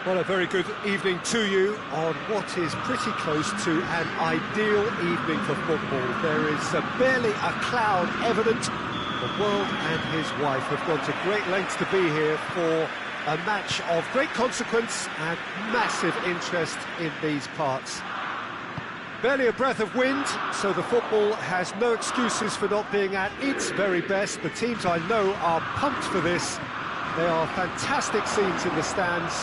Well, a very good evening to you on what is pretty close to an ideal evening for football. There is barely a cloud evident. The world and his wife have gone to great lengths to be here for a match of great consequence and massive interest in these parts. Barely a breath of wind, so the football has no excuses for not being at its very best. The teams I know are pumped for this. They are fantastic scenes in the stands.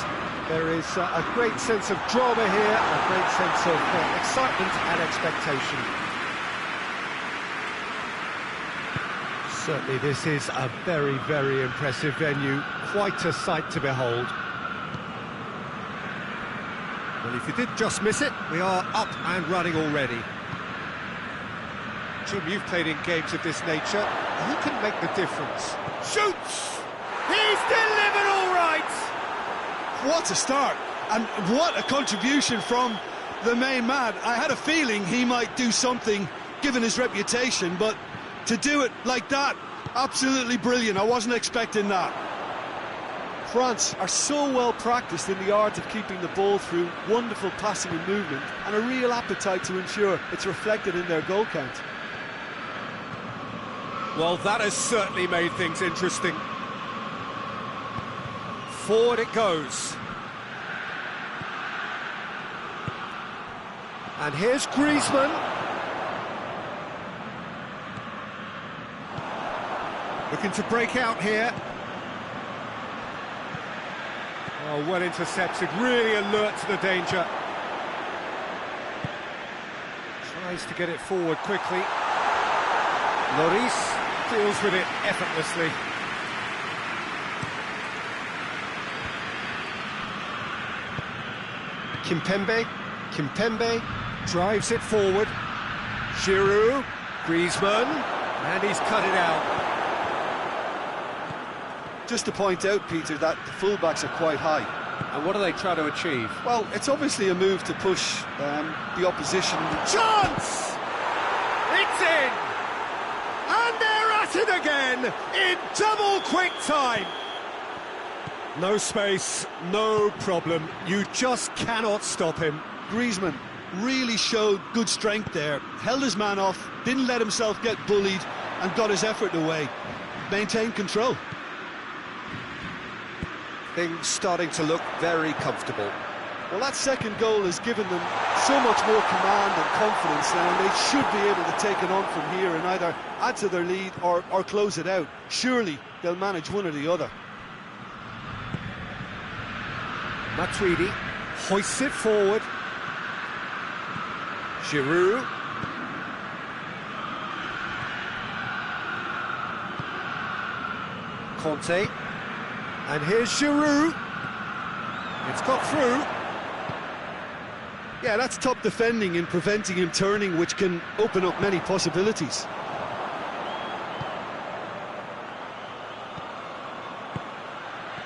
There is a great sense of drama here, a great sense of excitement and expectation. Certainly this is a very, very impressive venue, quite a sight to behold. Well, if you did just miss it, we are up and running already. Jim, you've played in games of this nature. Who can make the difference? Shoots! He's delivered all right! What a start, and what a contribution from the main man. I had a feeling he might do something, given his reputation, but to do it like that, absolutely brilliant. I wasn't expecting that. France are so well practiced in the art of keeping the ball through wonderful passing and movement, and a real appetite to ensure it's reflected in their goal count. Well, that has certainly made things interesting. Forward it goes. And here's Griezmann. Looking to break out here. Oh, well intercepted, really alert to the danger. Tries to get it forward quickly. Lloris deals with it effortlessly. Kimpembe drives it forward. Giroud, Griezmann, and he's cut it out. Just to point out, Peter, that the fullbacks are quite high. And what do they try to achieve? Well, it's obviously a move to push the opposition. Chance! It's in! And they're at it again in double quick time. No space, no problem. You just cannot stop him. Griezmann really showed good strength there. Held his man off, didn't let himself get bullied, and got his effort away. Maintained control. Things starting to look very comfortable. Well, that second goal has given them so much more command and confidence now, and they should be able to take it on from here and either add to their lead or close it out. Surely they'll manage one or the other. Matuidi hoists it forward. Giroud. Conte. And here's Giroud. It's got through. Yeah, that's top defending in preventing him turning, which can open up many possibilities.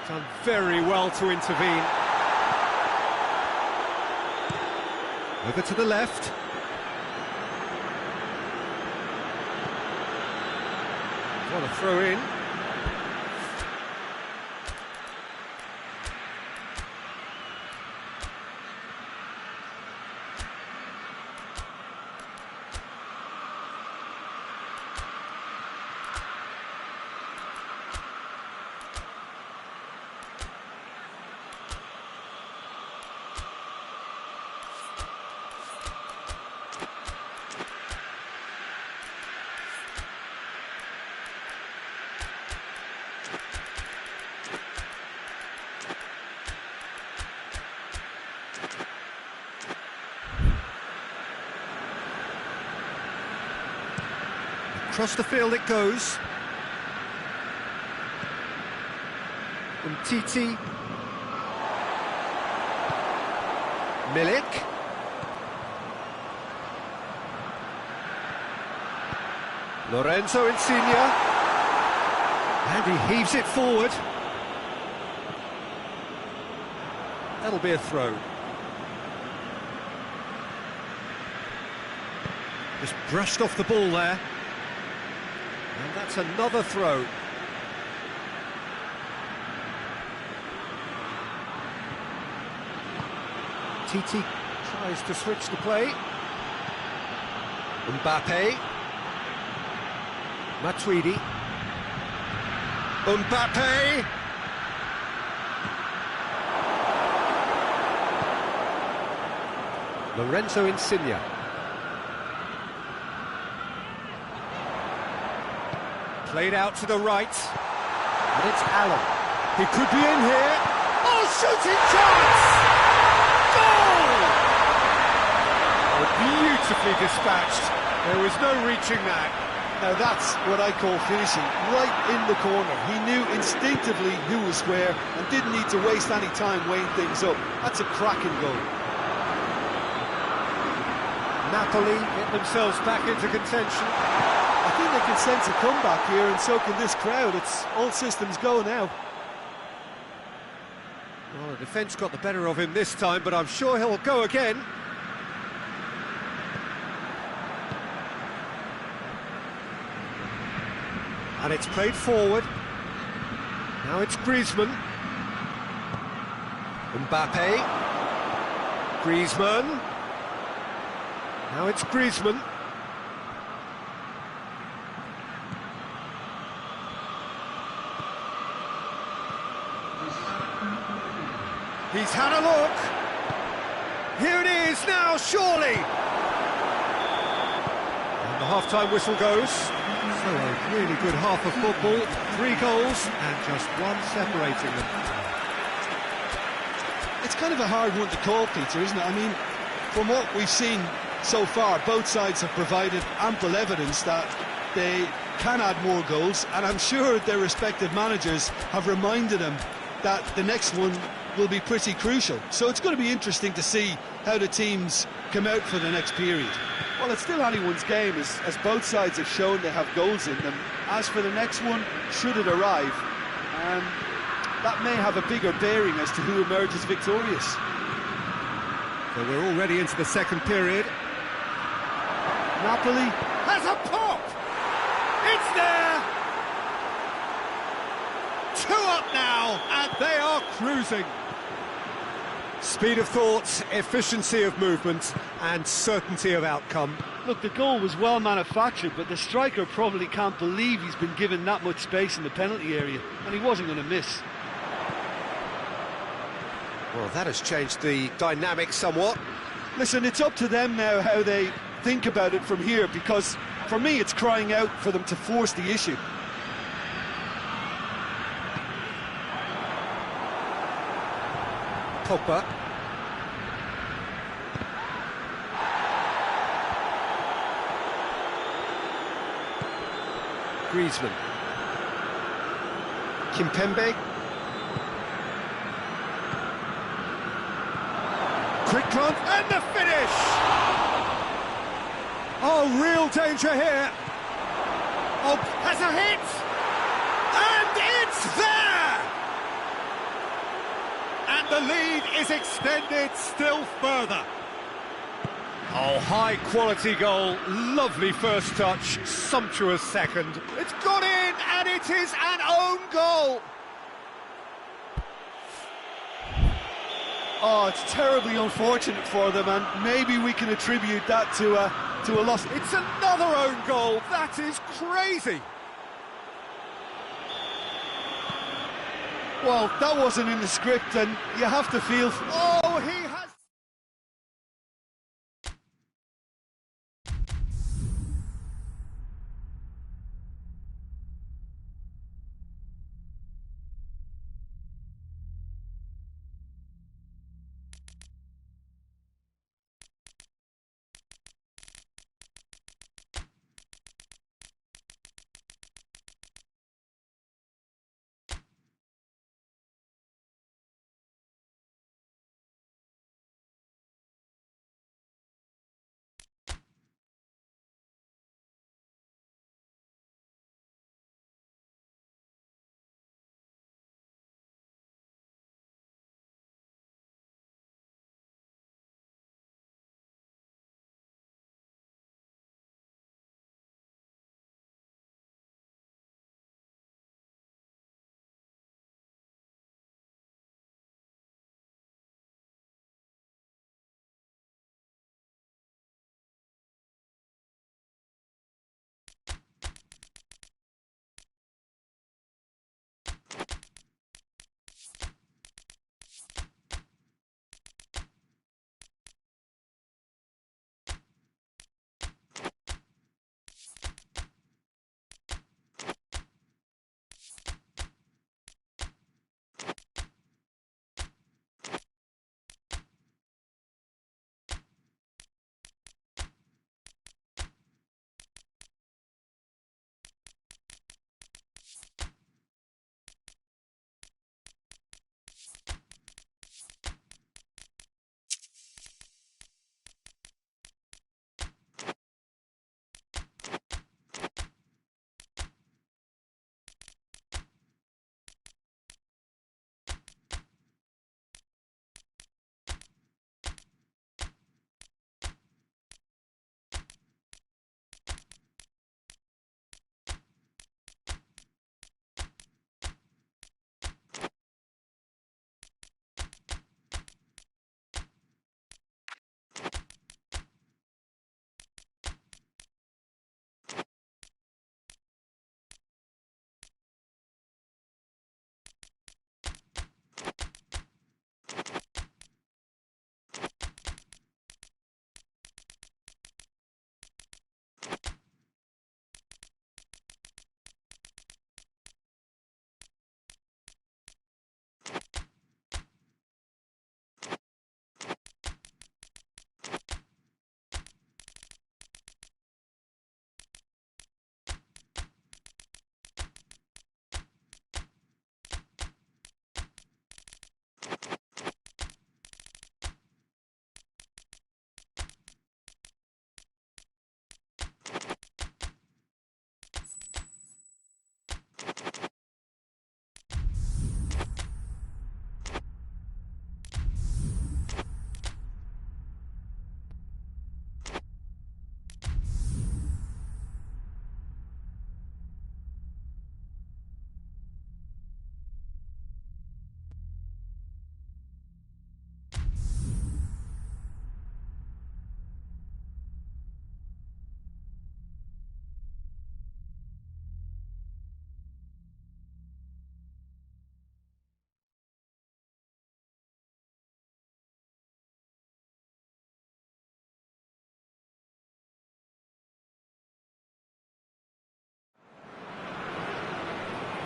Done very well to intervene. Over to the left. What a throw in. Across the field it goes. Umtiti. Milik. Lorenzo Insigne. And he heaves it forward. That'll be a throw. Just brushed off the ball there. And that's another throw. Titi tries to switch the play. Mbappe. Matuidi. Mbappe. Lorenzo Insigne. Played out to the right. And it's Allen. He could be in here. Oh, shooting chance! Goal! Oh, beautifully dispatched. There was no reaching that. Now that's what I call finishing, right in the corner. He knew instinctively who was square and didn't need to waste any time weighing things up. That's a cracking goal. Napoli get themselves back into contention. I think they can sense a comeback here, and so can this crowd. It's all systems go now. Well, the defence got the better of him this time, but I'm sure he'll go again. And it's played forward. Now it's Griezmann. Mbappe. Griezmann. Now it's Griezmann. He's had a look. Here it is now, surely. And the half-time whistle goes. So a really good half of football. 3 goals and just one separating them. It's kind of a hard one to call, Peter, isn't it? I mean, from what we've seen so far, both sides have provided ample evidence that they can add more goals, and I'm sure their respective managers have reminded them that the next one will be pretty crucial. So it's going to be interesting to see how the teams come out for the next period. Well, it's still anyone's game, as both sides have shown they have goals in them. As for the next one, should it arrive, that may have a bigger bearing as to who emerges victorious. So we're already into the second period. Napoli Has a pop! It's there! 2 up now, and they are cruising. Speed of thought, efficiency of movement, and certainty of outcome. Look, the goal was well manufactured, but the striker probably can't believe he's been given that much space in the penalty area, and he wasn't going to miss. Well, that has changed the dynamic somewhat. Listen, it's up to them now how they think about it from here, because for me it's crying out for them to force the issue. Pogba. Griezmann. Kimpembe. Quick glance and the finish! Oh, real danger here. Oh, has a hit! And it's there! And the lead is extended still further. Oh, high-quality goal, lovely first touch, sumptuous second. It's gone in, and it is an own goal! Oh, it's terribly unfortunate for them, and maybe we can attribute that to a loss. It's another own goal, that is crazy! Well, that wasn't in the script, and you have to feel... Oh, he has...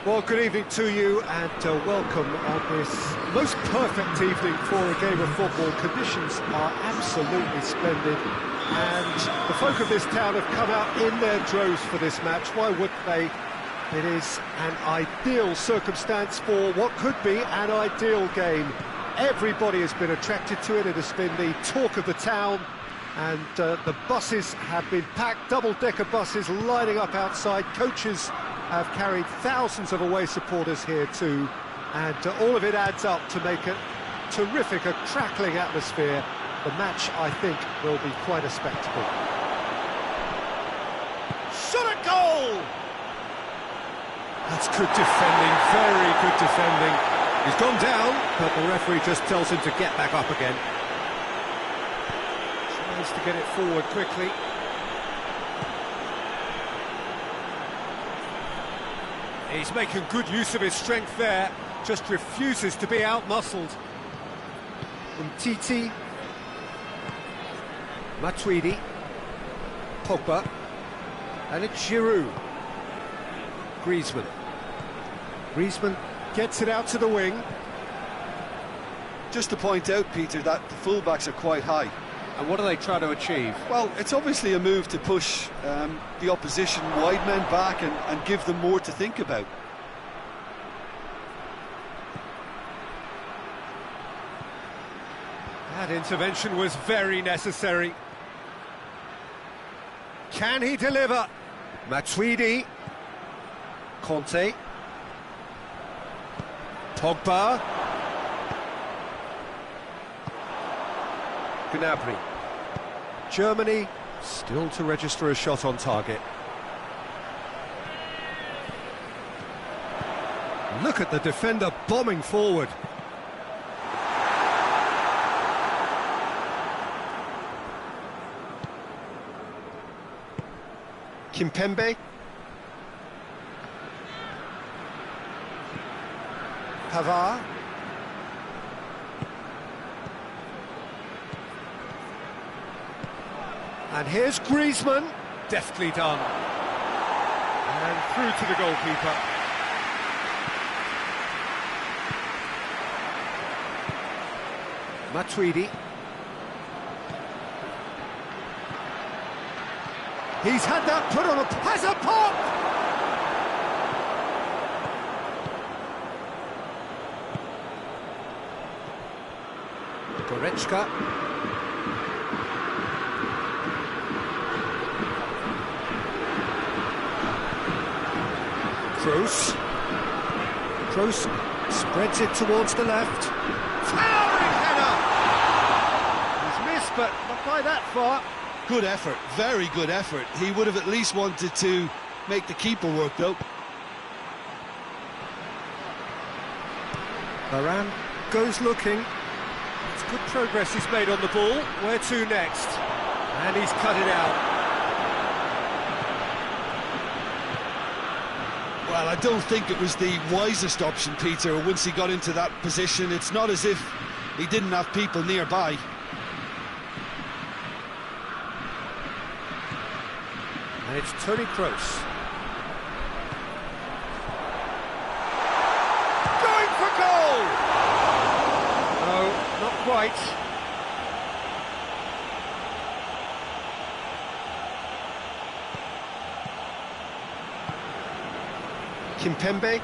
Well, good evening to you and welcome on this most perfect evening for a game of football. Conditions are absolutely splendid and the folk of this town have come out in their droves for this match. Why wouldn't they? It is an ideal circumstance for what could be an ideal game. Everybody has been attracted to it. It has been the talk of the town, and the buses have been packed, double-decker buses lining up outside. Coaches have carried thousands of away supporters here too, and all of it adds up to make a terrific, a crackling atmosphere. The match, I think, will be quite a spectacle. Shot at goal! That's good defending, very good defending. He's gone down, but the referee just tells him to get back up again. Tries to get it forward quickly. He's making good use of his strength there, just refuses to be out-muscled. Titi, Matuidi, Pogba, and it's Giroud. Griezmann gets it out to the wing. Just to point out, Peter, that the fullbacks are quite high. And what are they trying to achieve? Well, it's obviously a move to push the opposition wide men back and give them more to think about. That intervention was very necessary. Can he deliver? Matuidi, Conte, Pogba, Gnabry. Germany still to register a shot on target. Look at the defender bombing forward. Kimpembe. Pavard. And here's Griezmann. Deftly done. And through to the goalkeeper. Matuidi. He's had that put on has a pop! Goretzka. Kroos spreads it towards the left. Towering header! He's missed, but not by that far. Good effort, very good effort. He would have at least wanted to make the keeper work, though. Varane goes looking. It's good progress he's made on the ball. Where to next? And he's cut it out. Well, I don't think it was the wisest option, Peter, once he got into that position. It's not as if he didn't have people nearby. And it's Toni Kroos. Going for goal! No, not quite. Kimpembe.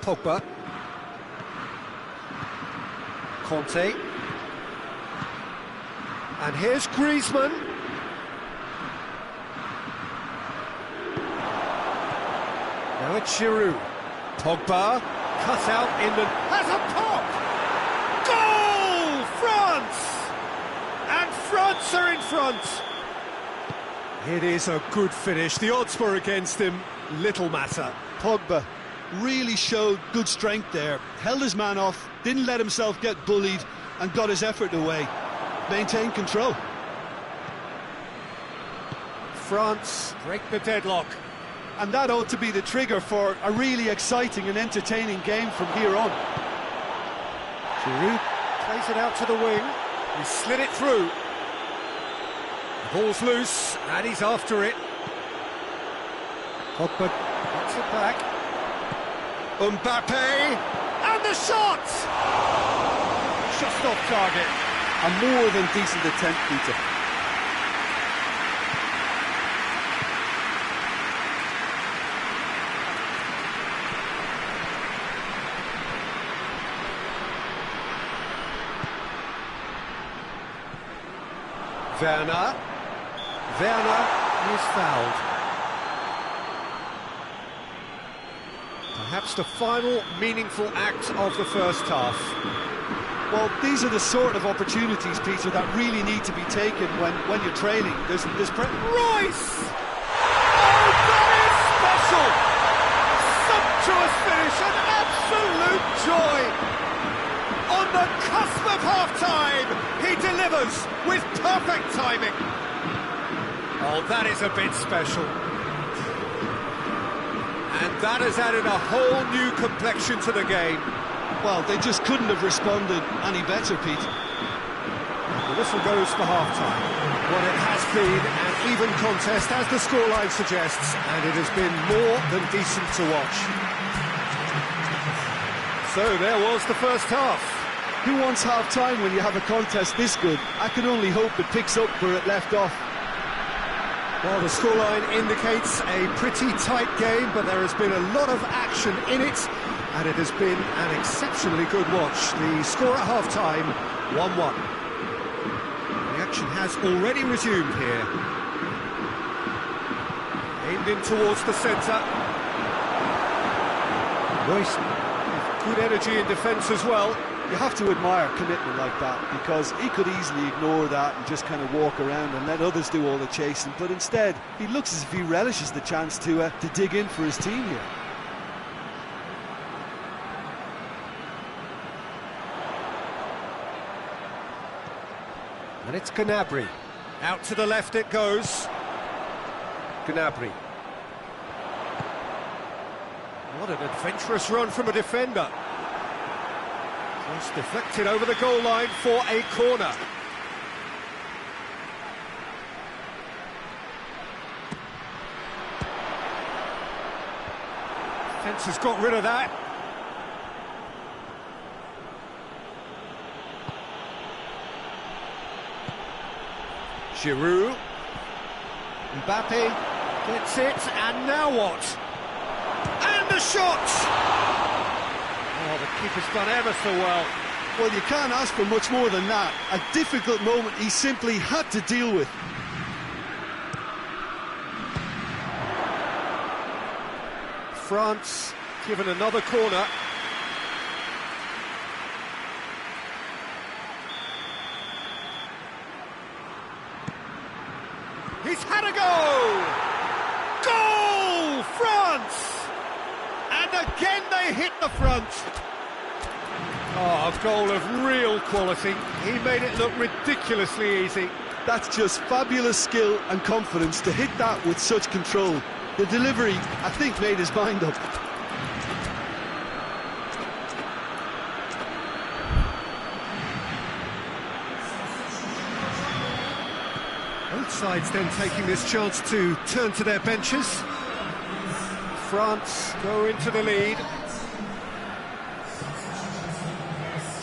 Pogba. Conte. And here's Griezmann. Now it's Giroud. Pogba, cut out in the... has a pop! Goal! France! And France are in front! It is a good finish. The odds were against him. Little matter. Pogba really showed good strength there. Held his man off, didn't let himself get bullied, and got his effort away. Maintained control. France break the deadlock. And that ought to be the trigger for a really exciting and entertaining game from here on. Giroud plays it out to the wing. He slid it through. Ball's loose, and he's after it. Pogba gets it back. Mbappe, and the shot! Just off target. A more than decent attempt, Peter. Werner is fouled. Perhaps the final meaningful act of the first half. Well, these are the sort of opportunities, Peter, that really need to be taken when you're trailing. There's Royce! Oh, that is special! Sumptuous finish, an absolute joy! On the cusp of half-time, he delivers with perfect timing. Oh, that is a bit special. And that has added a whole new complexion to the game. Well, they just couldn't have responded any better, Pete. The whistle goes for half-time. What it has been an even contest, as the scoreline suggests, and it has been more than decent to watch. So there was the first half. Who wants half-time when you have a contest this good? I can only hope it picks up where it left off. Well, the scoreline indicates a pretty tight game, but there has been a lot of action in it, and it has been an exceptionally good watch. The score at half-time, 1-1. The action has already resumed here. Aimed in towards the centre. Royce with good energy in defence as well. You have to admire commitment like that, because he could easily ignore that and just kind of walk around and let others do all the chasing, but instead he looks as if he relishes the chance to dig in for his team here. And it's Gnabry. Out to the left it goes. Gnabry. What an adventurous run from a defender. Just deflected over the goal line for a corner. Defence has got rid of that. Giroud. Mbappe gets it, and now what? And the shot! Oh, the keeper's done ever so well. Well, you can't ask for much more than that. A difficult moment he simply had to deal with. France given another corner. He's had a go! Goal! France! And again they hit the front. Oh, a goal of real quality. He made it look ridiculously easy. That's just fabulous skill and confidence to hit that with such control. The delivery, I think, made his mind up. Both sides then taking this chance to turn to their benches. France go into the lead.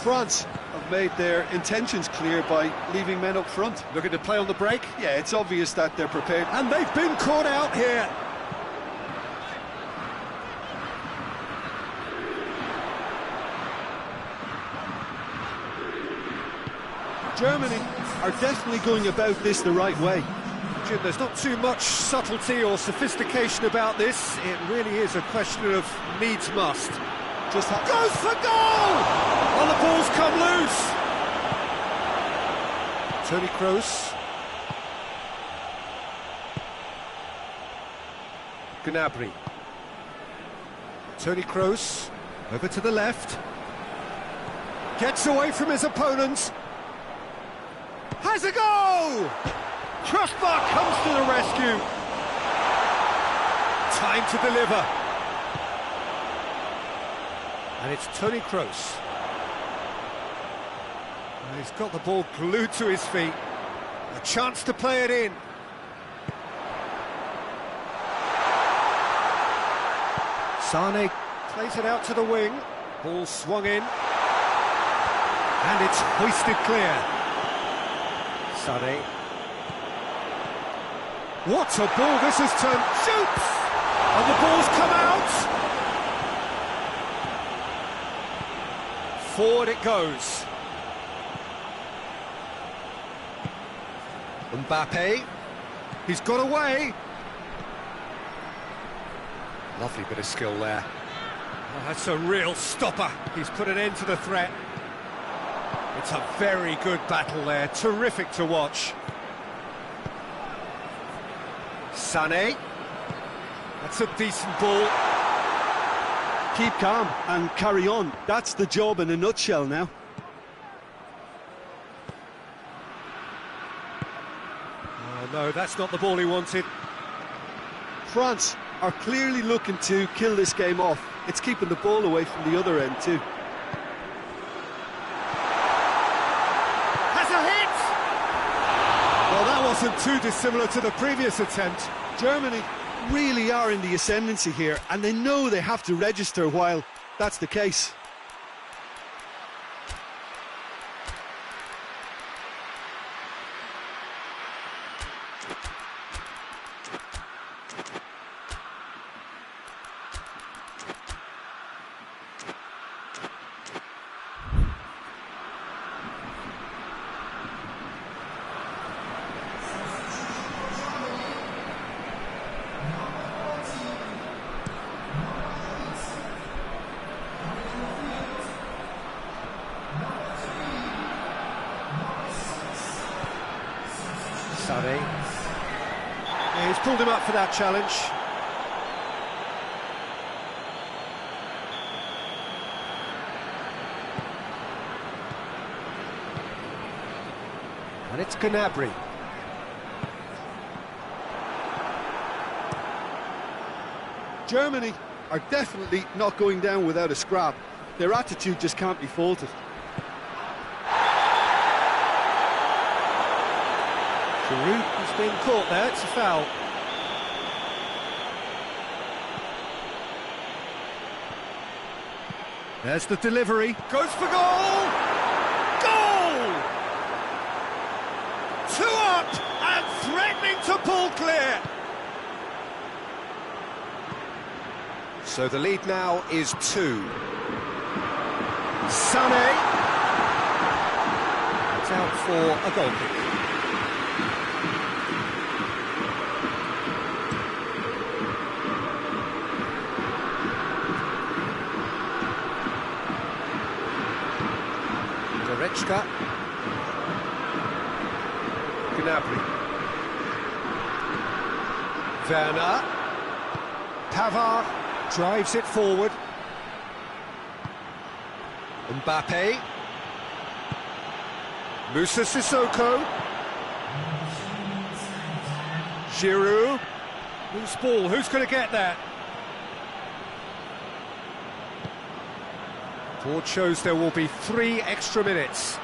France have made their intentions clear by leaving men up front. Looking to play on the break. Yeah, it's obvious that they're prepared. And they've been caught out here. Germany are definitely going about this the right way. Jim, there's not too much subtlety or sophistication about this. It really is a question of needs must. Just goes for goal! Oh, the ball's come loose. Toni Kroos. Gnabry. Toni Kroos over to the left. Gets away from his opponent. Has a go! Crossbar comes to the rescue. Time to deliver. And it's Toni Kroos. He's got the ball glued to his feet. A chance to play it in. Sane plays it out to the wing. Ball swung in. And it's hoisted clear. Sane. What a ball this has turned. Shoots! And the ball's come out. Forward it goes. Mbappe. He's got away. Lovely bit of skill there. Oh, that's a real stopper. He's put an end to the threat. It's a very good battle there. Terrific to watch. Sané. That's a decent ball. Keep calm and carry on. That's the job in a nutshell now. Oh no, that's not the ball he wanted. France are clearly looking to kill this game off. It's keeping the ball away from the other end too. Has a hit! Well, that wasn't too dissimilar to the previous attempt. Germany really are in the ascendancy here, and they know they have to register while that's the case. Sané. Yeah, he's pulled him up for that challenge. And it's Gnabry. Germany are definitely not going down without a scrap. Their attitude just can't be faulted. Giroud has been caught there, it's a foul. There's the delivery, goes for goal! Goal! 2 up and threatening to pull clear. So the lead now is 2. Sané. It's out for a goal kick. Goretzka. Gnabry. Werner. Pavard drives it forward. Mbappe. Moussa Sissoko. Giroud. Loose ball, who's going to get that? Board shows there will be 3 extra minutes.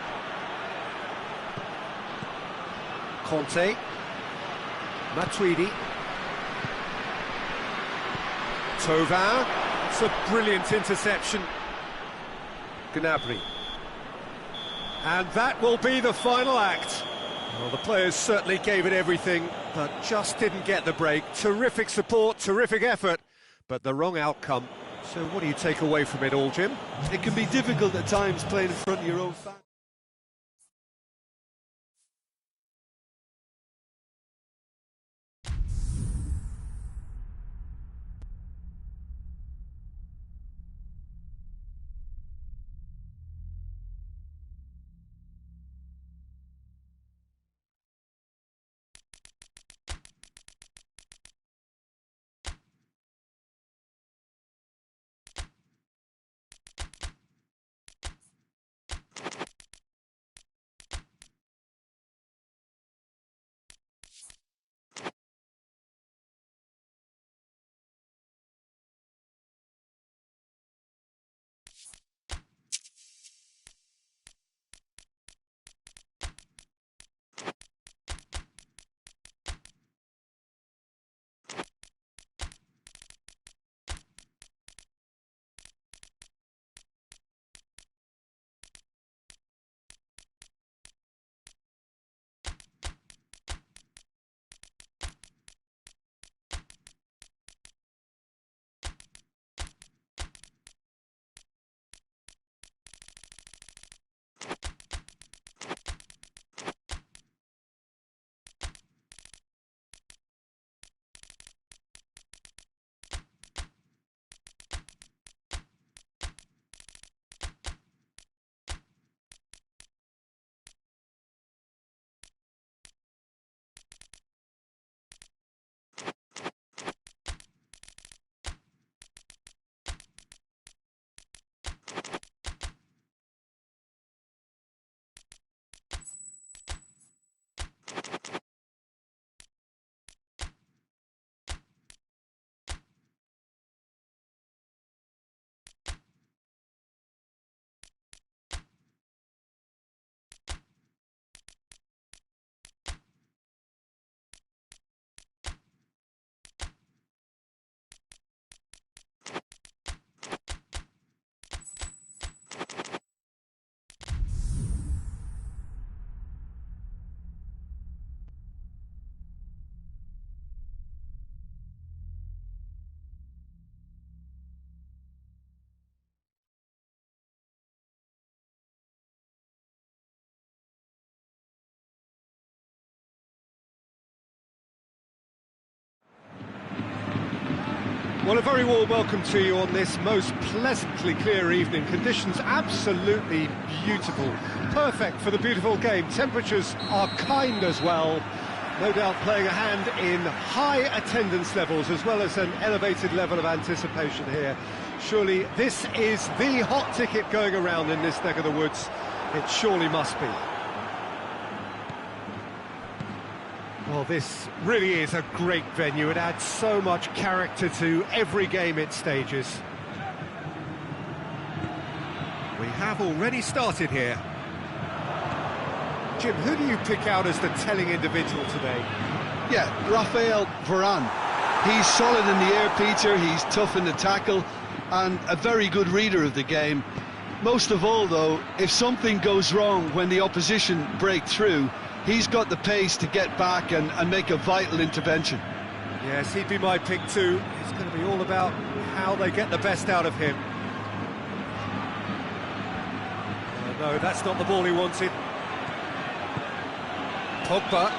Conte. Matuidi. Thauvin. It's a brilliant interception. Gnabry. And that will be the final act. Well, the players certainly gave it everything, but just didn't get the break. Terrific support, terrific effort, but the wrong outcome. So what do you take away from it all, Jim? It can be difficult at times playing in front of your own fans. Well, a very warm welcome to you on this most pleasantly clear evening. Conditions absolutely beautiful. Perfect for the beautiful game. Temperatures are kind as well. No doubt playing a hand in high attendance levels as well as an elevated level of anticipation here. Surely this is the hot ticket going around in this neck of the woods. It surely must be. Well, this really is a great venue. It adds so much character to every game it stages. We have already started here. Jim, who do you pick out as the telling individual today? Yeah, Raphael Varane. He's solid in the air, Peter. He's tough in the tackle and a very good reader of the game. Most of all, though, if something goes wrong when the opposition break through, he's got the pace to get back and make a vital intervention. Yes, he'd be my pick too. It's going to be all about how they get the best out of him. No, that's not the ball he wanted. Pogba.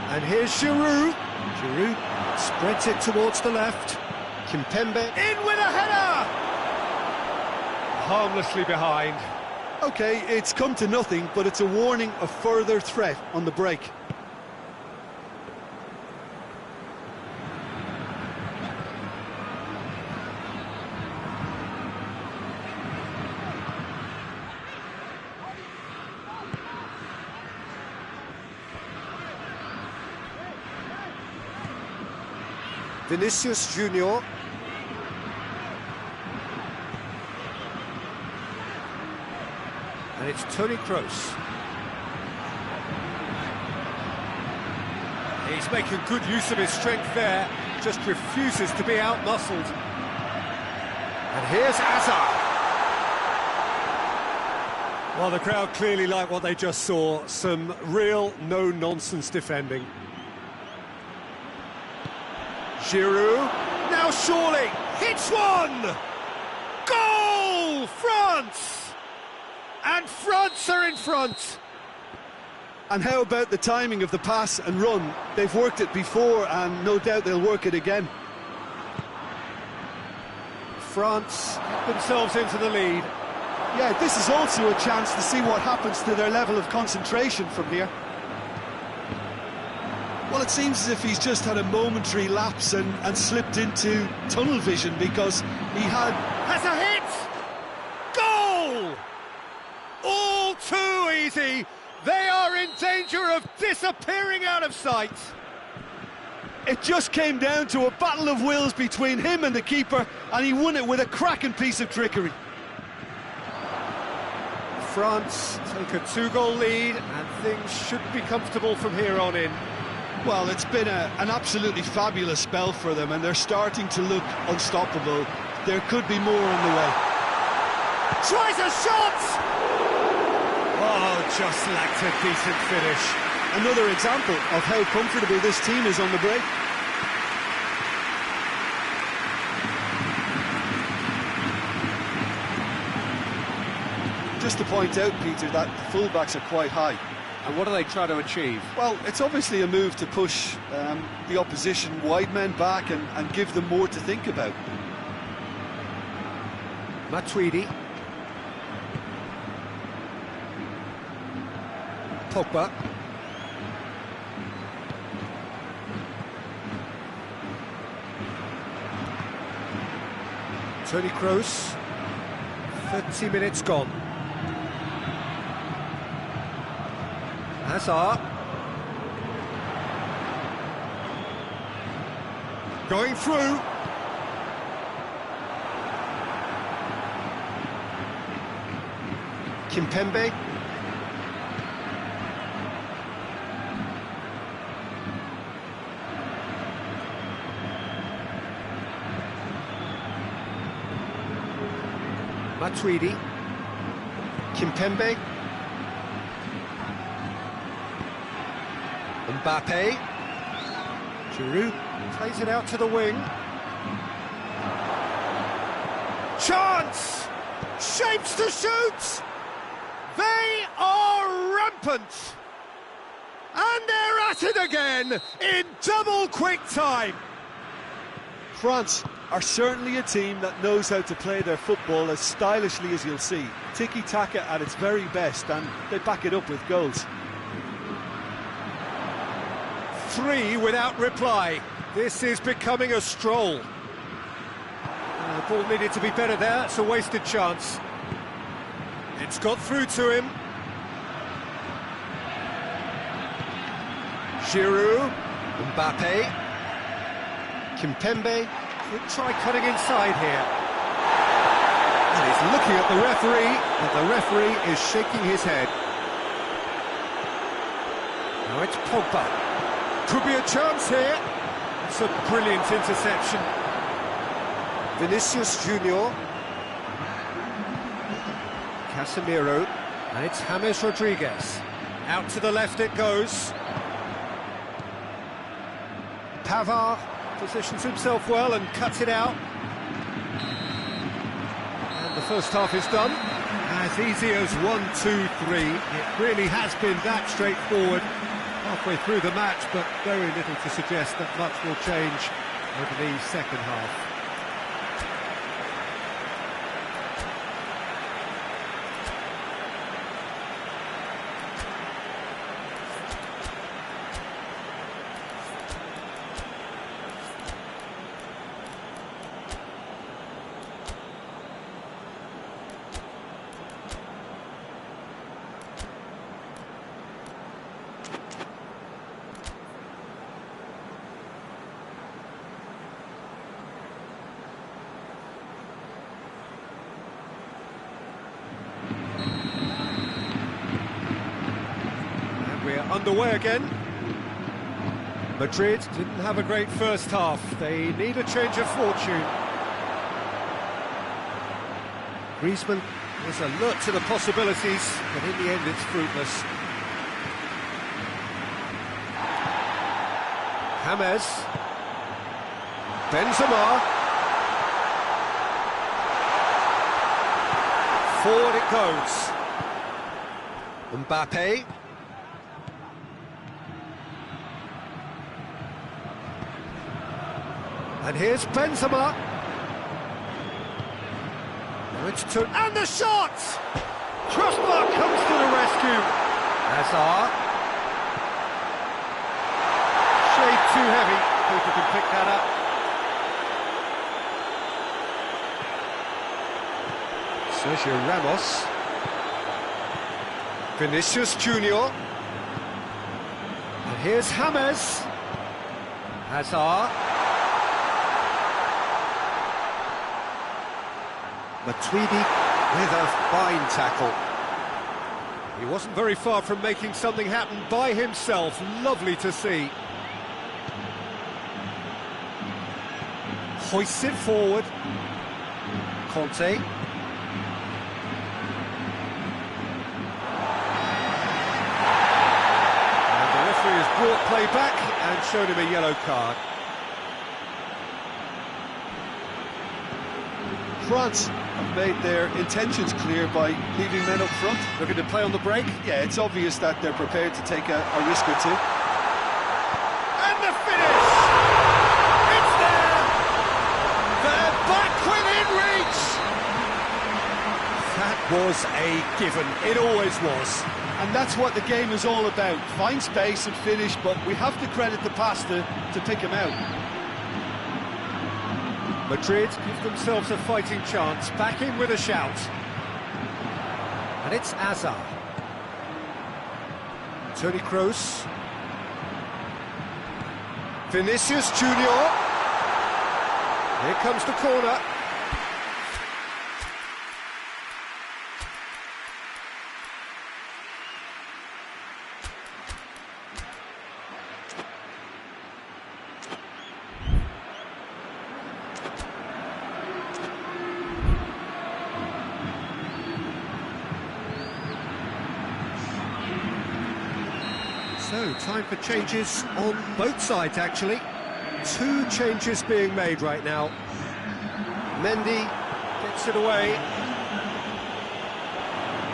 And here's Giroud. Giroud spreads it towards the left. Kimpembe in with a header! Harmlessly behind. OK, it's come to nothing, but it's a warning of further threat on the break. Vinicius Junior. And it's Toni Kroos. He's making good use of his strength there, just refuses to be out-muscled. And here's Hazard. Well, the crowd clearly like what they just saw. Some real no-nonsense defending. Giroud, now surely, hits one! Goal! France! And France are in front! And how about the timing of the pass and run? They've worked it before and no doubt they'll work it again. France themselves into the lead. Yeah, this is also a chance to see what happens to their level of concentration from here. Well, it seems as if he's just had a momentary lapse and slipped into tunnel vision because he has a hit! Goal! All too easy. They are in danger of disappearing out of sight. It just came down to a battle of wills between him and the keeper, and he won it with a cracking piece of trickery. France take a 2-goal lead, and things should be comfortable from here on in. Well, it's been an absolutely fabulous spell for them, and they're starting to look unstoppable. There could be more on the way. Tries a shot! Oh, just lacked a decent finish. Another example of how comfortable this team is on the break. Just to point out, Peter, that the fullbacks are quite high. And what do they try to achieve? Well, it's obviously a move to push the opposition wide men back and give them more to think about. Matuidi. Pogba. Toni Kroos. 30 minutes gone. Hazard. Going through. Kimpembe. Matuidi. Kimpembe. Mbappe. Giroud plays it out to the wing. Chance! Shapes to shoot! They are rampant! And they're at it again in double quick time! France are certainly a team that knows how to play their football as stylishly as you'll see. Tiki-taka at its very best, and they back it up with goals. 3 without reply. This is becoming a stroll. The ball needed to be better there. It's a wasted chance. It's got through to him. Giroud. Mbappe. Kimpembe. Could try cutting inside here. And he's looking at the referee, and the referee is shaking his head. Now it's Pogba. Could be a chance here. It's a brilliant interception. Vinicius Junior. Casemiro. And it's James Rodriguez. Out to the left it goes. Pavard positions himself well and cuts it out. And the first half is done. As easy as 1, 2, 3. It really has been that straightforward. Halfway through the match, but very little to suggest that much will change over the second half. We're underway again. Madrid didn't have a great first half. They need a change of fortune. Griezmann was alert to the possibilities, but in the end it's fruitless. James. Benzema. Forward it goes. Mbappe. And here's Benzema. Now it's and the shot! Trustmark comes to the rescue. Hazard. Shade too heavy. People can pick that up. Sergio Ramos. Vinicius Junior. And here's James. Hazard. Matuidi with a fine tackle. He wasn't very far from making something happen by himself. Lovely to see. Hoists it forward. Conte. And the referee has brought play back and shown him a yellow card. France have made their intentions clear by leaving men up front. Looking to play on the break. Yeah, it's obvious that they're prepared to take a risk or two. And the finish! It's there! They're back within reach! That was a given. It always was. And that's what the game is all about. Find space and finish, but we have to credit the pasta to pick him out. Madrid give themselves a fighting chance, back in with a shout. And it's Hazard. Toni Kroos. Vinicius Junior. Here comes the corner. So, time for changes on both sides, actually. 2 changes being made right now. Mendy gets it away.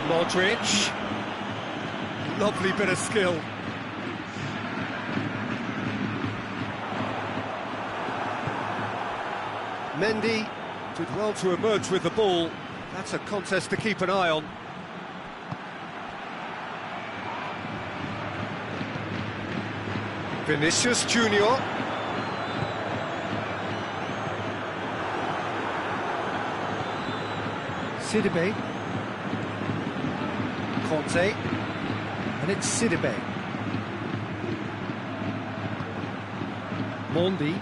Modric. Lovely bit of skill. Mendy did well to emerge with the ball. That's a contest to keep an eye on. Vinicius Junior. Sidibe. Conte. And it's Sidibe. Mondi.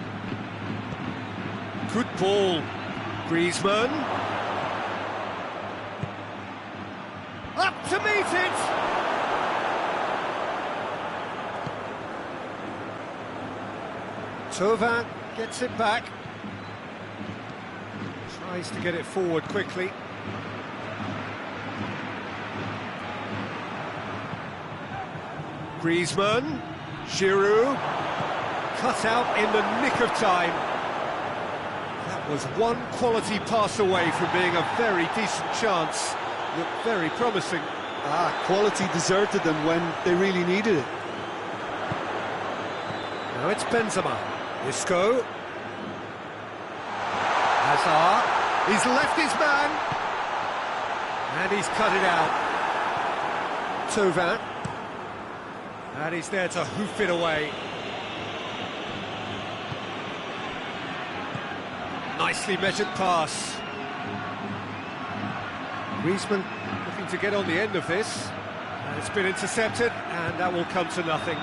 Good ball. Griezmann. Up to meet it! Thauvin gets it back. Tries to get it forward quickly. Griezmann. Giroud. Cut out in the nick of time. That was one quality pass away from being a very decent chance. Looked very promising. Quality deserted them when they really needed it. Now it's Benzema. Isco. Hazard. He's left his man. And he's cut it out. Thauvin. And he's there to hoof it away. Nicely measured pass. Griezmann looking to get on the end of this. And it's been intercepted, and that will come to nothing.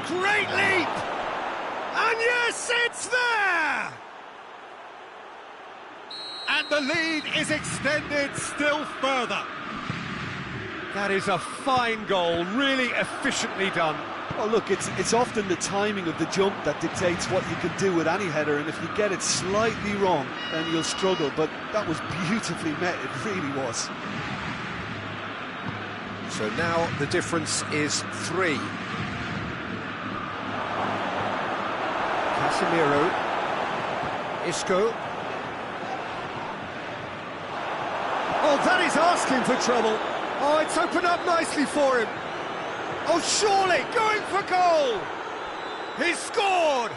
Great leap! And yes, it's there! And the lead is extended still further. That is a fine goal, really efficiently done. Well, look, it's often the timing of the jump that dictates what you can do with any header, and if you get it slightly wrong, then you'll struggle, but that was beautifully met, it really was. So now the difference is 3. Casemiro. Isco. Oh, that is asking for trouble. Oh, it's opened up nicely for him. Oh, surely, going for goal! He's scored!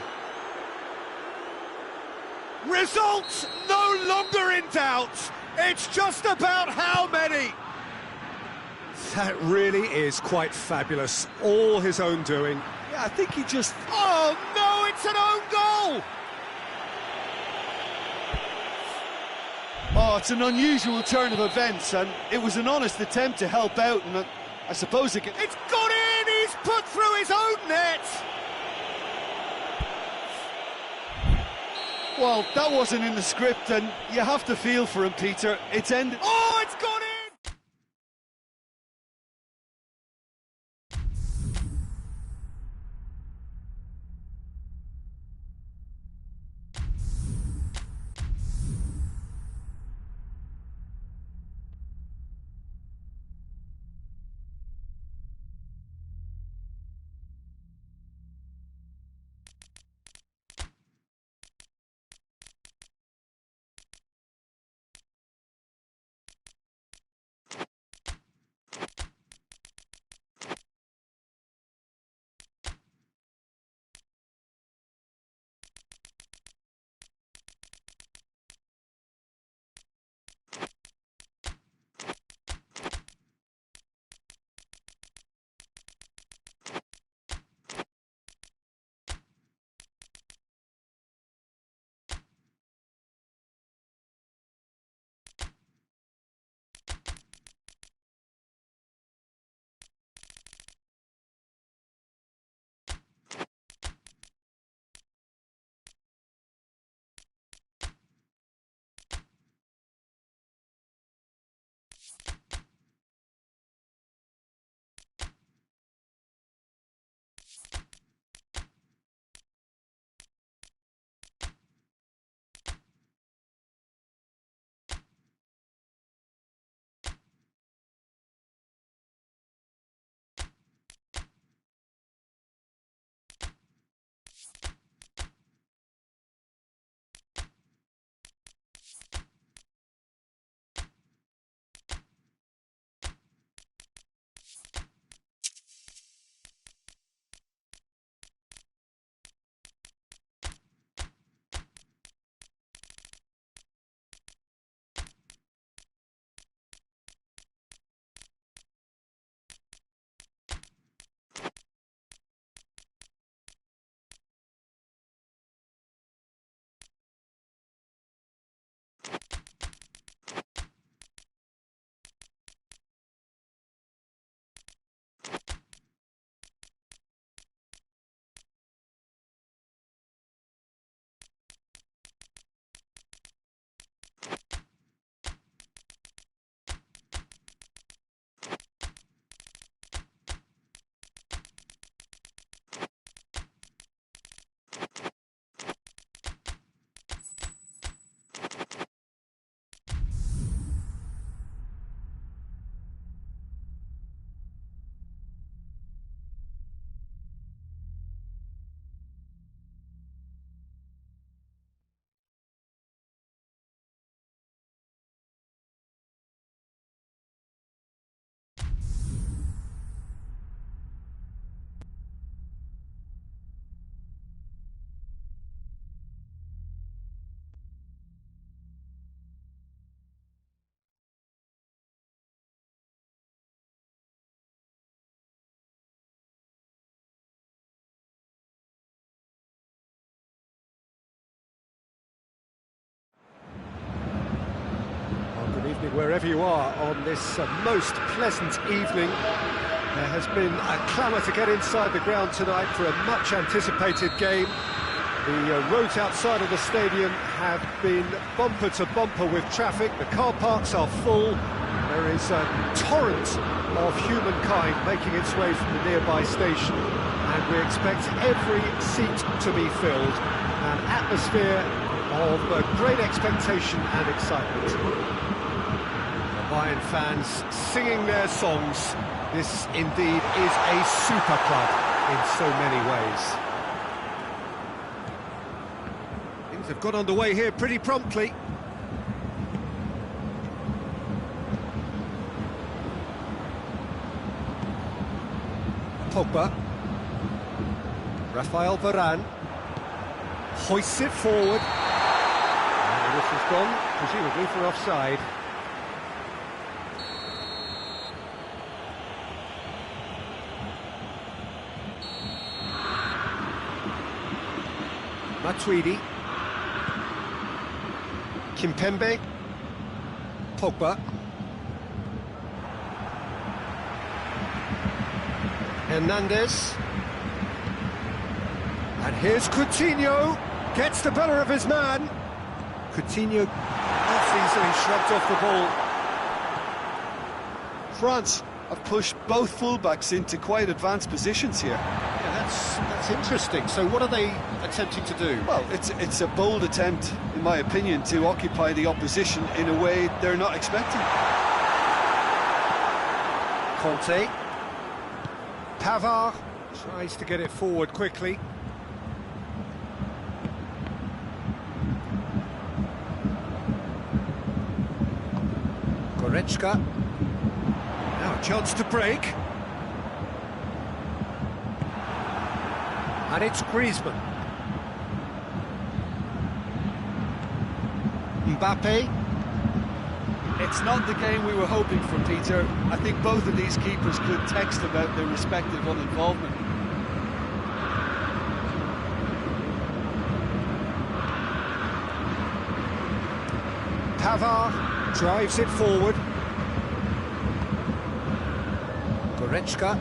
Results no longer in doubt. It's just about how many. That really is quite fabulous. All his own doing. Yeah, I think he just... Oh, no, it's an own goal! Oh, it's an unusual turn of events, and it was an honest attempt to help out, and I suppose it can... It's gone in! He's put through his own net! Well, that wasn't in the script, and you have to feel for him, Peter. It's ended... Oh, it's gone in! wherever you are on this most pleasant evening. There has been a clamour to get inside the ground tonight for a much-anticipated game. The roads outside of the stadium have been bumper to bumper with traffic. The car parks are full. There is a torrent of humankind making its way from the nearby station, and we expect every seat to be filled. An atmosphere of great expectation and excitement. The Bayern fans singing their songs. This indeed is a super club in so many ways. Things have got underway here pretty promptly. Pogba. Rafael Varane hoists it forward. And the whistle's gone, presumably for offside. Matuidi. Kimpembe. Pogba. Hernandez. And here's Coutinho. Gets the better of his man. Coutinho not easily shrugged off the ball. France have pushed both fullbacks into quite advanced positions here. Yeah, that's interesting. So what are they attempting to do? Well, it's a bold attempt, in my opinion, to occupy the opposition in a way they're not expecting. Conte. Pavard tries to get it forward quickly. Goretzka. Now a chance to break. And it's Griezmann. Mbappe. It's not the game we were hoping for, Peter. I think both of these keepers could text about their respective uninvolvement. Pavard drives it forward. Goretzka.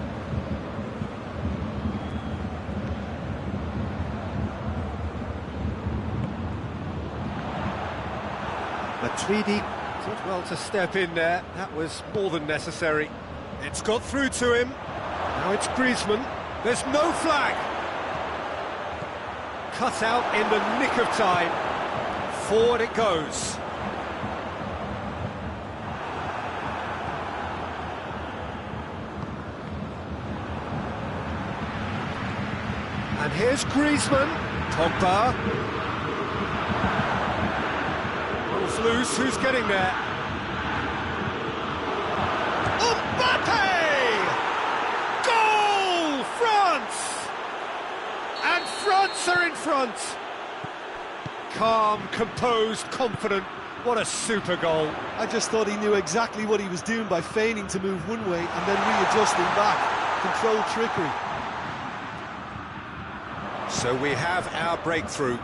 Matuidi did well to step in there. That was more than necessary. It's got through to him. Now it's Griezmann. There's no flag. Cut out in the nick of time. Forward it goes. And here's Griezmann. Pogba. Ball's loose, who's getting there? Mbappe! Goal! France! And France are in front. Calm, composed, confident. What a super goal. I just thought he knew exactly what he was doing by feigning to move one way and then readjusting back. Controlled trickery. So we have our breakthrough.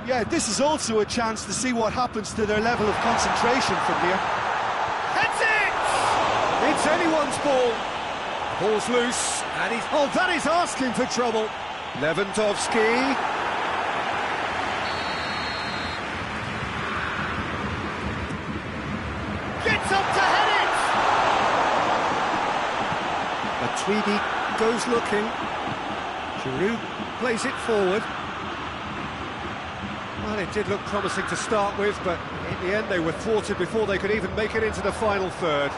Yeah, this is also a chance to see what happens to their level of concentration from here. That's it! It's anyone's ball. Ball's loose, and he's... Oh, that is asking for trouble. Lewandowski. Gets up to head it! Matuidi goes looking. Giroud plays it forward. Well, it did look promising to start with, but in the end they were thwarted before they could even make it into the final third.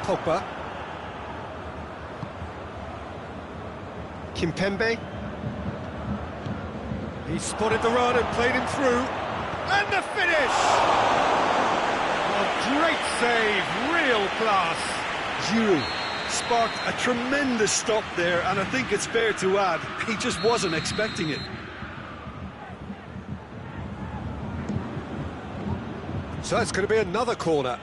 Pogba. Kimpembe. He spotted the run and played him through. And the finish! A great save, real class. Giroud sparked a tremendous stop there, and I think it's fair to add, he just wasn't expecting it. So it's going to be another corner.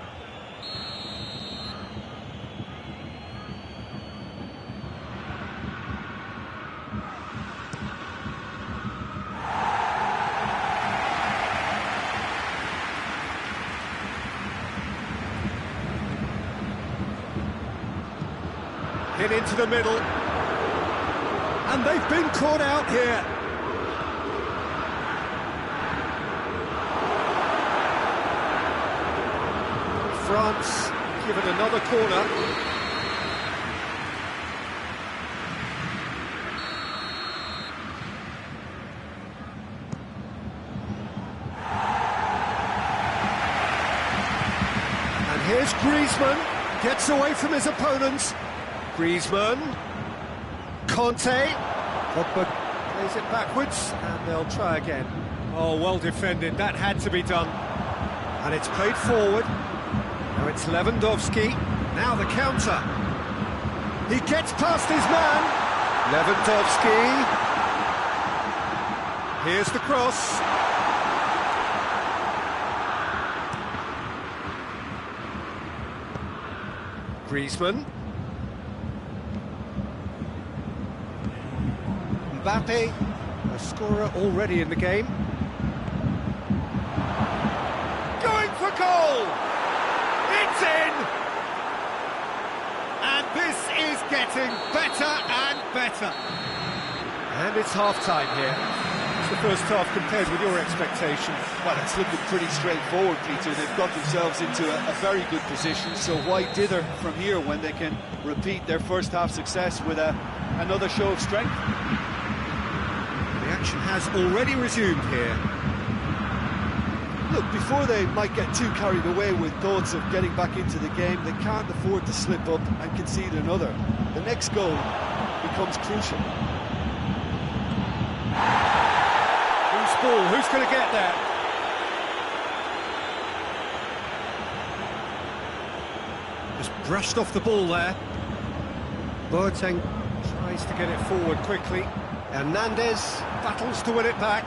In into the middle. And they've been caught out here. France given another corner. And here's Griezmann, gets away from his opponents. Griezmann, Kanté, Pogba plays it backwards, and they'll try again. Oh, well defended, that had to be done. And it's played forward. Now it's Lewandowski, now the counter. He gets past his man. Lewandowski. Here's the cross. Griezmann. Mbappe, a scorer already in the game. Going for goal! It's in! And this is getting better and better. And it's half-time here. It's the first half compared with your expectations. Well, it's looking pretty straightforward, Peter. They've got themselves into a very good position, so why dither from here when they can repeat their first half success with another show of strength? The action has already resumed here. Look, before they might get too carried away with thoughts of getting back into the game, they can't afford to slip up and concede another. The next goal becomes crucial. Whose ball? Who's going to get there? Just brushed off the ball there. Boateng tries to get it forward quickly. Hernandez battles to win it back.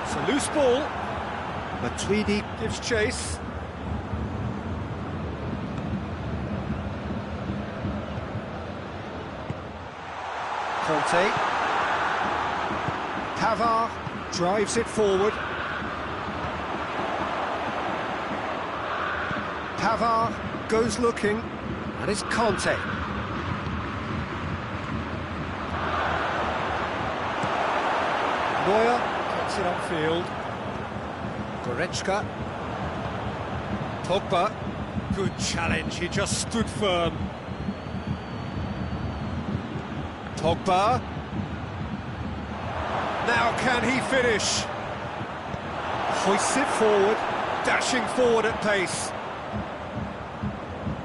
It's a loose ball. Matuidi gives chase. Kanté. Pavard drives it forward. Pavard goes looking, and it's Kanté. Neuer gets it upfield. Goretzka. Pogba. Good challenge, he just stood firm. Pogba. Now can he finish? Hoists it forward, dashing forward at pace.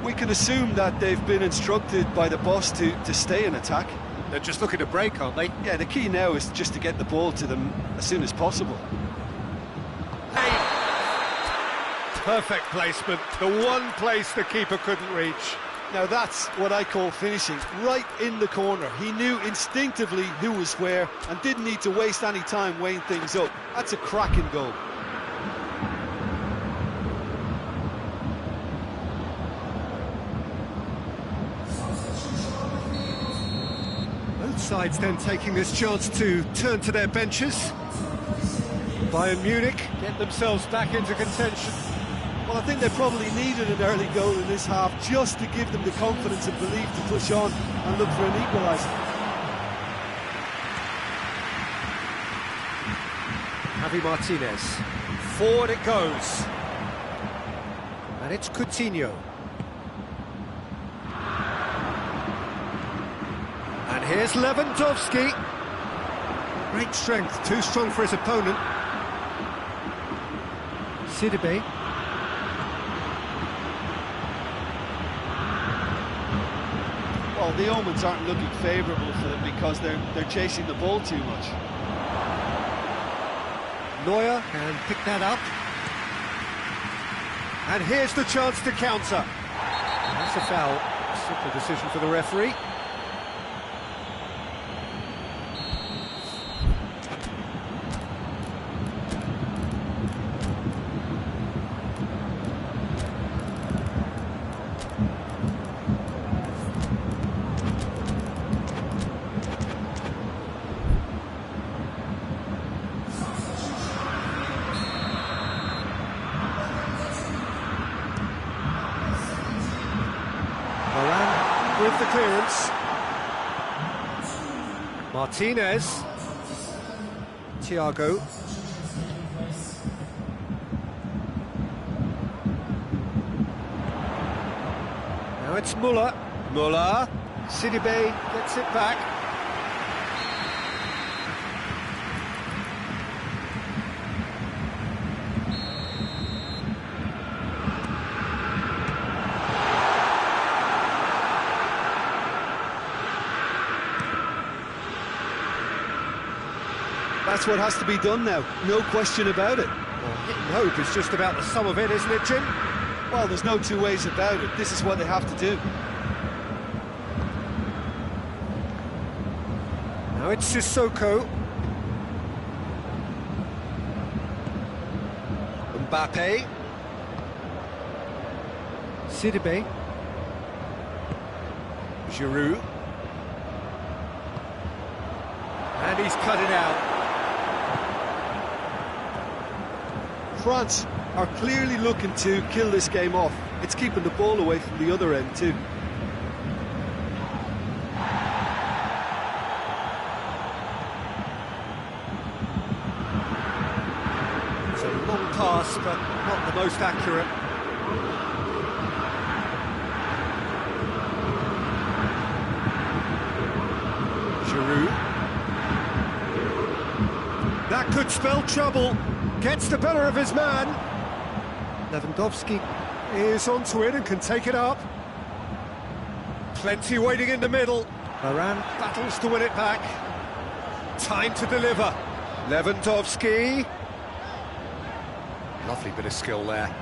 We can assume that they've been instructed by the boss to stay in attack. They're just looking to break, aren't they? Yeah, the key now is just to get the ball to them as soon as possible. Perfect placement, the one place the keeper couldn't reach. Now that's what I call finishing, right in the corner. He knew instinctively who was where and didn't need to waste any time weighing things up. That's a cracking goal. Both sides then taking this chance to turn to their benches. Bayern Munich get themselves back into contention. Well, I think they probably needed an early goal in this half just to give them the confidence and belief to push on and look for an equaliser. Javi Martinez. Forward it goes. And it's Coutinho. And here's Lewandowski. Great strength, too strong for his opponent. Sidibe. Well, the omens aren't looking favourable for them because they're chasing the ball too much. Neuer can pick that up. And here's the chance to counter. That's a foul. Simple decision for the referee. With the Martinez. Thiago. Now it's Muller. Muller. Sidibe gets it back. That's what has to be done now, no question about it. Well, hitting hope is just about the sum of it, isn't it, Jim? Well, there's no two ways about it. This is what they have to do. Now it's Sissoko. Mbappe. Sidibe. Giroud. And he's cut it out. France are clearly looking to kill this game off. It's keeping the ball away from the other end too. It's a long pass, but not the most accurate. Giroud. That could spell trouble. Gets the better of his man. Lewandowski is onto it and can take it up. Plenty waiting in the middle. Varane battles to win it back. Time to deliver. Lewandowski. Lovely bit of skill there.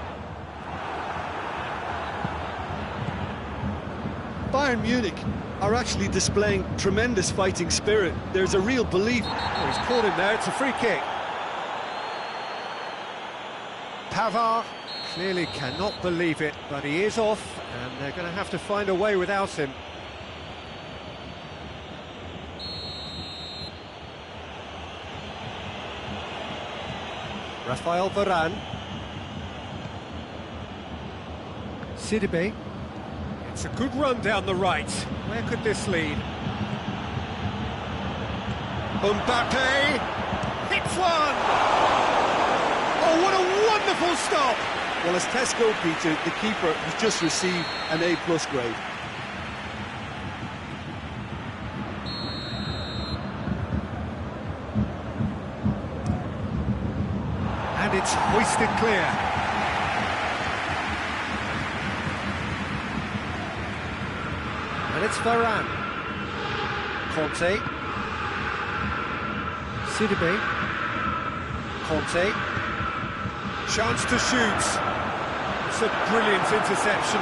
Bayern Munich are actually displaying tremendous fighting spirit. There's a real belief. Oh, he's caught him there, it's a free kick. Pavard clearly cannot believe it, but he is off, and they're going to have to find a way without him. Rafael Varane. Sidibe. It's a good run down the right. Where could this lead? Mbappe hits one! Oh, what a wonderful stop! Well, as Tesco, Peter, the keeper has just received an A+ grade. And it's hoisted clear. And it's Varane. Conte. Sidibe. Conte. Chance to shoot. It's a brilliant interception.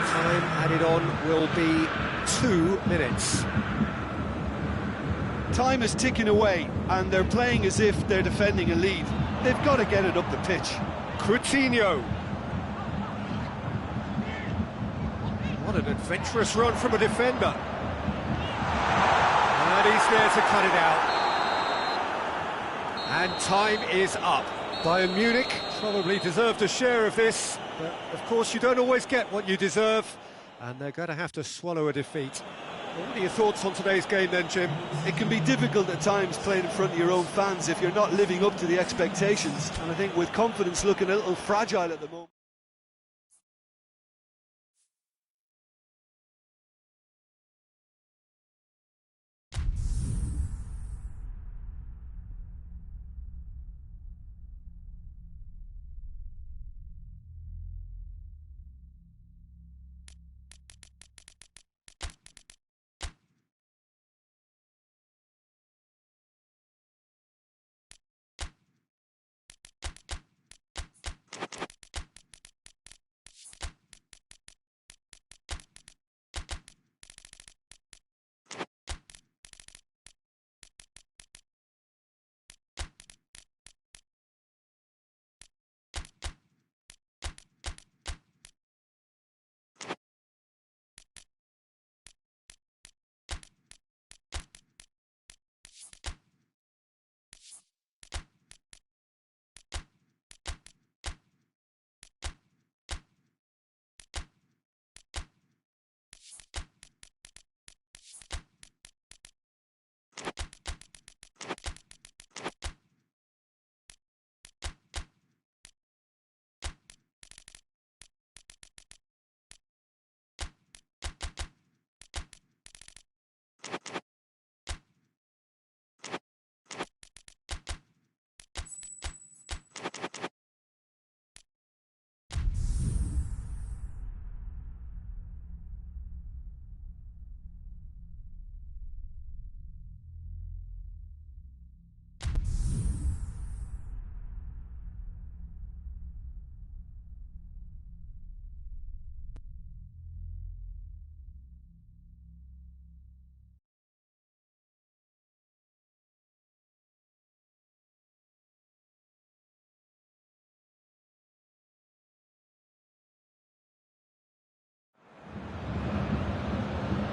Time added on will be 2 minutes. Time is ticking away, and they're playing as if they're defending a lead. They've got to get it up the pitch. Coutinho. What an adventurous run from a defender. And he's there to cut it out. And time is up. Bayern Munich probably deserved a share of this, but of course you don't always get what you deserve, and they're going to have to swallow a defeat. Well, what are your thoughts on today's game then, Jim? It can be difficult at times playing in front of your own fans if you're not living up to the expectations, and I think with confidence looking a little fragile at the moment.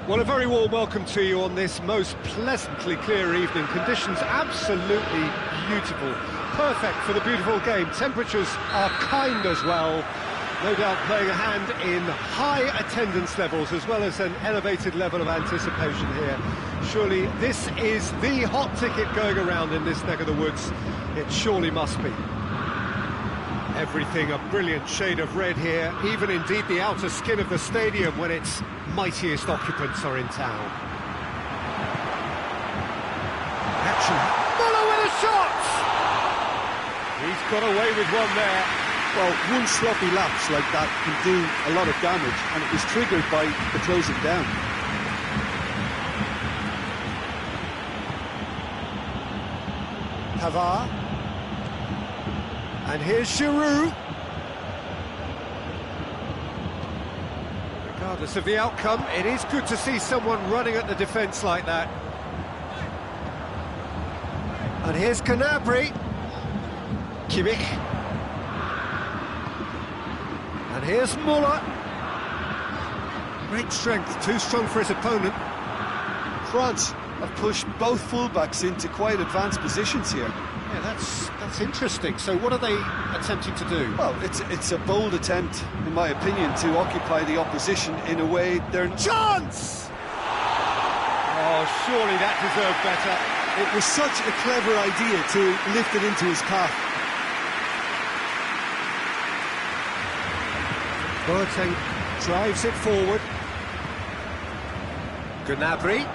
Well, a very warm welcome to you on this most pleasantly clear evening. Conditions absolutely beautiful. Perfect for the beautiful game. Temperatures are kind as well. No doubt playing a hand in high attendance levels as well as an elevated level of anticipation here. Surely this is the hot ticket going around in this neck of the woods. It surely must be. Everything a brilliant shade of red here, even indeed the outer skin of the stadium when its mightiest occupants are in town. Action. Muller with a shot! He's got away with one there. Well, one sloppy lapse like that can do a lot of damage, and it was triggered by the closing down. Pavard. And here's Giroud. Regardless of the outcome, it is good to see someone running at the defence like that. And here's Gnabry. Kimmich. And here's Muller. Great strength, too strong for his opponent. France have pushed both fullbacks into quite advanced positions here. Yeah, that's interesting. So what are they attempting to do? Well, it's a bold attempt, in my opinion, to occupy the opposition in a way they're... Chance! Oh, surely that deserved better. It was such a clever idea to lift it into his path. Boateng drives it forward. Gnabry.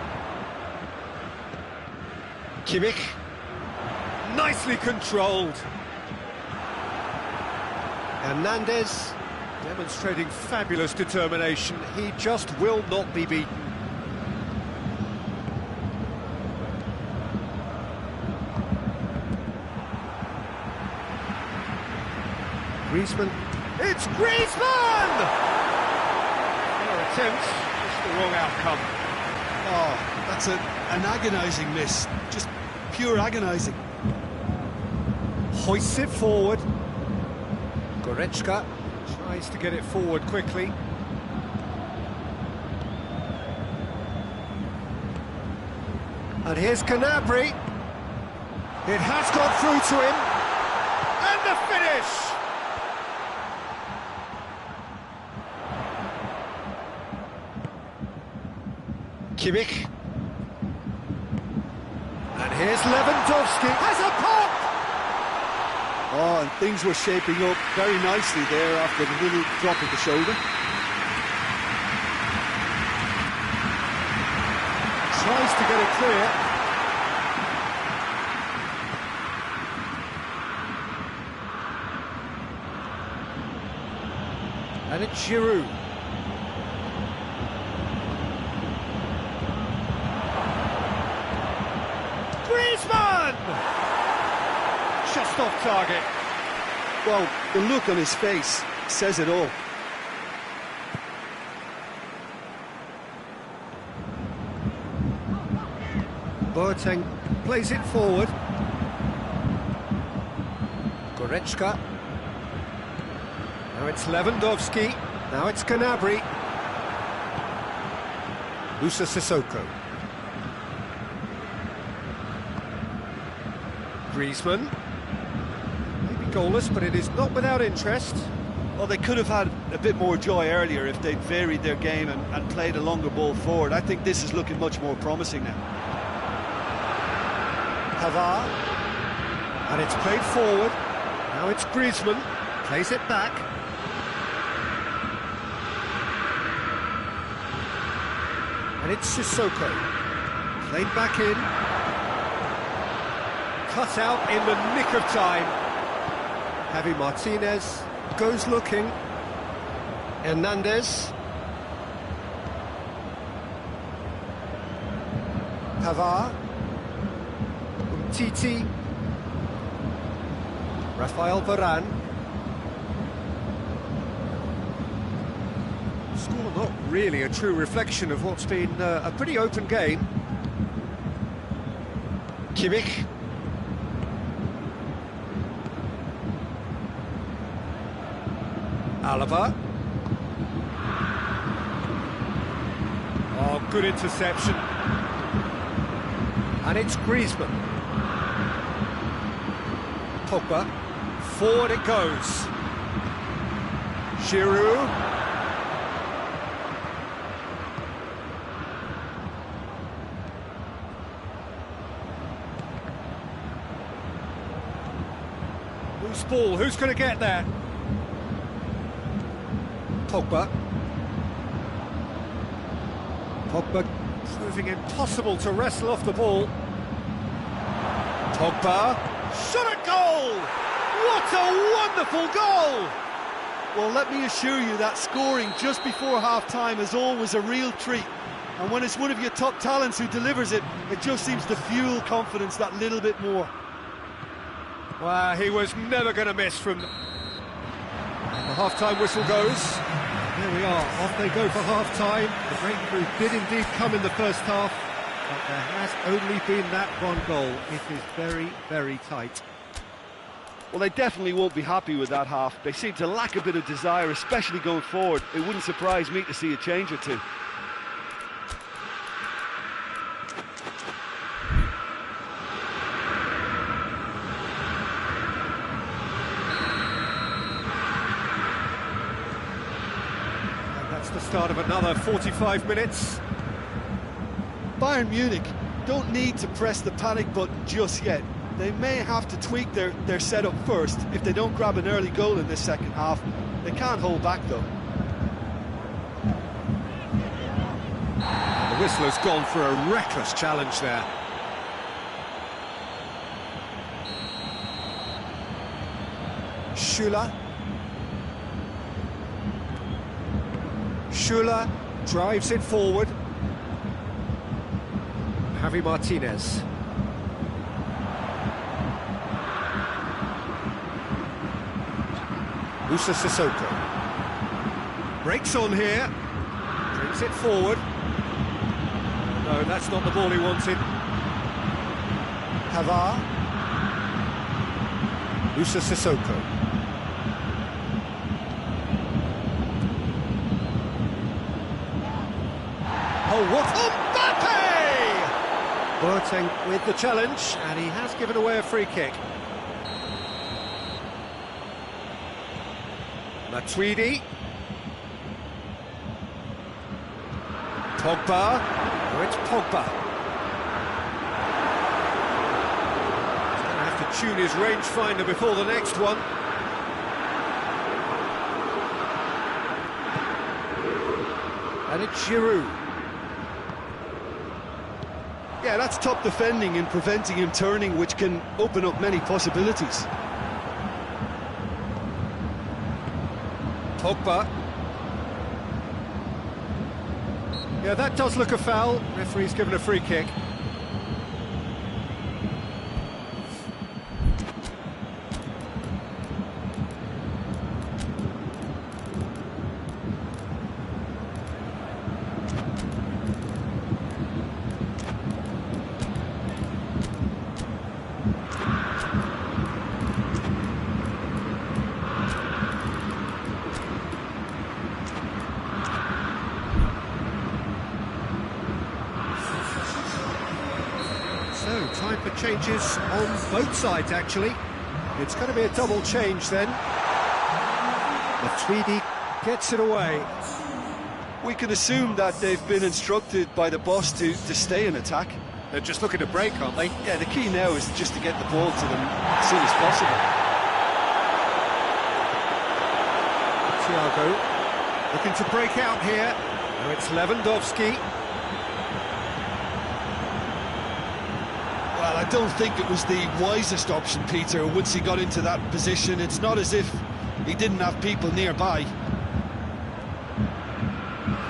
Kimmich. Nicely controlled. Hernandez demonstrating fabulous determination. He just will not be beaten. Griezmann. It's Griezmann! Fair attempt, just the wrong outcome. Oh, that's an agonising miss. Just pure agonising. Hoists it forward. Goretzka tries to get it forward quickly. And here's Gnabry. It has got through to him. And the finish! Kimmich. And here's Lewandowski. Has a pop! Oh, and things were shaping up very nicely there after the little drop of the shoulder. Tries to get it clear. And it's Giroud. Griezmann! Just off target. Well, the look on his face says it all. Boateng plays it forward. Goretzka. Now it's Lewandowski. Now it's Gnabry. Moussa Sissoko. Griezmann. Maybe goalless, but it is not without interest. Well, they could have had a bit more joy earlier if they'd varied their game and played a longer ball forward. I think this is looking much more promising now. Pavard. And it's played forward. Now it's Griezmann. Plays it back. And it's Sissoko. Played back in. Cut out in the nick of time. Javi Martinez goes looking. Hernandez. Pavard. Umtiti. Rafael Varane. Score not really a true reflection of what's been a pretty open game. Kimmich. Alaba. Oh, good interception. And it's Griezmann. Pogba. Forward it goes. Giroud. Loose ball, who's going to get there? Pogba. Pogba proving impossible to wrestle off the ball. Pogba. Shot at goal! What a wonderful goal! Well, let me assure you that scoring just before half-time is always a real treat. And when it's one of your top talents who delivers it, it just seems to fuel confidence that little bit more. Well, he was never going to miss from... The half-time whistle goes. Here we are, off they go for half-time. The breakthrough did indeed come in the first half, but there has only been that one goal. It is very, very tight. Well, they definitely won't be happy with that half. They seem to lack a bit of desire, especially going forward. It wouldn't surprise me to see a change or two. And that's the start of another 45 minutes. Bayern Munich don't need to press the panic button just yet. They may have to tweak their setup first if they don't grab an early goal in this second half. They can't hold back, though. The whistle has gone for a reckless challenge there. Schüller. Schüller drives it forward. Javi Martinez. Moussa Sissoko. Breaks on here. Brings it forward. No, that's not the ball he wanted. Pavard. Moussa Sissoko. Oh, what? Mbappe! Boateng with the challenge, and he has given away a free kick. Matuidi. Pogba. Oh, it's Pogba. He's going to have to tune his rangefinder before the next one. And it's Giroud. Yeah, that's top defending and preventing him turning, which can open up many possibilities. Pogba. Yeah, that does look a foul. Referee's given a free kick. So, time for changes on both sides, actually. It's going to be a double change then. Matuidi gets it away. We can assume that they've been instructed by the boss to stay in attack. They're just looking to break, aren't they? Yeah, the key now is just to get the ball to them as soon as possible. Thiago looking to break out here. Now it's Lewandowski. Well, I don't think it was the wisest option, Peter, once he got into that position. It's not as if he didn't have people nearby.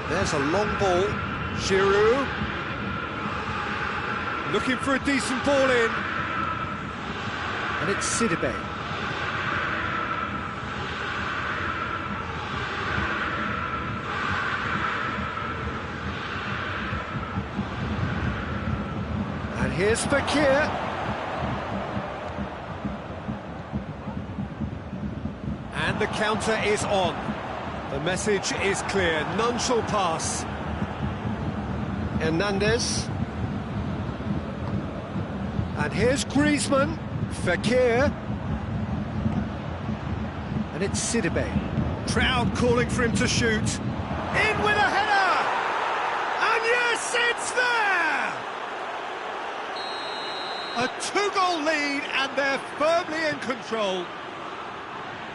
There's a long ball. Giroud. Looking for a decent ball in. And it's Sidibe. And here's Fekir. And the counter is on. The message is clear, none shall pass. Hernandez. And here's Griezmann, Fekir. And it's Sidibe. Crowd calling for him to shoot. In with a header! And yes, it's there! A two-goal lead, and they're firmly in control.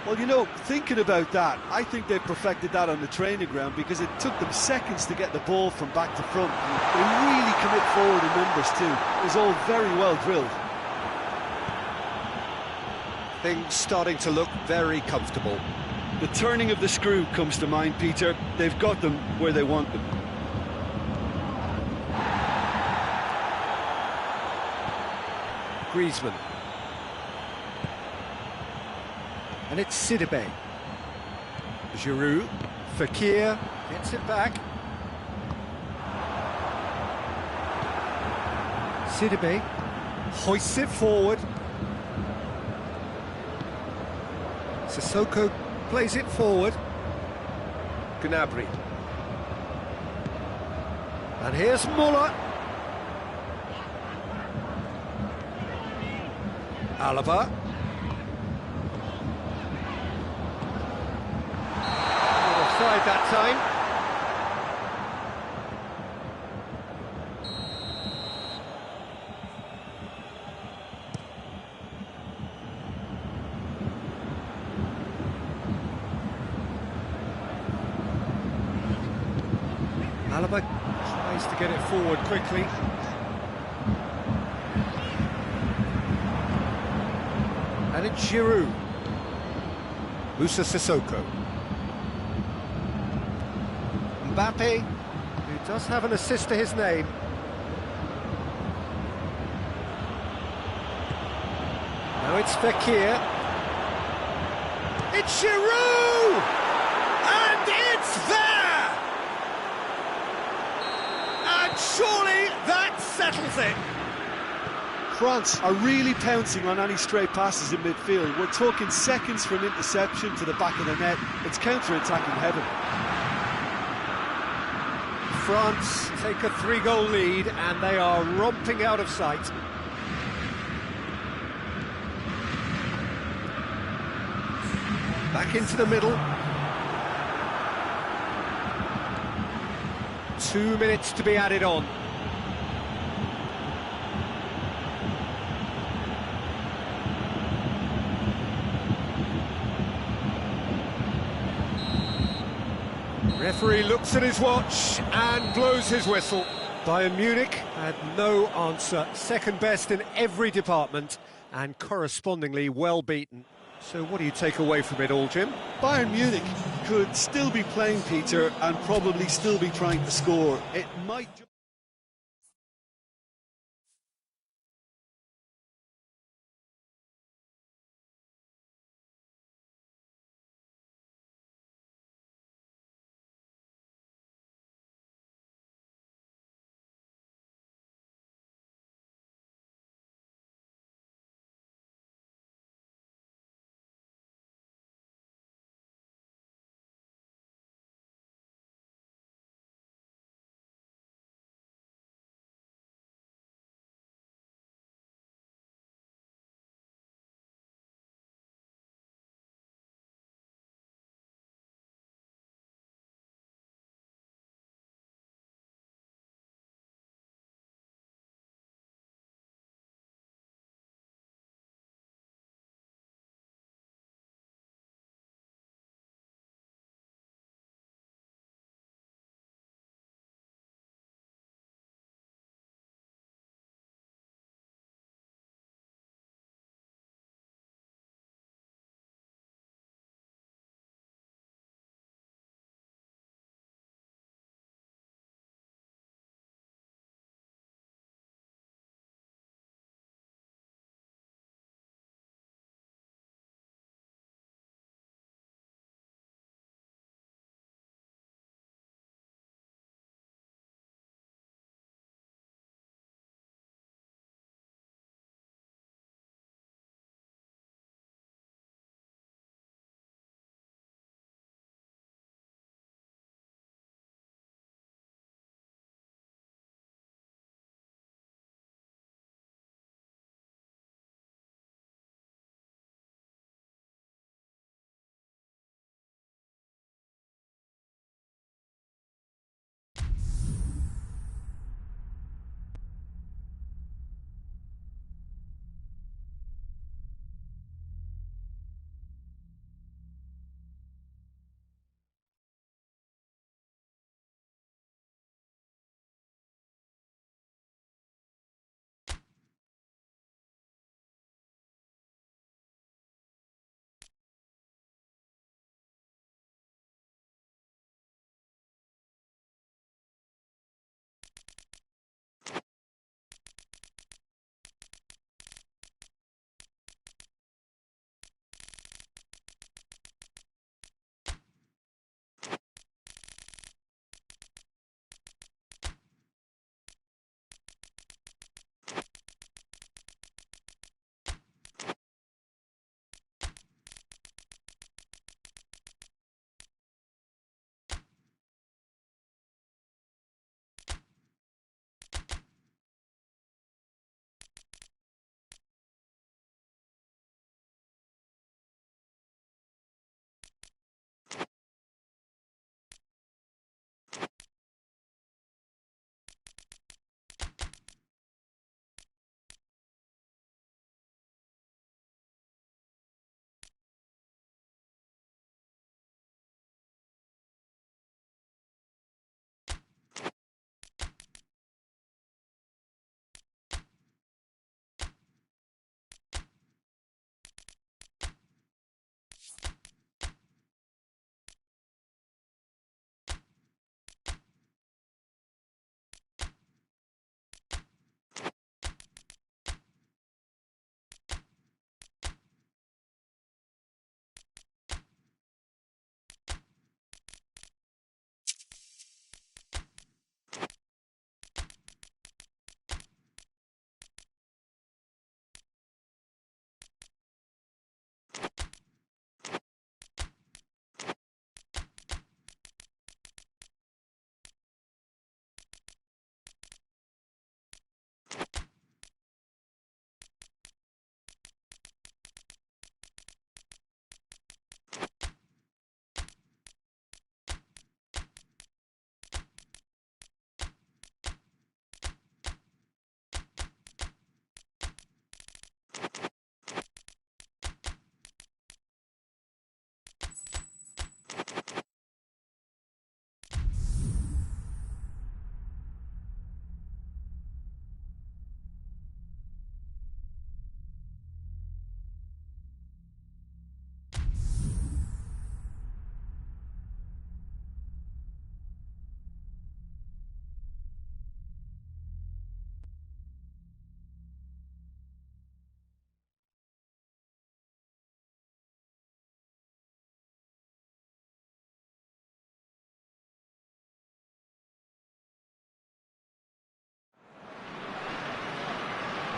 Well, you know, thinking about that, I think they perfected that on the training ground because it took them seconds to get the ball from back to front. They really commit forward in numbers too. It was all very well drilled. Things starting to look very comfortable. The turning of the screw comes to mind, Peter. They've got them where they want them. Griezmann. And it's Sidibe. Giroud. Fekir gets it back. Sidibe hoists it forward. Sissoko plays it forward. Gnabry. And here's Muller. Alaba. Offside that time. Alaba tries to get it forward quickly. And it's Giroud. Moussa Sissoko. Mbappe, who does have an assist to his name. Now it's Fekir. It's Giroud! And it's there! And surely that settles it. France are really pouncing on any stray passes in midfield. We're talking seconds from interception to the back of the net. It's counter-attacking heaven. France take a 3-goal lead and they are romping out of sight. Back into the middle. 2 minutes to be added on. Referee looks at his watch and blows his whistle. Bayern Munich had no answer. Second best in every department and correspondingly well beaten. So what do you take away from it all, Jim? Bayern Munich could still be playing, Peter, and probably still be trying to score. It might...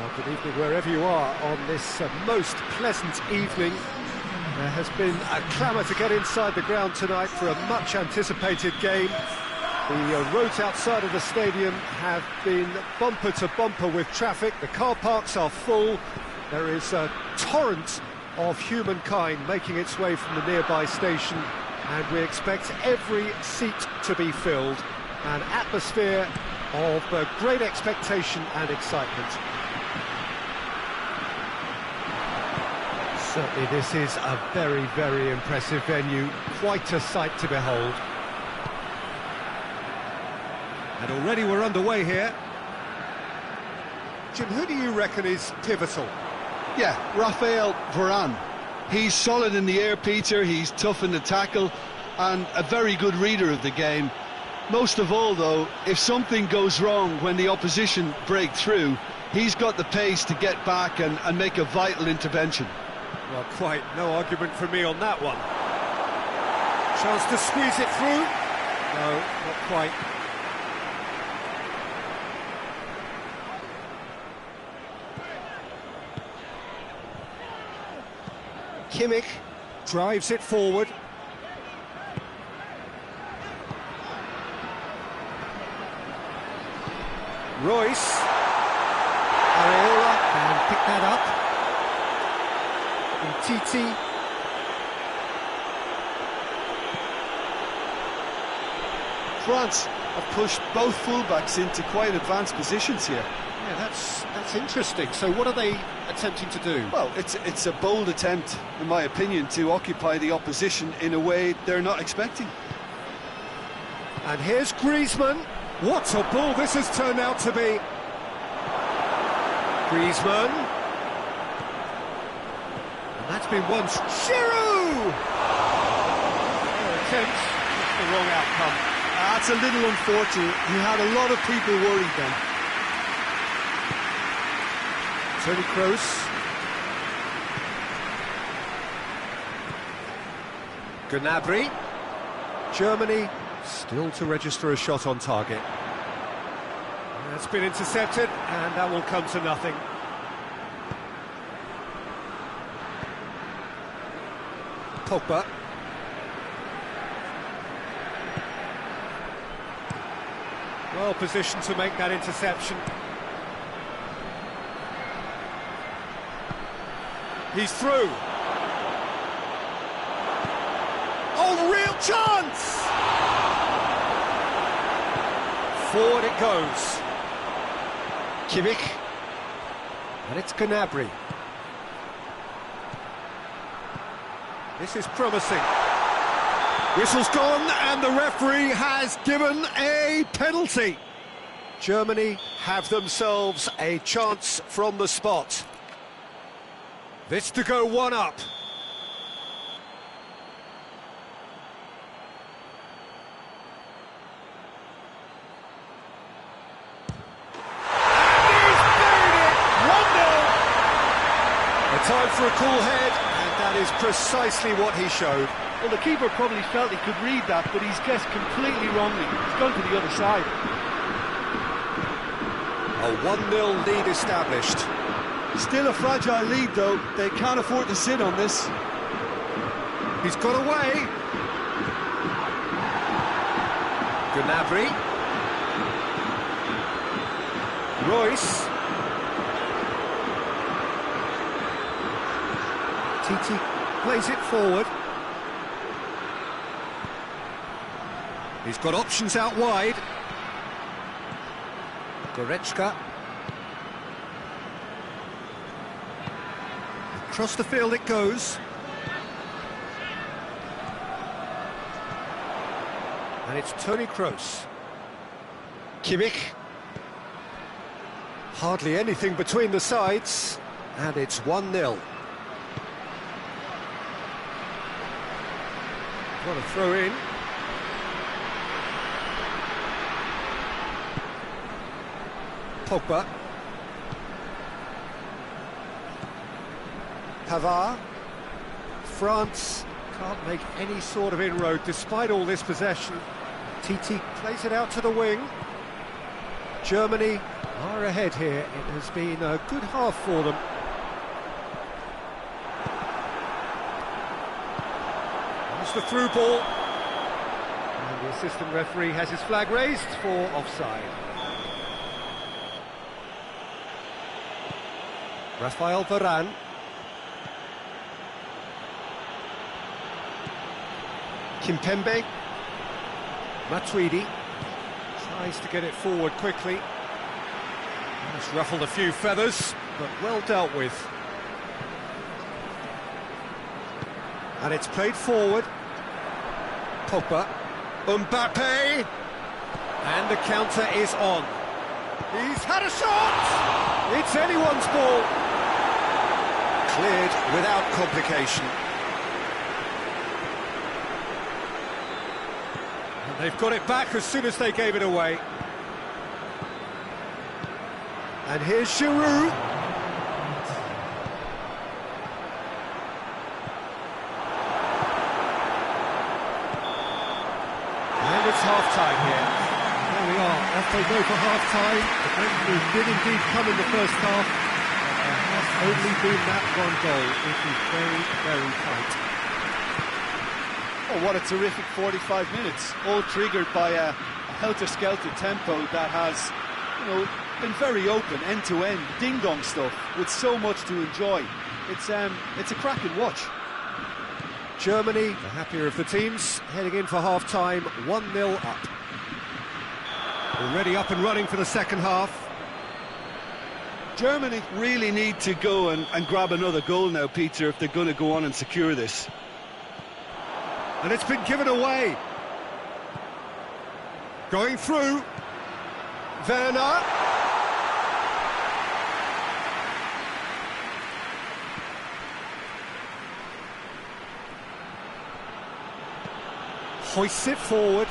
Well, good evening wherever you are on this most pleasant evening. There has been a clamour to get inside the ground tonight for a much-anticipated game. The roads outside of the stadium have been bumper to bumper with traffic. The car parks are full. There is a torrent of humankind making its way from the nearby station, and we expect every seat to be filled. An atmosphere of great expectation and excitement. Certainly this is a very, very impressive venue, quite a sight to behold. And already we're underway here. Jim, who do you reckon is pivotal? Yeah, Raphael Varane. He's solid in the air, Peter, he's tough in the tackle, and a very good reader of the game. Most of all, though, if something goes wrong when the opposition break through, he's got the pace to get back and make a vital intervention. Well, quite no argument from me on that one. Chance to squeeze it through? No, not quite. Kimmich drives it forward. Royce. Areola can pick that up. Titi. France have pushed both fullbacks into quite advanced positions here. Yeah, that's interesting. So what are they attempting to do? Well, it's a bold attempt, in my opinion, to occupy the opposition in a way they're not expecting. And here's Griezmann. What a ball this has turned out to be. Griezmann. And that's been one. Giroud! Attempt, just the wrong outcome. That's a little unfortunate. He had a lot of people worried then. Toni Kroos. Gnabry. Germany still to register a shot on target. That's been intercepted, and that will come to nothing. Pogba. Well positioned to make that interception. He's through. Oh, real chance! Forward it goes. Kimmich. And it's Gnabry. This is promising. Whistle's gone, and the referee has given a penalty. Germany have themselves a chance from the spot. This to go one up. Time for a cool head, and that is precisely what he showed. Well, the keeper probably felt he could read that, but he's guessed completely wrongly. He's gone to the other side. A 1-0 lead established. Still a fragile lead, though. They can't afford to sit on this. He's got away. Gnabry. Royce. Titi plays it forward. He's got options out wide. Goretzka. Across the field it goes. And it's Toni Kroos. Kimmich. Hardly anything between the sides. And it's 1-0. What a throw in. Pogba. Pavard. France can't make any sort of inroad despite all this possession. Titi plays it out to the wing. Germany are ahead here. It has been a good half for them. It's the through ball. And the assistant referee has his flag raised for offside. Rafael Varane. Kimpembe. Matuidi tries to get it forward quickly. It's ruffled a few feathers, but well dealt with. And it's played forward. Pogba. Mbappe. And the counter is on. He's had a shot! It's anyone's ball. Cleared without complication. And they've got it back as soon as they gave it away. And here's Giroud. And it's half-time here. There we are, off they go for half-time. The breakthrough did indeed come in the first half. But there has only been that one goal. It is very, very tight. Oh, what a terrific 45 minutes, all triggered by a helter-skelter tempo that has, been very open, end-to-end, ding-dong stuff, with so much to enjoy. It's a cracking watch. Germany, the happier of the teams, heading in for half-time, 1-0 up. Already up and running for the second half. Germany really need to go and grab another goal now, Peter, if they're going to go on and secure this. And it's been given away. Going through. Werner. Hoists it forward.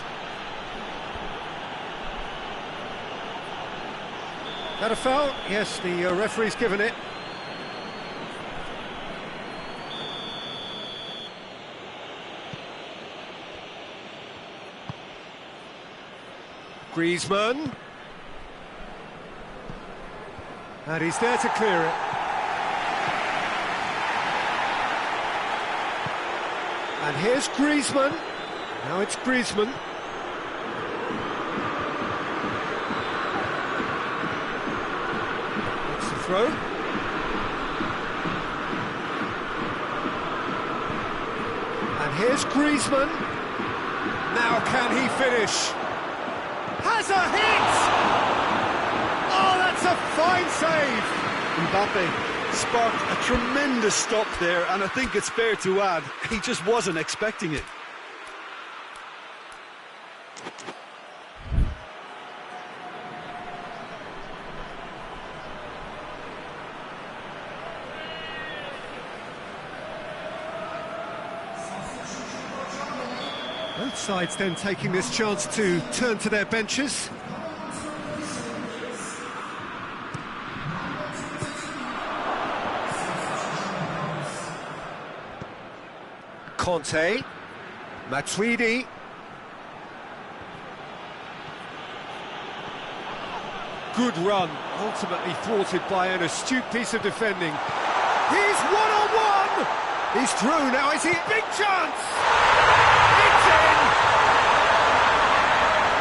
That a foul? Yes, the referee's given it. Griezmann. And he's there to clear it. And here's Griezmann. Now it's Griezmann. It's the throw. And here's Griezmann. Now can he finish? Has a hit! Oh, that's a fine save! Mbappe sparked a tremendous stop there, and I think it's fair to add, he just wasn't expecting it. Both sides then taking this chance to turn to their benches. Conte, Matuidi. Good run, ultimately thwarted by an astute piece of defending. He's one-on-one! He's through, now is he? Big chance! It's in!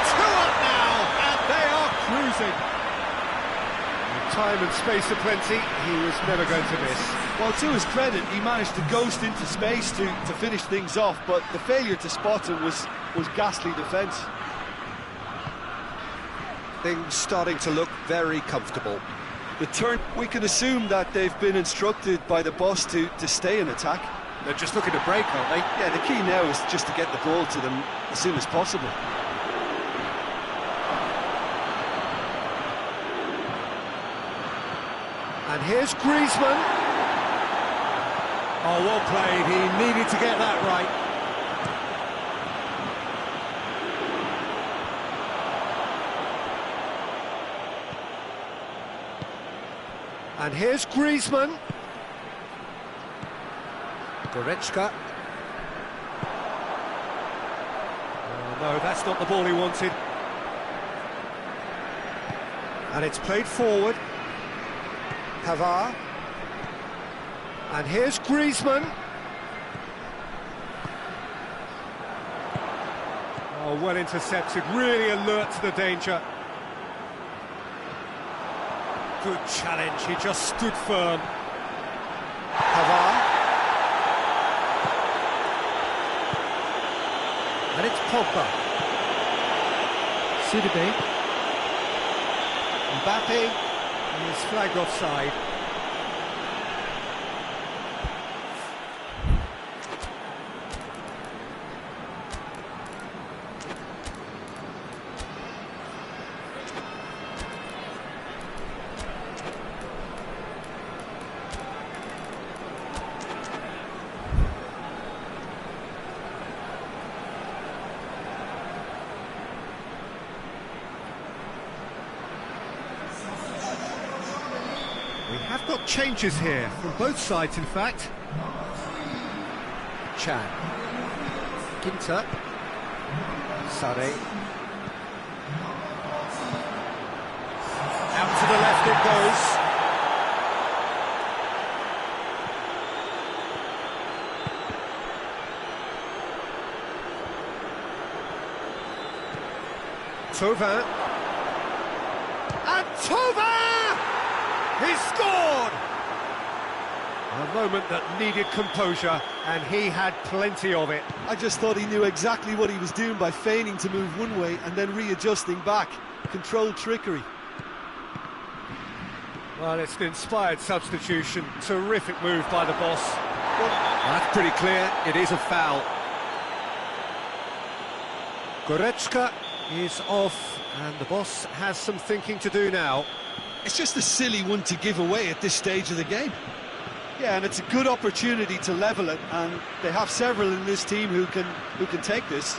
2 up now, and they are cruising. With time and space aplenty, he was never going to miss. Well, to his credit, he managed to ghost into space to finish things off, but the failure to spot him was ghastly defence. Things starting to look very comfortable. The turn, we can assume that they've been instructed by the boss to stay in attack. They're just looking to break, aren't they? Yeah, the key now is just to get the ball to them as soon as possible. And here's Griezmann. Oh, well played. He needed to get that right. And here's Griezmann. Goretzka. Oh, no, that's not the ball he wanted. And it's played forward. Pavard. And here's Griezmann. Oh, well intercepted, really alert to the danger. Good challenge, he just stood firm. Pavard. And it's Pogba. Sidibe. Mbappe is flagged offside. We have got changes here, from both sides in fact. Chan. Ginter. Sare. Out to the left it goes. Thauvin. And Thauvin! He scored! A moment that needed composure, and he had plenty of it. I just thought he knew exactly what he was doing by feigning to move one way and then readjusting back. Controlled trickery. Well, it's an inspired substitution. Terrific move by the boss. Well, that's pretty clear. It is a foul. Goretzka is off, and the boss has some thinking to do now. It's just a silly one to give away at this stage of the game. Yeah, and it's a good opportunity to level it, and they have several in this team who can take this.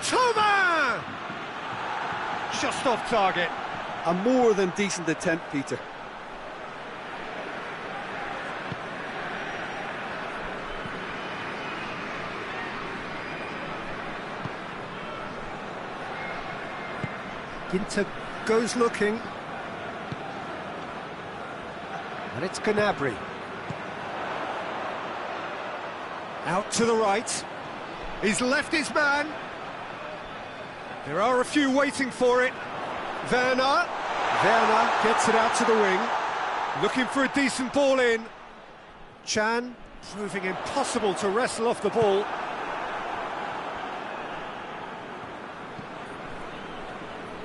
Thauvin! Just off target. A more than decent attempt, Peter. Ginter goes looking. And it's Gnabry. Out to the right. He's left his man. There are a few waiting for it. Werner. Werner gets it out to the wing. Looking for a decent ball in. Chan proving impossible to wrestle off the ball.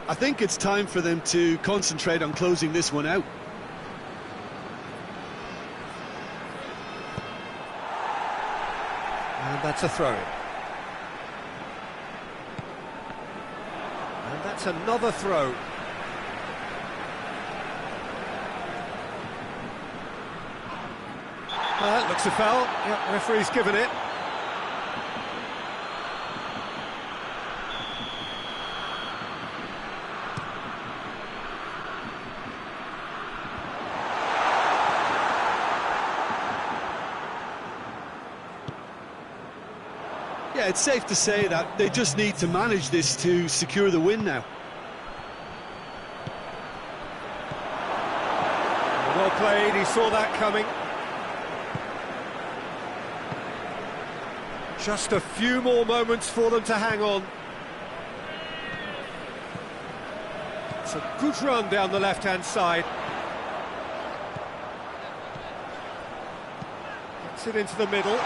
I think it's time for them to concentrate on closing this one out. And that's a throw-in. And that's another throw. Looks a foul. Yeah, referee's given it. Yeah, it's safe to say that they just need to manage this to secure the win now. Well played, he saw that coming. Just a few more moments for them to hang on. It's a good run down the left-hand side. Gets it into the middle.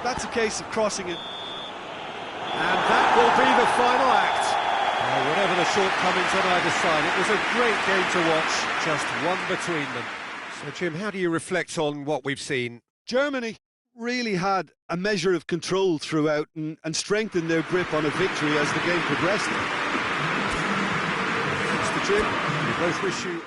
That's a case of crossing it. And that will be the final act. Whatever the shortcomings on either side, it was a great game to watch, just one between them. So, Jim, how do you reflect on what we've seen? Germany really had a measure of control throughout and strengthened their grip on a victory as the game progressed. Thanks to Jim. We both wish you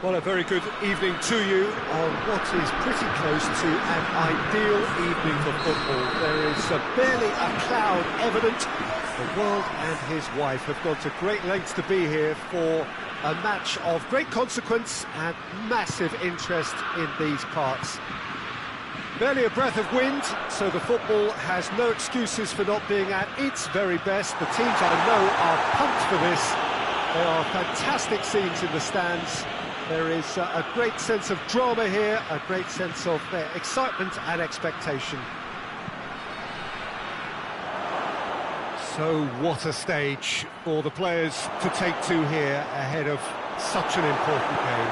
Well, a very good evening to you on what is pretty close to an ideal evening for football. There is barely a cloud evident. The world and his wife have gone to great lengths to be here for a match of great consequence and massive interest in these parts. Barely a breath of wind, so the football has no excuses for not being at its very best. The teams I know are pumped for this. There are fantastic scenes in the stands. There is a great sense of drama here, a great sense of excitement and expectation. So what a stage for the players to take to here ahead of such an important game.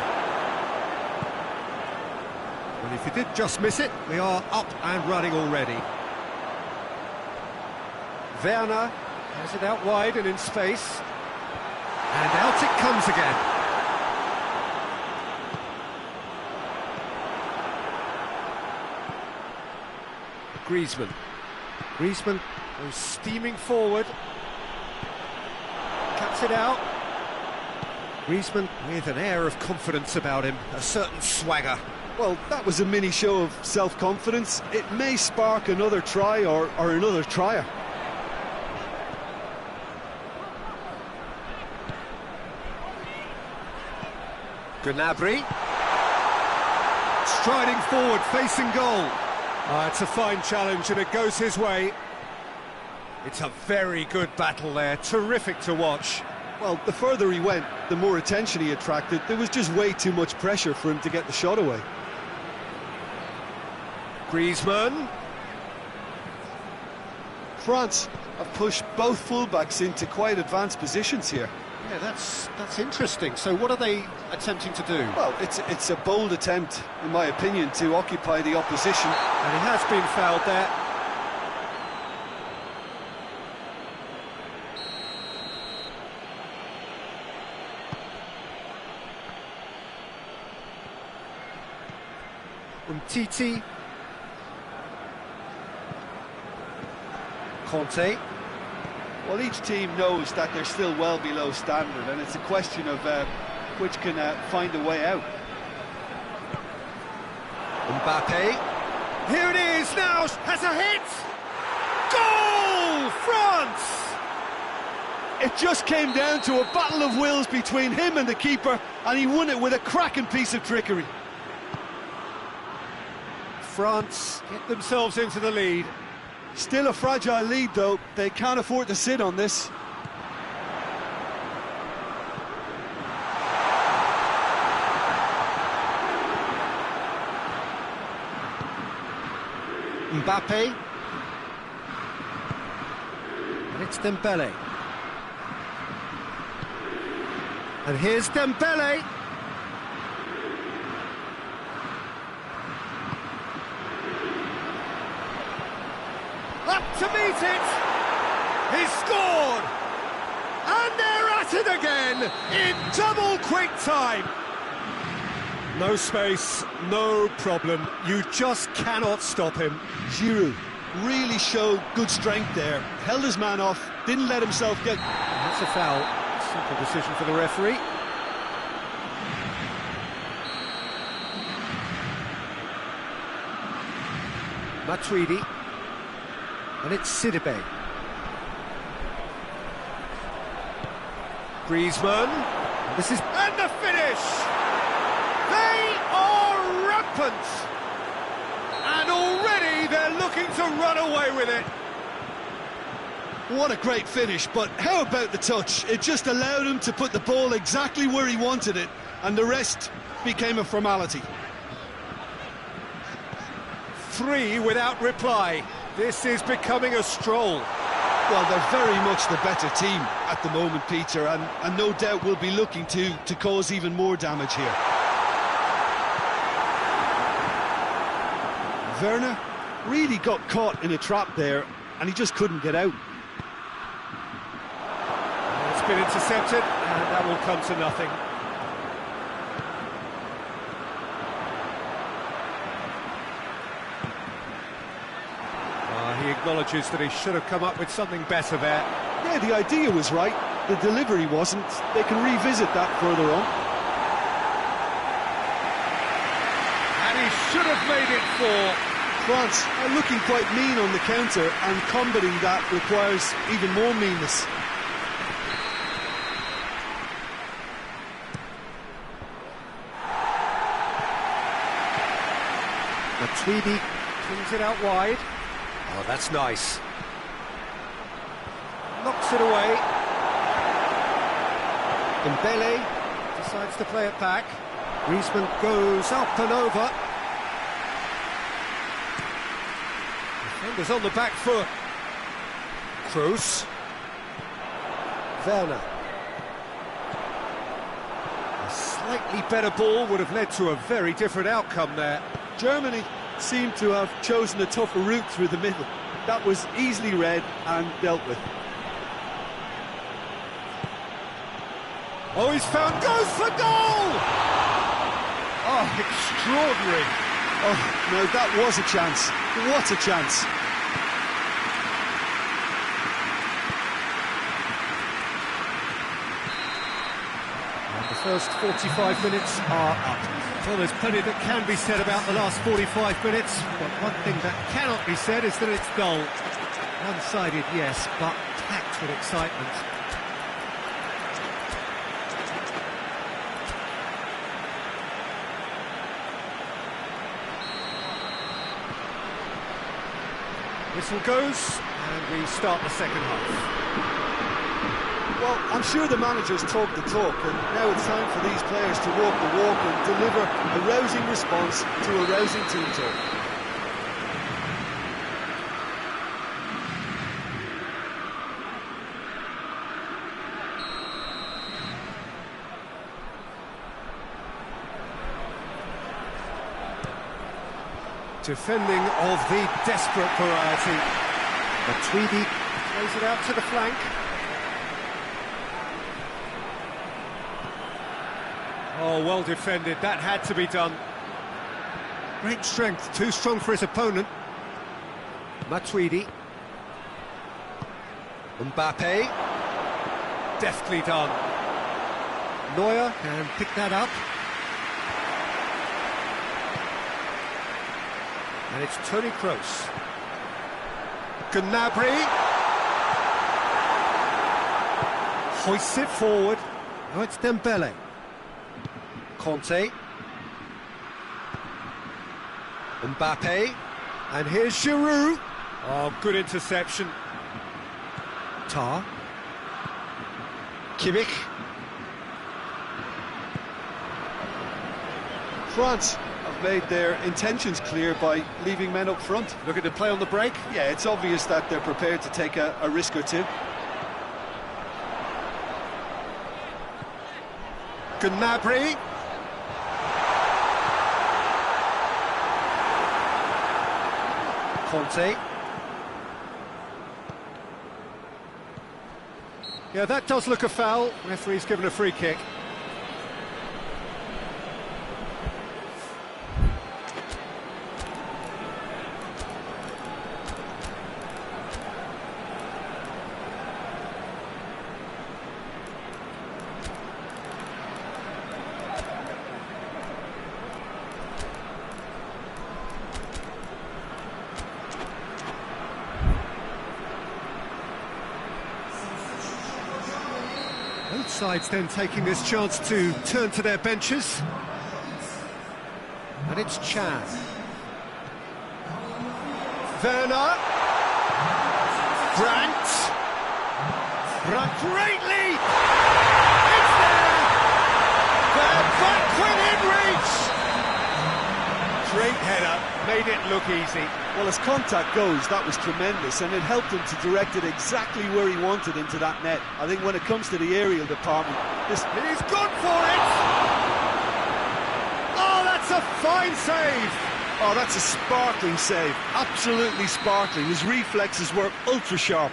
Well, if you did just miss it, we are up and running already. Werner has it out wide and in space. And out it comes again. Griezmann goes steaming forward. Cuts it out. Griezmann with an air of confidence about him, a certain swagger. Well, that was a mini show of self-confidence. It may spark another try or another trier. Gnabry. Striding forward, facing goal. It's a fine challenge and it goes his way. It's a very good battle there, terrific to watch. Well, the further he went, the more attention he attracted. There was just way too much pressure for him to get the shot away. Griezmann. France have pushed both fullbacks into quite advanced positions here. Yeah, that's interesting. So what are they attempting to do? Well, it's a bold attempt, in my opinion, to occupy the opposition. And he has been fouled there. Umtiti. Conte. Well, each team knows that they're still well below standard, and it's a question of which can find a way out. Mbappe. Here it is now, has a hit! Goal! France! It just came down to a battle of wills between him and the keeper, and he won it with a cracking piece of trickery. France get themselves into the lead. Still a fragile lead, though. They can't afford to sit on this. Mbappe. And it's Dembele. And here's Dembele. Up to meet it! He's scored! And they're at it again in double quick time! No space, no problem. You just cannot stop him. Giroud really showed good strength there. Held his man off, didn't let himself get... That's a foul. Simple decision for the referee. Matuidi. And it's Sidibe. Griezmann. This is... And the finish! They are rampant! And already they're looking to run away with it. What a great finish, but how about the touch? It just allowed him to put the ball exactly where he wanted it, and the rest became a formality. 3 without reply. This is becoming a stroll. Well, they're very much the better team at the moment, Peter, and no doubt will be looking to cause even more damage here. Werner really got caught in a trap there, and he just couldn't get out. It's been intercepted, and that will come to nothing. He acknowledges that he should have come up with something better there. Yeah, the idea was right, the delivery wasn't. They can revisit that further on. made it 4. France are looking quite mean on the counter, and combating that requires even more meanness. Matuidi brings it out wide. Oh, that's nice. Knocks it away. Dembele decides to play it back. Griezmann goes up and over. Defenders on the back foot. Kroos. Werner. A slightly better ball would have led to a very different outcome there. Germany seem to have chosen a tougher route through the middle. That was easily read and dealt with. Oh, he's found, goes for goal! Oh, extraordinary. Oh, no, that was a chance. What a chance. And the first 45 minutes are up. Well, there's plenty that can be said about the last 45 minutes, but one thing that cannot be said is that it's dull. One-sided, yes, but packed with excitement. Whistle goes, and we start the second half. Well, I'm sure the managers talk the talk, and now it's time for these players to walk the walk and deliver a rousing response to a rousing team talk. Defending of the desperate variety. Matuidi plays it out to the flank. Oh, well defended, that had to be done. Great strength, too strong for his opponent. Matuidi. Mbappe. Deftly done. Neuer can pick that up. And it's Toni Kroos. Gnabry. Hoists it forward. Now it's Dembele. Conte. Mbappe. And here's Giroud. Oh, good interception. Tar. Kimmich. France have made their intentions clear by leaving men up front. Looking to play on the break. Yeah, it's obvious that they're prepared to take a risk or two. Gnabry. Conte. Yeah, that does look a foul. Referee's given a free kick. Both sides then taking this chance to turn to their benches. And it's Chan. Werner. Brandt. Brandt, great lead! It's there! They're back within reach! Great header, made it look easy. Well, as contact goes, that was tremendous, and it helped him to direct it exactly where he wanted into that net. I think when it comes to the aerial department, He's gone for it! Oh, that's a fine save! oh, that's a sparkling save, absolutely sparkling. His reflexes were ultra sharp.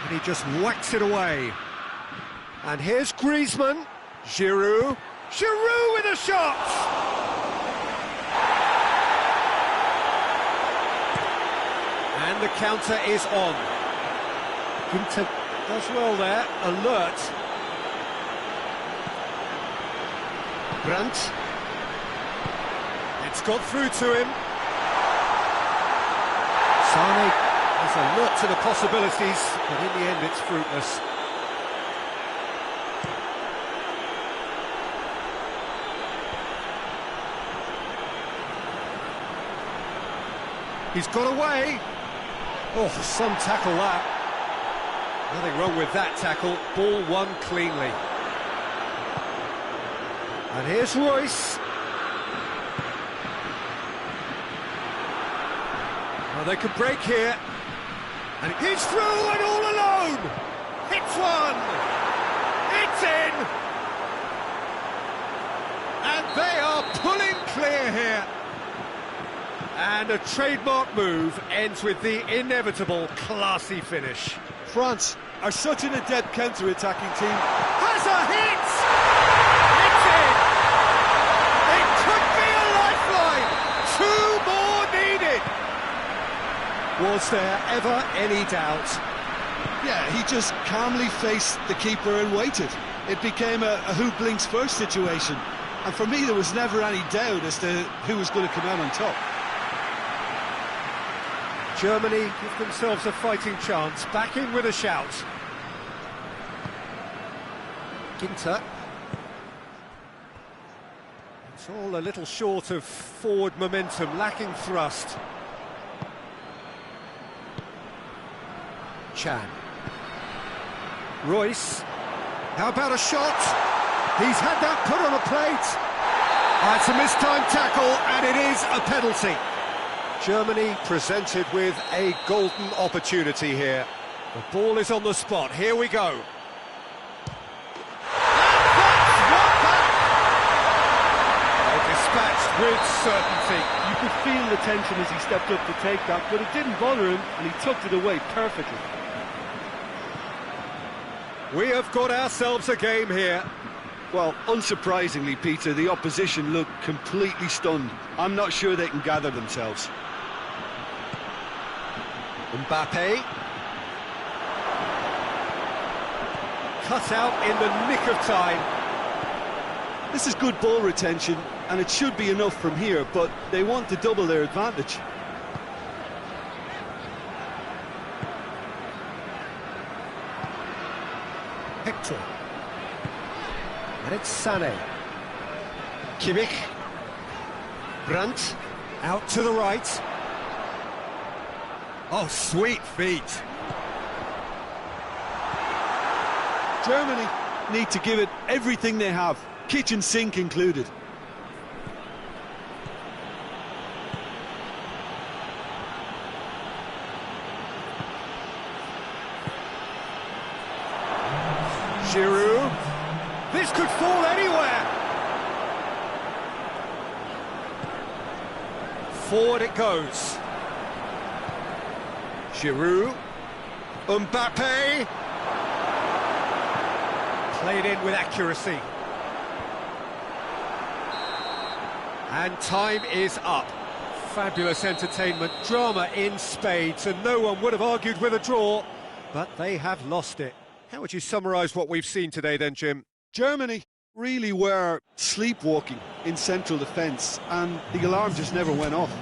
And he just whacks it away. And here's Griezmann. Giroud. Giroud with a shot! And the counter is on. Ginter does well there, alert. Brandt. It's got through to him. Sane is alert to the possibilities, but in the end it's fruitless. He's got away. Oh, some tackle that. Nothing wrong with that tackle. Ball won cleanly. And here's Royce. Well, they could break here. And he's through and all alone. Hits one. It's in. And they are pulling clear here. And a trademark move ends with the inevitable classy finish. France are such an adept counter-attacking team. Has a hit! It's in! It could be a lifeline! 2 more needed! Was there ever any doubt? Yeah, he just calmly faced the keeper and waited. It became a who blinks first situation. And for me, there was never any doubt as to who was going to come out on top. Germany give themselves a fighting chance, back in with a shout. Ginter. It's all a little short of forward momentum, lacking thrust. Chan. Royce. How about a shot? He's had that put on a plate. It's a mistimed tackle, and it is a penalty. Germany presented with a golden opportunity here. The ball is on the spot. Here we go. They're dispatched with certainty. You could feel the tension as he stepped up to take that, but it didn't bother him, and he tucked it away perfectly. We have got ourselves a game here. Well, unsurprisingly, Peter, the opposition look completely stunned. I'm not sure they can gather themselves. Mbappe. Cut out in the nick of time. This is good ball retention, and it should be enough from here, but they want to double their advantage. Hector. And it's Sané. Kimmich. Brandt. Out to the right. Oh, sweet feet. Germany need to give it everything they have, kitchen sink included. Giroud. This could fall anywhere. Forward it goes. Giroud. Mbappe. Played in with accuracy. And time is up. Fabulous entertainment, drama in spades, and no one would have argued with a draw, but they have lost it. How would you summarise what we've seen today then, Jim? Germany really were sleepwalking in central defence, and the alarm just never went off.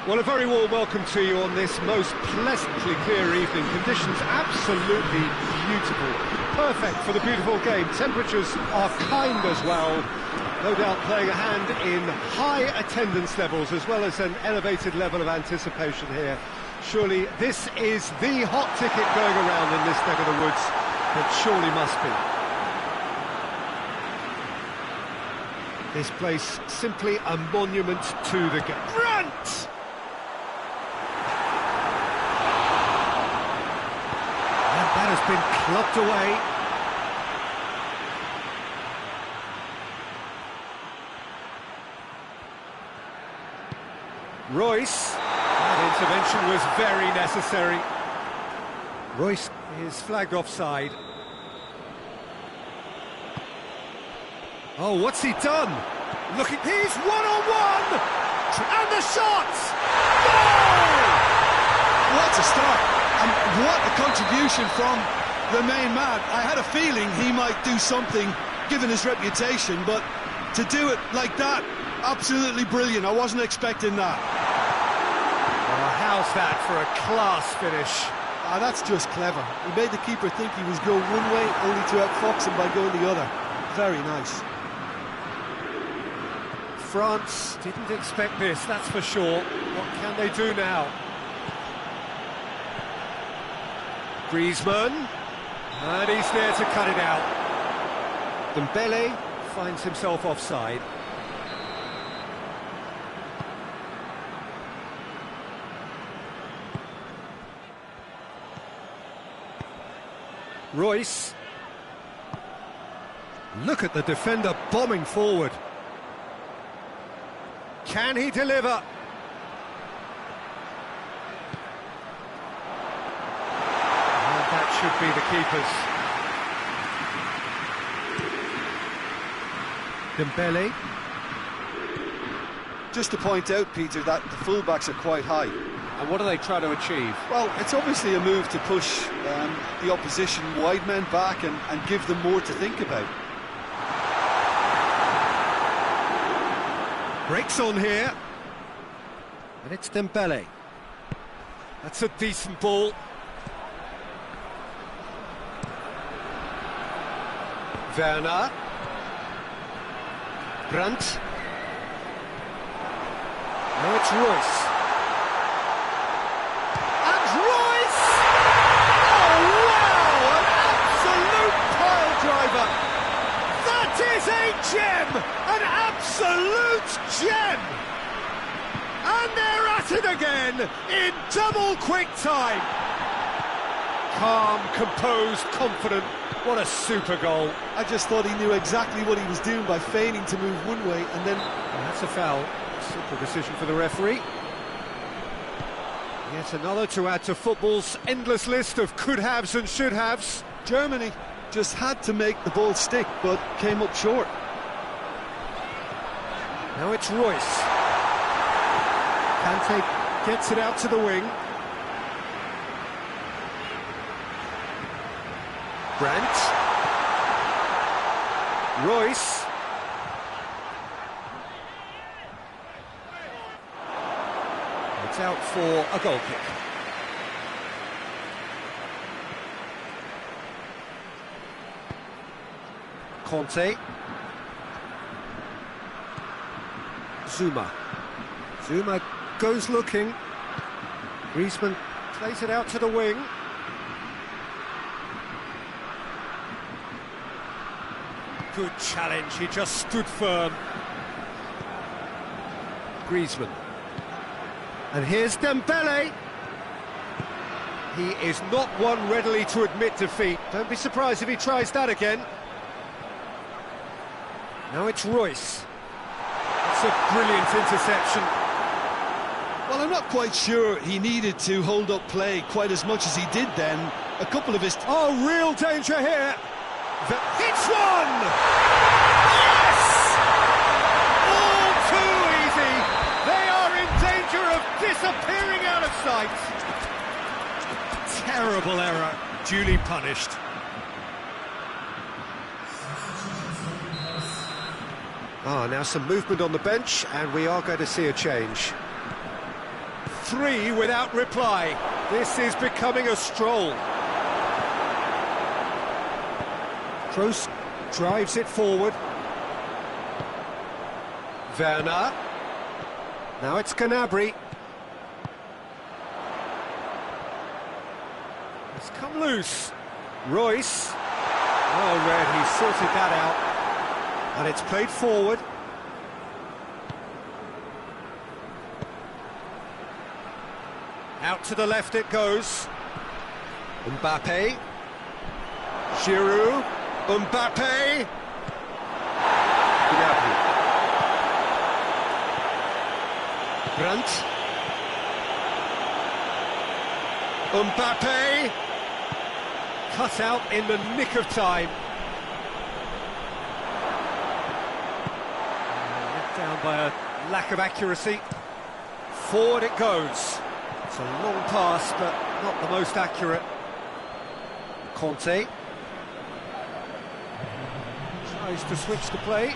Well, a very warm welcome to you on this most pleasantly clear evening. Conditions absolutely beautiful. Perfect for the beautiful game. Temperatures are kind as well. No doubt playing a hand in high attendance levels as well as an elevated level of anticipation here. Surely this is the hot ticket going around in this neck of the woods. It surely must be. This place simply a monument to the game. Brunt! And that has been clubbed away. Royce. That intervention was very necessary. Royce is flagged offside. Oh, what's he done? Looking, he's one-on-one! And the shot! Goal! What a start! And what a contribution from the main man. I had a feeling he might do something, given his reputation, but to do it like that, absolutely brilliant. I wasn't expecting that. Oh, how's that for a class finish? Ah, that's just clever. He made the keeper think he was going one way, only to outfox him by going the other. Very nice. France didn't expect this, that's for sure. What can they do now? Griezmann, and he's there to cut it out. Dembele finds himself offside. Royce. Look at the defender bombing forward. Can he deliver? And that should be the keepers. Dembele. Just to point out, Peter, that the fullbacks are quite high. And what do they try to achieve? Well, it's obviously a move to push the opposition wide men back and give them more to think about. Breaks on here. And it's Dembele. That's a decent ball. Werner. Brandt. Now it's Royce. And Royce! Oh, wow! An absolute pile driver! That is a gem! An absolute gem! And they're at it again in double quick time. Calm, composed, confident. What a super goal. I just thought he knew exactly what he was doing by feigning to move one way and then... Well, that's a foul. Simple decision for the referee. Yet another to add to football's endless list of could-haves and should-haves. Germany just had to make the ball stick, but came up short. Now it's Royce. Kante gets it out to the wing. Brandt. Royce. It's out for a goal kick. Conte. Zuma. Zuma goes looking. Griezmann plays it out to the wing. Good challenge, he just stood firm. Griezmann. And here's Dembele. He is not one readily to admit defeat. Don't be surprised if he tries that again. Now it's Royce. That's a brilliant interception. Well, I'm not quite sure he needed to hold up play quite as much as he did then. A couple of his... Oh, real danger here. Hits one! Yes! All too easy. They are in danger of disappearing out of sight. Terrible error, duly punished. Now some movement on the bench, and we are going to see a change. 3 without reply. This is becoming a stroll. Kroos drives it forward. Werner. Now it's Gnabry. It's come loose. Royce. Oh, Red, he sorted that out. And it's played forward. Out to the left it goes. Mbappe. Giroud. Mbappe. Gnabry. Brandt. Mbappe. Cut out in the nick of time. Let down by a lack of accuracy. Forward it goes. It's a long pass, but not the most accurate. Conte tries to switch the play.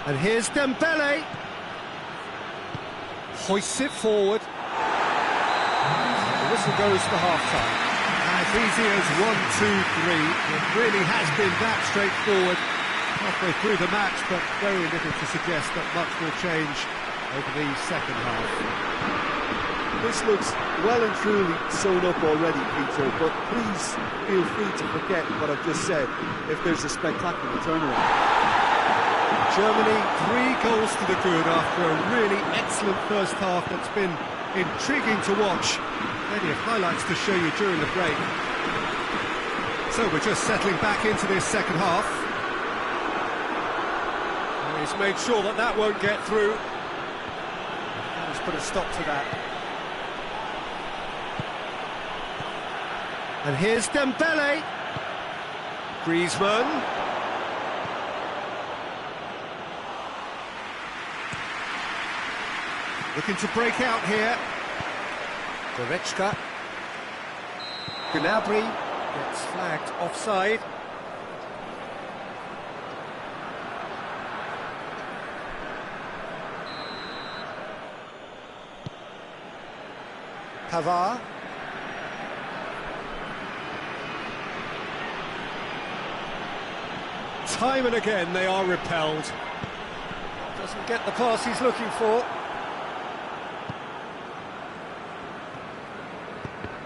And here's Dembele. Hoists it forward. The whistle goes for half-time. As easy as 1, 2, 3. It really has been that straightforward. Halfway through the match, but very little to suggest that much will change over the second half. This looks well and truly sewn up already, Peter, but please feel free to forget what I've just said if there's a spectacular turnaround. Germany, 3 goals to the good after a really excellent first half that's been intriguing to watch. Plenty of highlights to show you during the break. So we're just settling back into this second half. He's made sure that that won't get through. Let's put a stop to that. And here's Dembele. Griezmann. Looking to break out here. Goretzka. Gnabry gets flagged offside. Pavard. Time and again they are repelled. Doesn't get the pass he's looking for.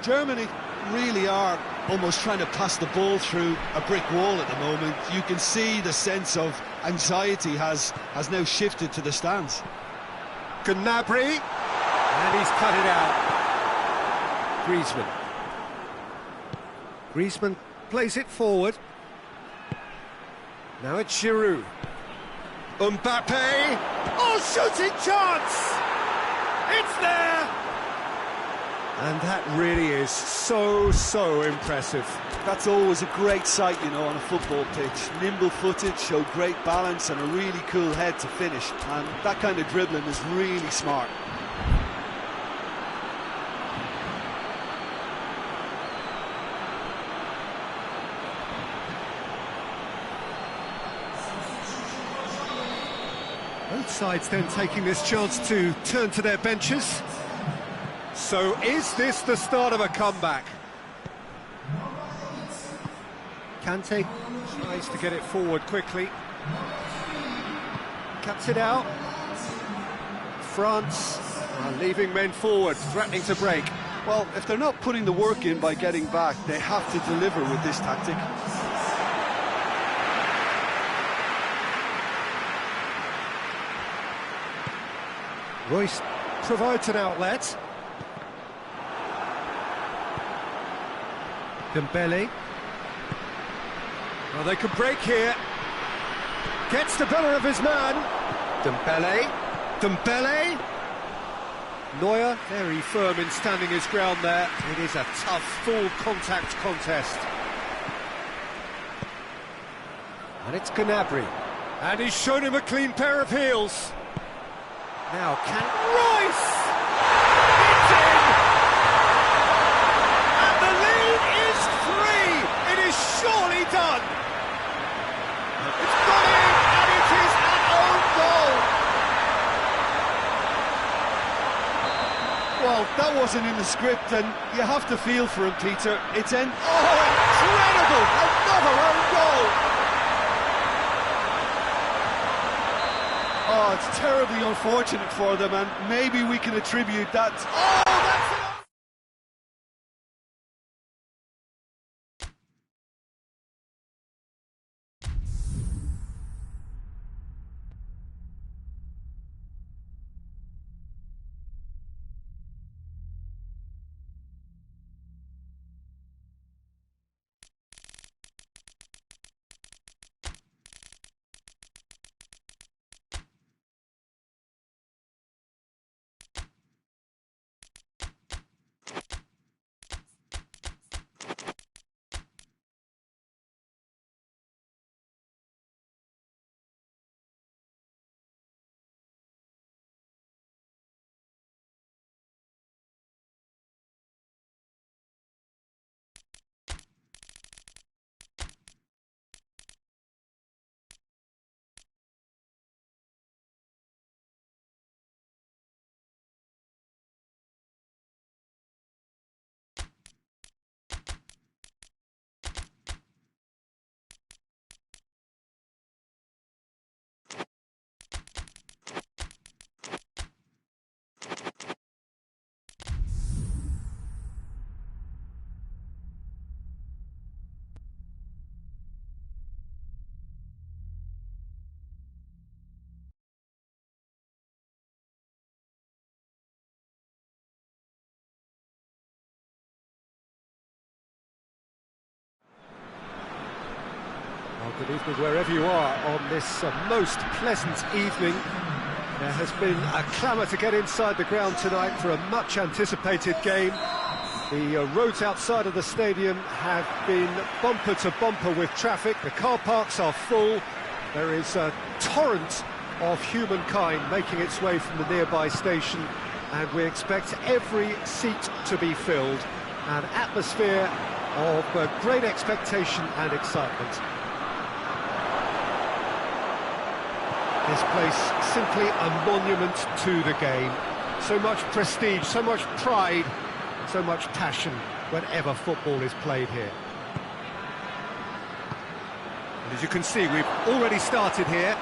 Germany really are almost trying to pass the ball through a brick wall at the moment. You can see the sense of anxiety has now shifted to the stands. Gnabry, and he's cut it out. Griezmann. Griezmann plays it forward. Now it's Giroud. Mbappe. Oh, shooting chance! It's there! And that really is so impressive. That's always a great sight, you know, on a football pitch. Nimble-footed, showed great balance and a really cool head to finish. And that kind of dribbling is really smart. Both sides then taking this chance to turn to their benches. So is this the start of a comeback? Kante tries to get it forward quickly. Cuts it out. France are leaving men forward, threatening to break. Well, if they're not putting the work in by getting back, they have to deliver with this tactic. Royce provides an outlet. Dembele. Well, they could break here. Gets the better of his man. Dembele. Dembele. Neuer, very firm in standing his ground there. It is a tough, full-contact contest. And it's Gnabry. And he's shown him a clean pair of heels. Now, can Royce! It's in! And the lead is 3! It is surely done! It's that wasn't in the script, and you have to feel for him, Peter. It's an... Oh, incredible! Another own goal! Oh, it's terribly unfortunate for them, and maybe we can attribute that... Oh, that's it! Well, good evening wherever you are on this most pleasant evening. There has been a clamour to get inside the ground tonight for a much anticipated game. The roads outside of the stadium have been bumper to bumper with traffic. The car parks are full. There is a torrent of humankind making its way from the nearby station, and we expect every seat to be filled. An atmosphere of great expectation and excitement. This place simply a monument to the game. So much prestige, so much pride, so much passion whenever football is played here. And as you can see, we've already started here.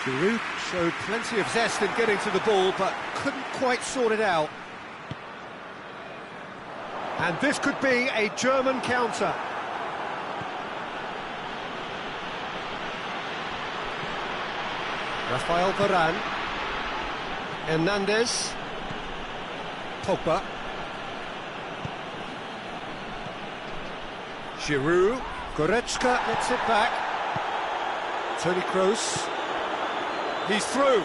Giroud showed plenty of zest in getting to the ball, but couldn't quite sort it out. And this could be a German counter. Rafael Varane, Hernandez, Pogba, Giroud, Goretzka gets it back, Toni Kroos, he's through,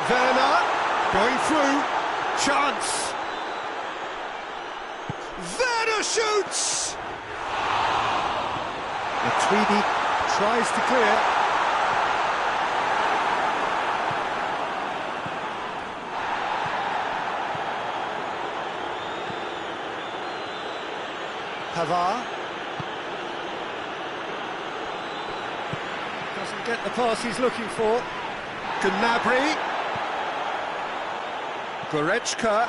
Werner, going through, chance, Werner shoots! Matuidi tries to clear. Pavard doesn't get the pass he's looking for. Gnabry, Goretzka,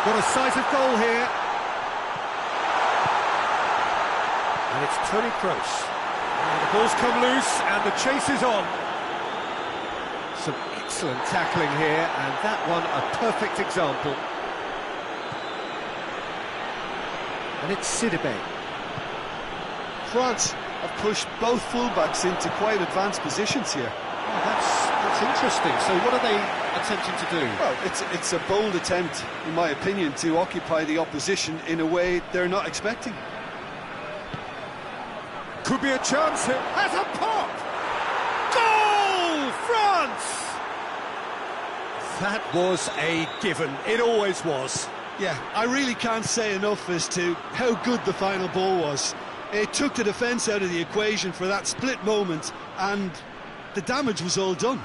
got a sight of goal here, and it's Toni Kroos. And the ball's come loose, and the chase is on. Some excellent tackling here, and that one a perfect example. And it's Sidibe. France have pushed both fullbacks into quite advanced positions here. Oh, that's interesting. So what are they attempting to do? Well, it's a bold attempt, in my opinion, to occupy the opposition in a way they're not expecting. Could be a chance here. Has a pop! Goal! France! That was a given. It always was. Yeah, I really can't say enough as to how good the final ball was. It took the defence out of the equation for that split moment, and the damage was all done.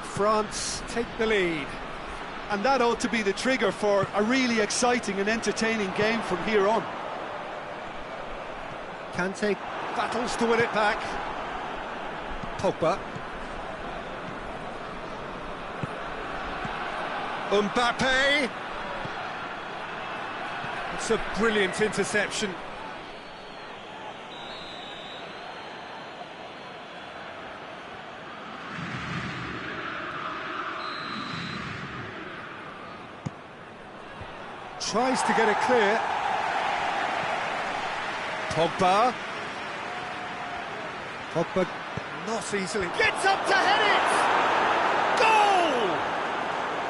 France take the lead. And that ought to be the trigger for a really exciting and entertaining game from here on. Kante battles to win it back. Pogba. Mbappe. It's a brilliant interception. Tries to get it clear. Pogba. Pogba not easily. Gets up to head it! Goal!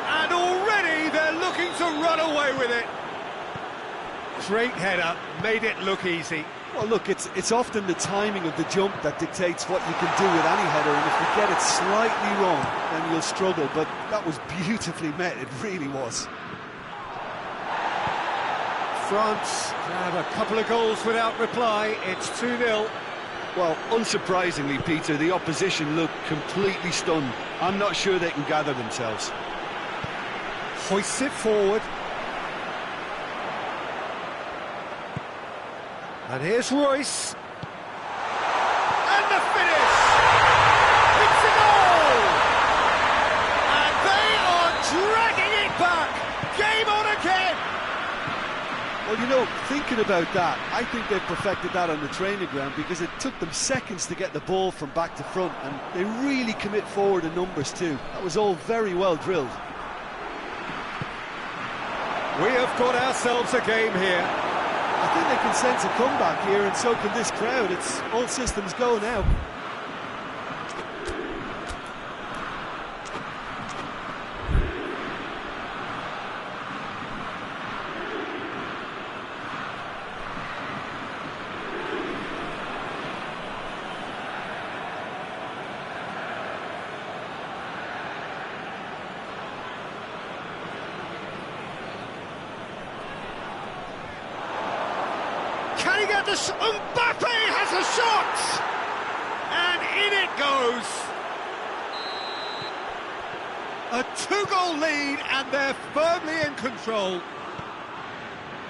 And already they're looking to run away with it. Great header, made it look easy. Well, look, it's often the timing of the jump that dictates what you can do with any header, and if you get it slightly wrong, then you'll struggle, but that was beautifully met, it really was. France have a couple of goals without reply. It's 2-0. Well, unsurprisingly, Peter, the opposition look completely stunned. I'm not sure they can gather themselves. Hoists it forward. And here's Royce. And the finish! It's a goal! And they are dragging it back! Game on again! Well, you know, thinking about that, I think they've perfected that on the training ground because it took them seconds to get the ball from back to front, and they really commit forward in numbers too. That was all very well drilled. We have got ourselves a game here. I think they can sense a comeback here, and so can this crowd. It's all systems go now. Can he get this? Mbappe has a shot! And in it goes! A 2-goal lead, and they're firmly in control.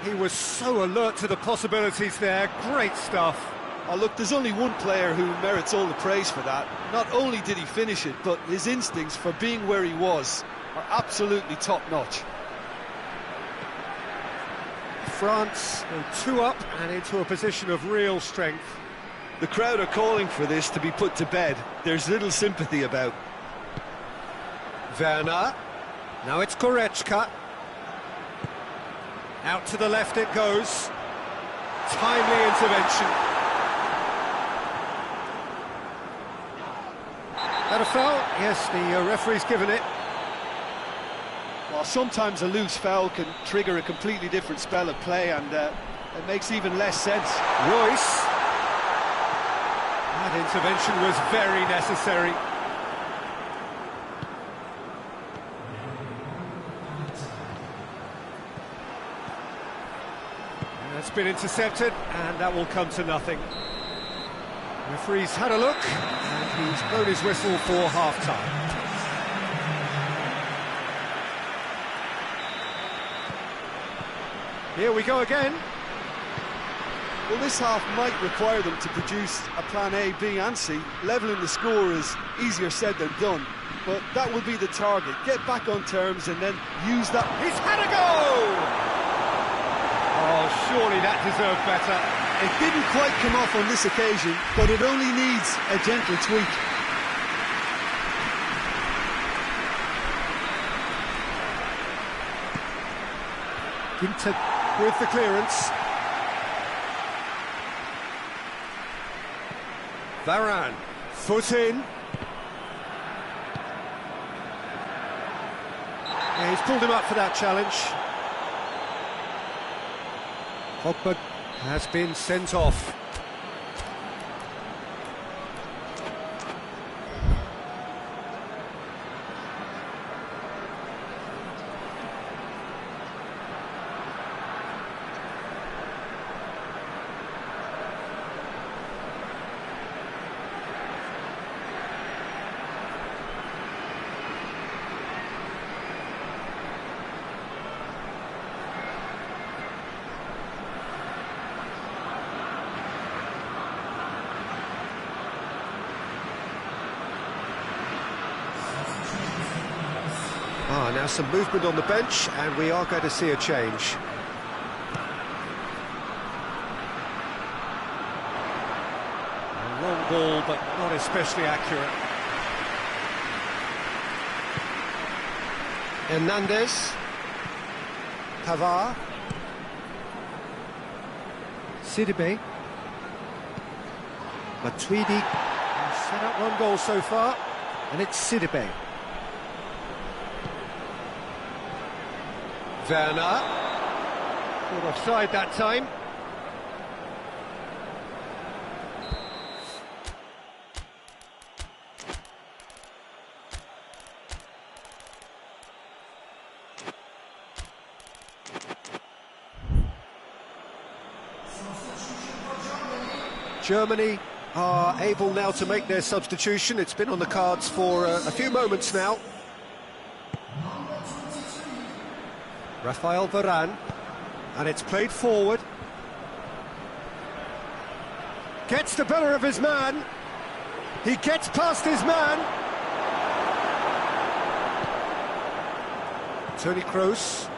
He was so alert to the possibilities there. Great stuff. Oh, look, there's only one player who merits all the praise for that. Not only did he finish it, but his instincts for being where he was are absolutely top-notch. France go 2 up and into a position of real strength. The crowd are calling for this to be put to bed. There's little sympathy about. Werner. Now it's Goretzka. Out to the left it goes. Timely intervention. That a foul? Yes, the referee's given it. Well, sometimes a loose foul can trigger a completely different spell of play, and it makes even less sense. Royce. That intervention was very necessary. That's been intercepted, and that will come to nothing. Referee's had a look, and he's blown his whistle for half-time. Here we go again. Well, this half might require them to produce a plan A, B and C. Levelling the score is easier said than done, but that will be the target. Get back on terms and then use that. He's had a go! Oh, surely that deserved better. It didn't quite come off on this occasion, but it only needs a gentle tweak. Ginter with the clearance. Varane, foot in. Yeah, he's pulled him up for that challenge. Pogba has been sent off. Now some movement on the bench, and we are going to see a change. A long ball, but not especially accurate. Hernandez. Pavard. Sidibe. Matuidi. Set up one goal so far, and it's Sidibe. Werner. Caught offside that time. Germany are able now to make their substitution. It's been on the cards for a few moments now. Rafael Varane, and it's played forward. Gets the better of his man. He gets past his man. Toni Kroos.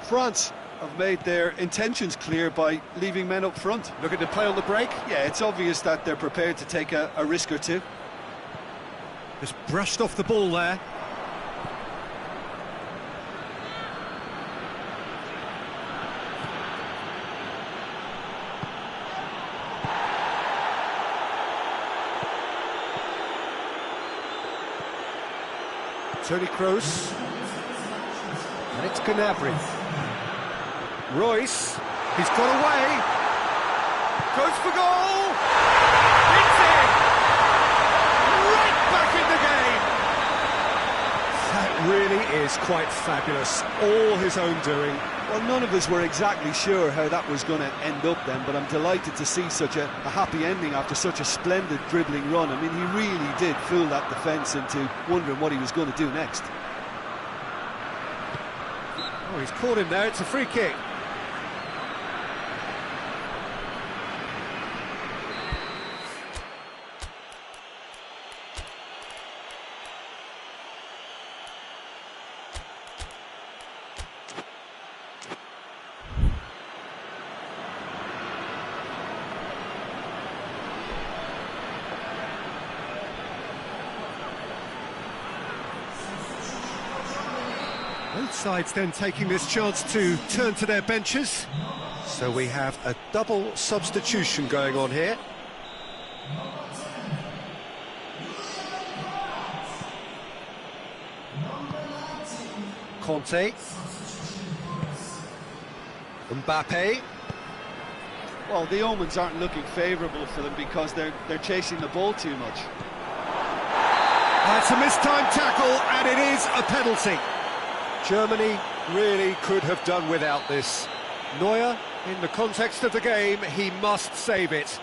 France have made their intentions clear by leaving men up front. Looking to play on the break. Yeah, it's obvious that they're prepared to take a risk or two. Just brushed off the ball there. Toni Kroos. And it's Gnabry. Royce, he's got away, goes for goal, it's in, right back in the game. That really is quite fabulous, all his own doing. Well, none of us were exactly sure how that was going to end up then, but I'm delighted to see such a happy ending after such a splendid dribbling run. I mean, he really did fool that defence into wondering what he was going to do next. Oh, he's caught him there, it's a free kick. Both sides then taking this chance to turn to their benches. So we have a double substitution going on here. Conte. Mbappe. Well, the omens aren't looking favourable for them because they're chasing the ball too much. It's a mistimed tackle, and it is a penalty. Germany really could have done without this. Neuer, in the context of the game, he must save it.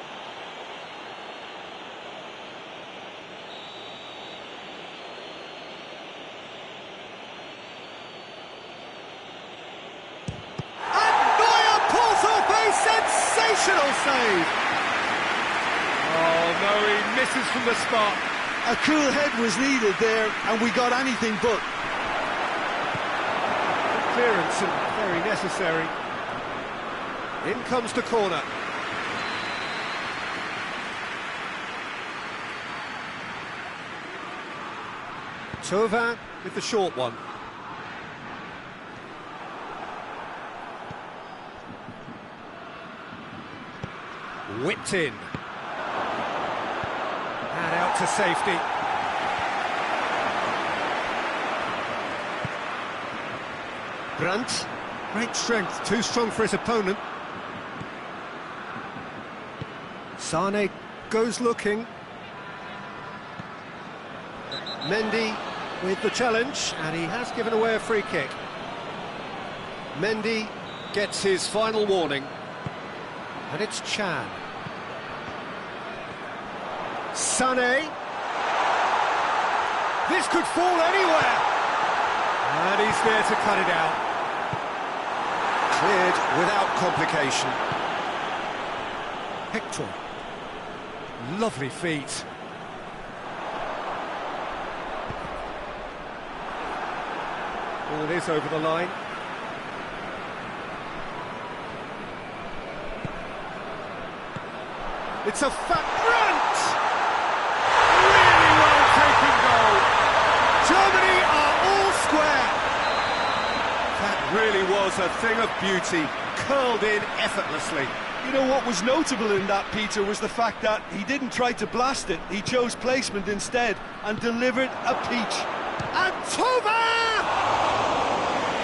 And Neuer pulls off a sensational save. Oh no, he misses from the spot. A cool head was needed there, and we got anything but. Clearance and very necessary. In comes the corner. Thauvin with the short one. Whipped in. And out to safety. Brandt, great strength, too strong for his opponent. Sane goes looking. Mendy with the challenge, and he has given away a free kick. Mendy gets his final warning, and it's Chan. Sané. This could fall anywhere. And he's there to cut it out. Cleared without complication. Hector. Lovely feet. Ball is over the line. It's a Brandt! Really well taken goal. Germany are all square. That really was a thing of beauty, curled in effortlessly. You know what was notable in that, Peter, was the fact that he didn't try to blast it. He chose placement instead and delivered a peach. And Thauvin!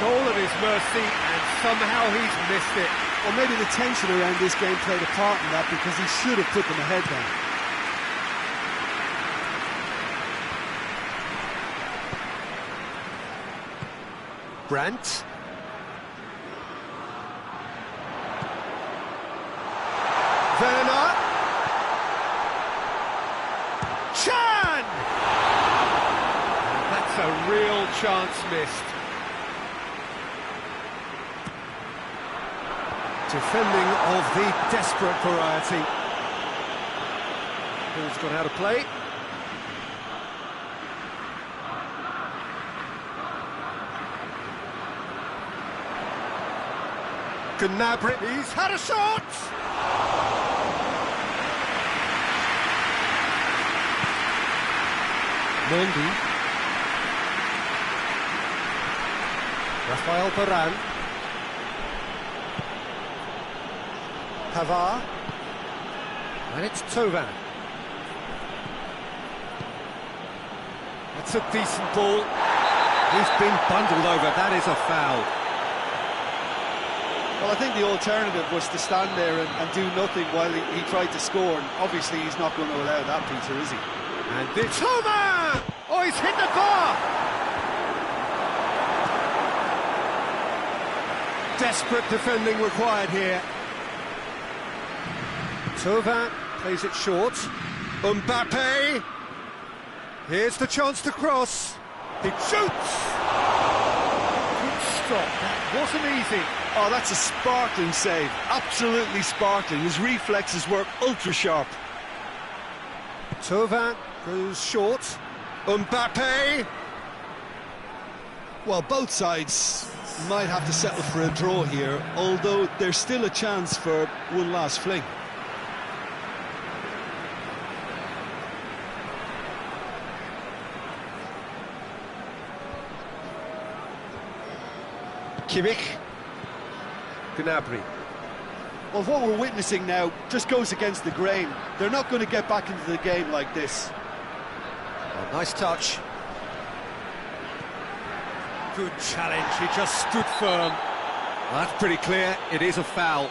Goal at his mercy, and somehow he's missed it. Well, maybe the tension around this game played a part in that, because he should have put them ahead then. Brandt. Werner. Can! That's a real chance missed. Defending of the desperate variety. Ball's gone out of play. Gnabry, he's had a shot! Mendy. Rafael Varane. Pavard. And it's Thauvin. That's a decent ball. He's been bundled over. That is a foul. Well, I think the alternative was to stand there and do nothing while he tried to score, and obviously he's not going to allow that, Peter, is he? And it's Thauvin! Oh, he's hit the bar! Desperate defending required here. Thauvin plays it short. Mbappe! Here's the chance to cross. He shoots! Good stop, that wasn't easy. Oh, that's a sparkling save. Absolutely sparkling. His reflexes were ultra-sharp. Thauvin goes short. Mbappe! Well, both sides might have to settle for a draw here, although there's still a chance for one last fling. Kimmich. Gnabry. Well, what we're witnessing now just goes against the grain. They're not going to get back into the game like this. Oh, nice touch. Good challenge, he just stood firm. Well, that's pretty clear, it is a foul.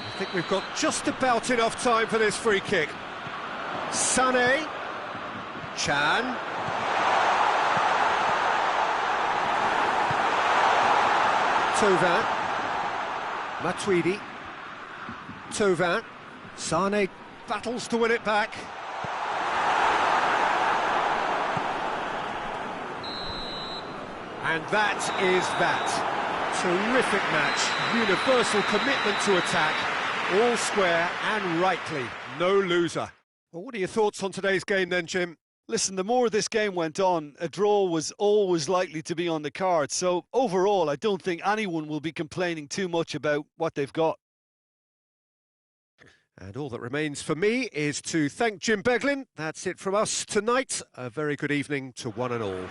I think we've got just about enough time for this free kick. Sané. Can. Thauvin. Matuidi. Thauvin. Sané battles to win it back. And that is that. Terrific match. Universal commitment to attack. All square and rightly. No loser. Well, what are your thoughts on today's game then, Jim? Listen, the more this game went on, a draw was always likely to be on the card. So overall, I don't think anyone will be complaining too much about what they've got. And all that remains for me is to thank Jim Beglin. That's it from us tonight. A very good evening to one and all.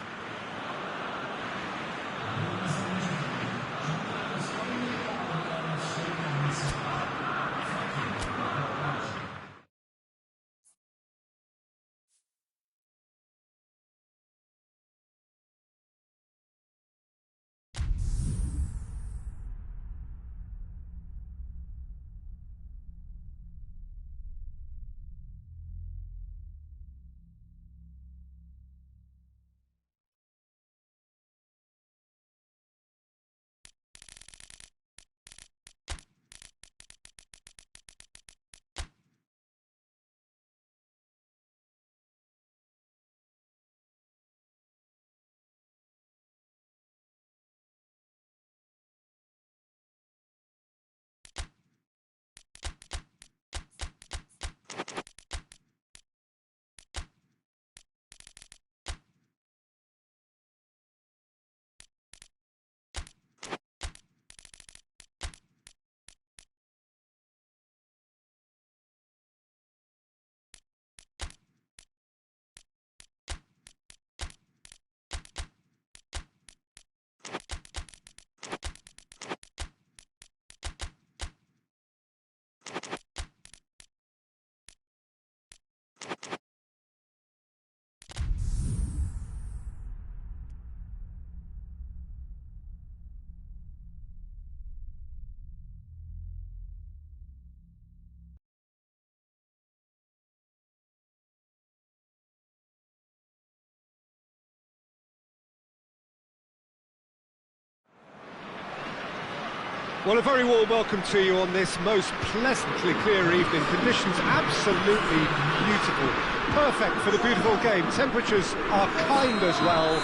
Well, a very warm welcome to you on this most pleasantly clear evening. Conditions absolutely beautiful. Perfect for the beautiful game. Temperatures are kind as well.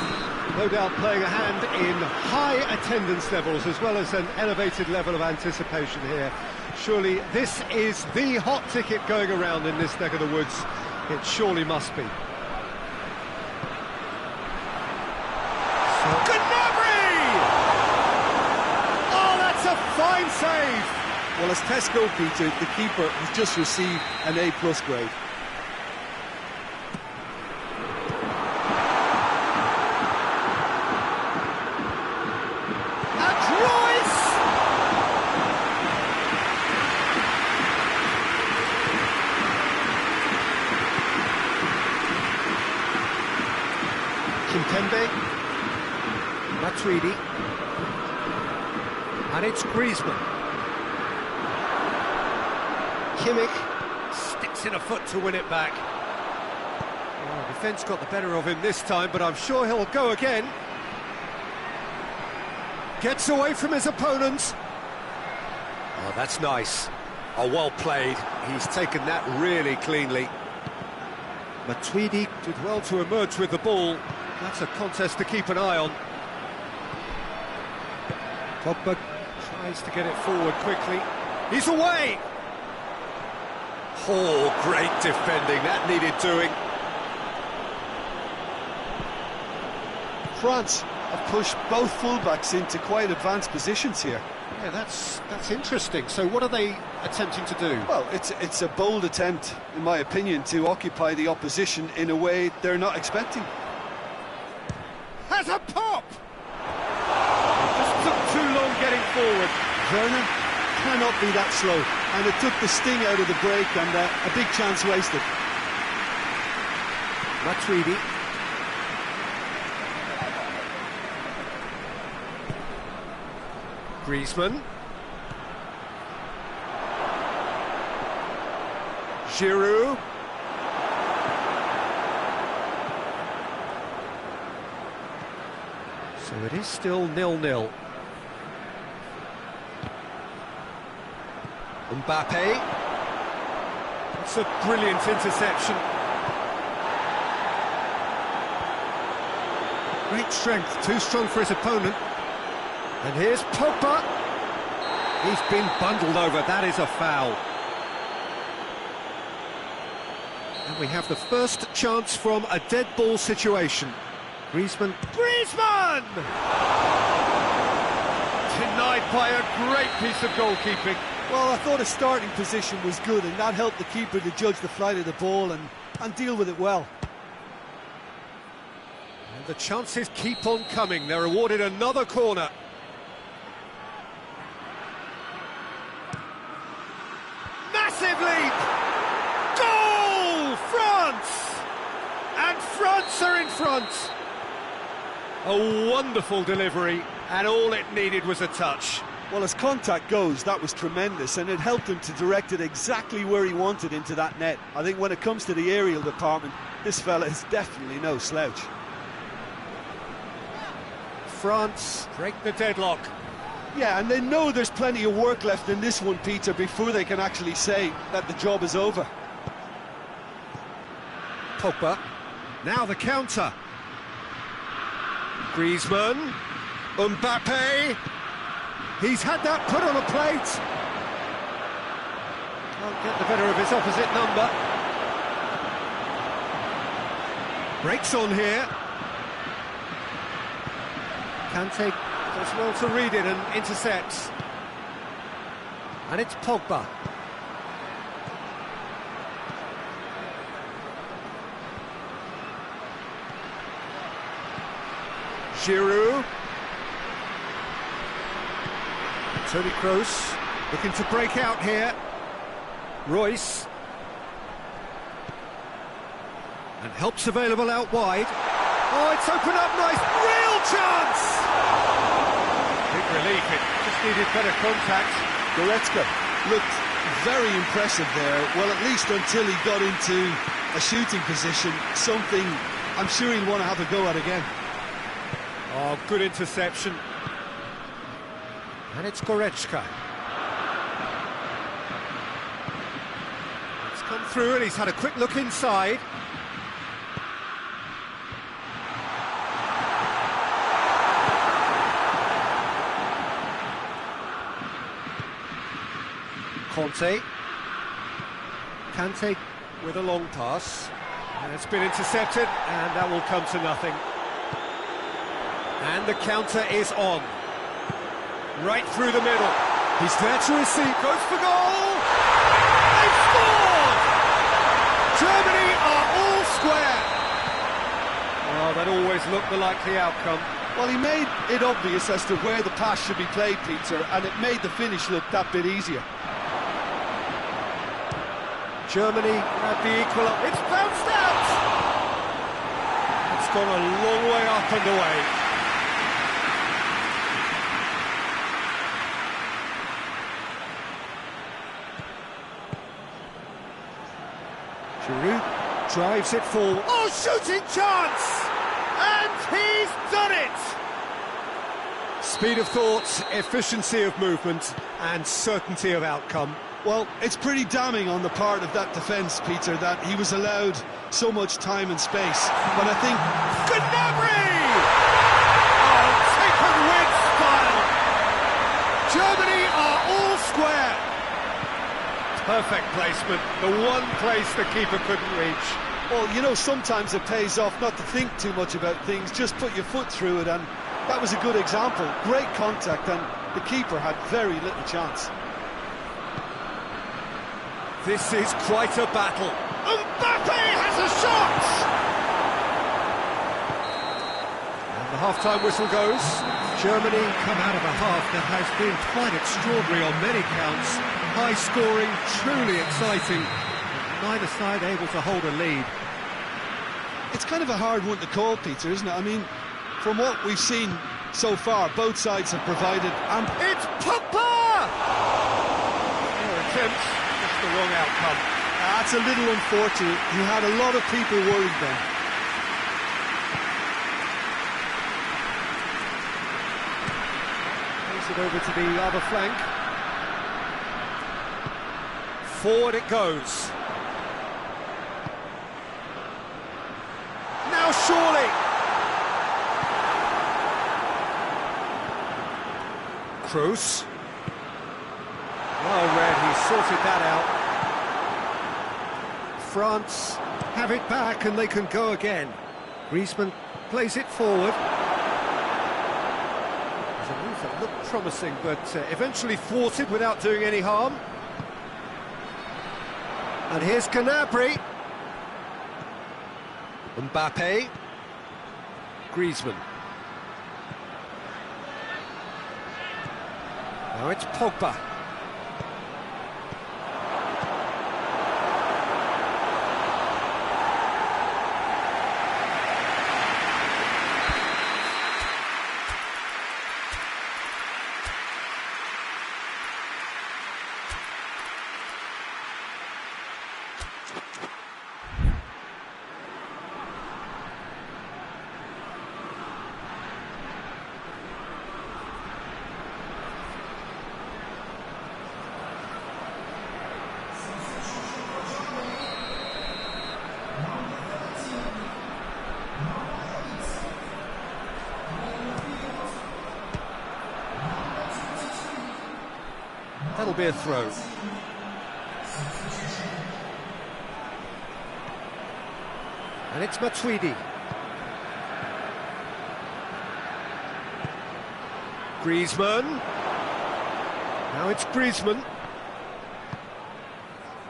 No doubt playing a hand in high attendance levels as well as an elevated level of anticipation here. Surely this is the hot ticket going around in this neck of the woods. It surely must be. Fine save! Well, as Tesco, Peter, the keeper has just received an A+ grade. And Royce! Kimpembe, Matuidi. And it's Griezmann. Kimmich sticks in a foot to win it back. Well, defence got the better of him this time, but I'm sure he'll go again. Gets away from his opponent. Oh, that's nice. Oh, well played. He's taken that really cleanly. Matuidi did well to emerge with the ball. That's a contest to keep an eye on. Pogba tries to get it forward quickly. He's away! Oh, great defending. That needed doing. France have pushed both fullbacks into quite advanced positions here. Yeah, that's interesting. So what are they attempting to do? Well, it's a bold attempt, in my opinion, to occupy the opposition in a way they're not expecting. Has a pop! Just took too long getting forward. Werner cannot be that slow, and it took the sting out of the break and a big chance wasted. Matuidi. Griezmann. Giroud. So it is still 0-0. Mbappe. It's a brilliant interception. Great strength, too strong for his opponent. And here's Pogba. He's been bundled over, that is a foul. And we have the first chance from a dead ball situation. Griezmann. Griezmann! Denied by a great piece of goalkeeping. Well, I thought his starting position was good, and that helped the keeper to judge the flight of the ball and deal with it well. And the chances keep on coming. They're awarded another corner. Massive leap! Goal! France! And France are in front. A wonderful delivery, and all it needed was a touch. Well, as contact goes, that was tremendous, and it helped him to direct it exactly where he wanted into that net. I think when it comes to the aerial department, this fella is definitely no slouch. France break the deadlock. Yeah, and they know there's plenty of work left in this one, Peter, before they can actually say that the job is over. Pogba, now the counter. Griezmann, Mbappe. He's had that put on a plate. Can't get the better of his opposite number. Breaks on here. Kante does well to read it and intercepts. And it's Pogba. Giroud. Toni Kroos looking to break out here. Royce. And help's available out wide. Oh, it's opened up nice. Real chance! Big relief, it just needed better contact. Goretzka looked very impressive there. Well, at least until he got into a shooting position, something I'm sure he'll want to have a go at again. Oh, good interception. And it's Goretzka. It's come through and he's had a quick look inside. Kante with a long pass. And it's been intercepted, and that will come to nothing. And the counter is on. Right through the middle. He's there to receive. Goes for goal! They've scored! Germany are all square. Well, that always looked the likely outcome. Well, he made it obvious as to where the pass should be played, Peter, and it made the finish look that bit easier. Germany at the equal. It's bounced out! It's gone a long way up and away. Giroud drives it forward. Oh, shooting chance! And he's done it! Speed of thought, efficiency of movement, and certainty of outcome. Well, it's pretty damning on the part of that defence, Peter, that he was allowed so much time and space. But I think... Gnabry! Oh, taken with style! Germany are all square! Perfect placement, the one place the keeper couldn't reach. Well, you know, sometimes it pays off not to think too much about things, just put your foot through it, and that was a good example. Great contact, and the keeper had very little chance. This is quite a battle. Mbappe has a shot! And the half-time whistle goes. Germany come out of a half that has been quite extraordinary on many counts. High-scoring, truly exciting. Neither side able to hold a lead. It's kind of a hard one to call, Peter, isn't it? I mean, from what we've seen so far, both sides have provided... It's Pogba! Their attempts, just the wrong outcome. That's a little unfortunate. He had a lot of people worried then. Plays it over to the other flank. Forward it goes. Now surely! Kroos. Well read, he sorted that out. France have it back and they can go again. Griezmann plays it forward. There's a move that looked promising, but eventually thwarted without doing any harm. And here's Gnabry. Mbappe. Griezmann. Now it's Pogba. That'll be a throw. And it's Matuidi. Griezmann. Now it's Griezmann.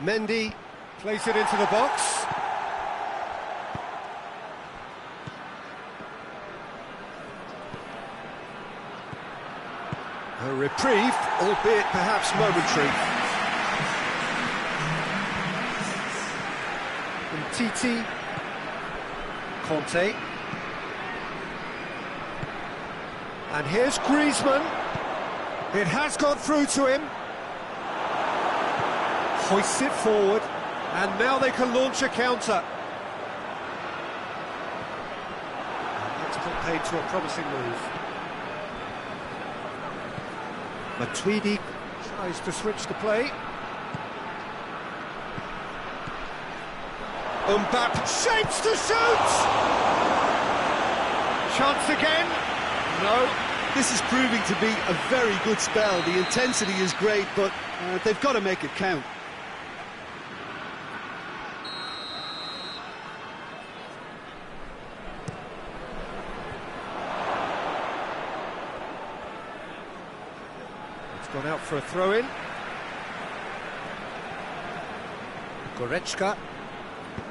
Mendy plays it into the box. A reprieve, albeit perhaps momentary. And Titi, Conte. And here's Griezmann. It has gone through to him. Hoists it forward, and now they can launch a counter. And that's put paid to a promising move. Matuidi tries to switch the play. Mbappe shapes to shoot! Chance again? No. This is proving to be a very good spell. The intensity is great, but they've got to make it count. It's gone out for a throw-in. Goretzka.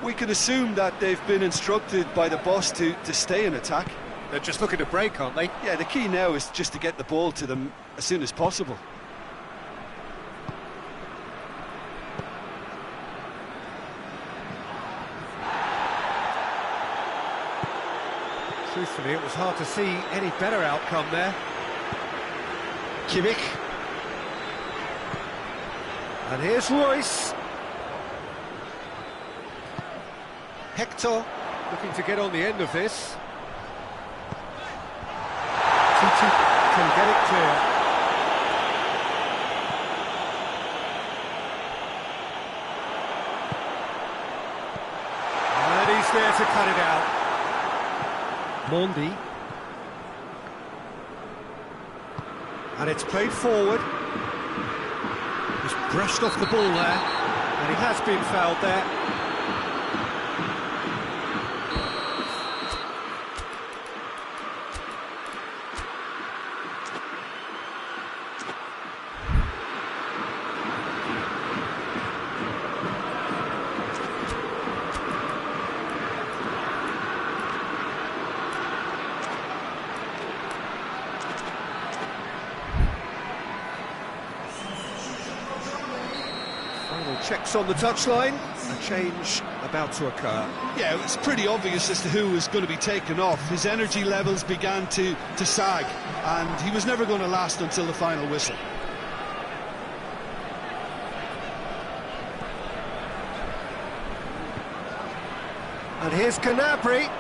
We can assume that they've been instructed by the boss to stay in attack. They're just looking to break, aren't they? Yeah, the key now is just to get the ball to them as soon as possible. Truthfully, it was hard to see any better outcome there. Kimmich. And here's Royce. Hector looking to get on the end of this. Titi can get it clear. And he's there to cut it out. Mondi. And it's played forward. He's brushed off the ball there. And he has been fouled there. Final checks on the touchline, a change about to occur. Yeah, it was pretty obvious as to who was going to be taken off. His energy levels began to sag, and he was never going to last until the final whistle. And here's Gnabry.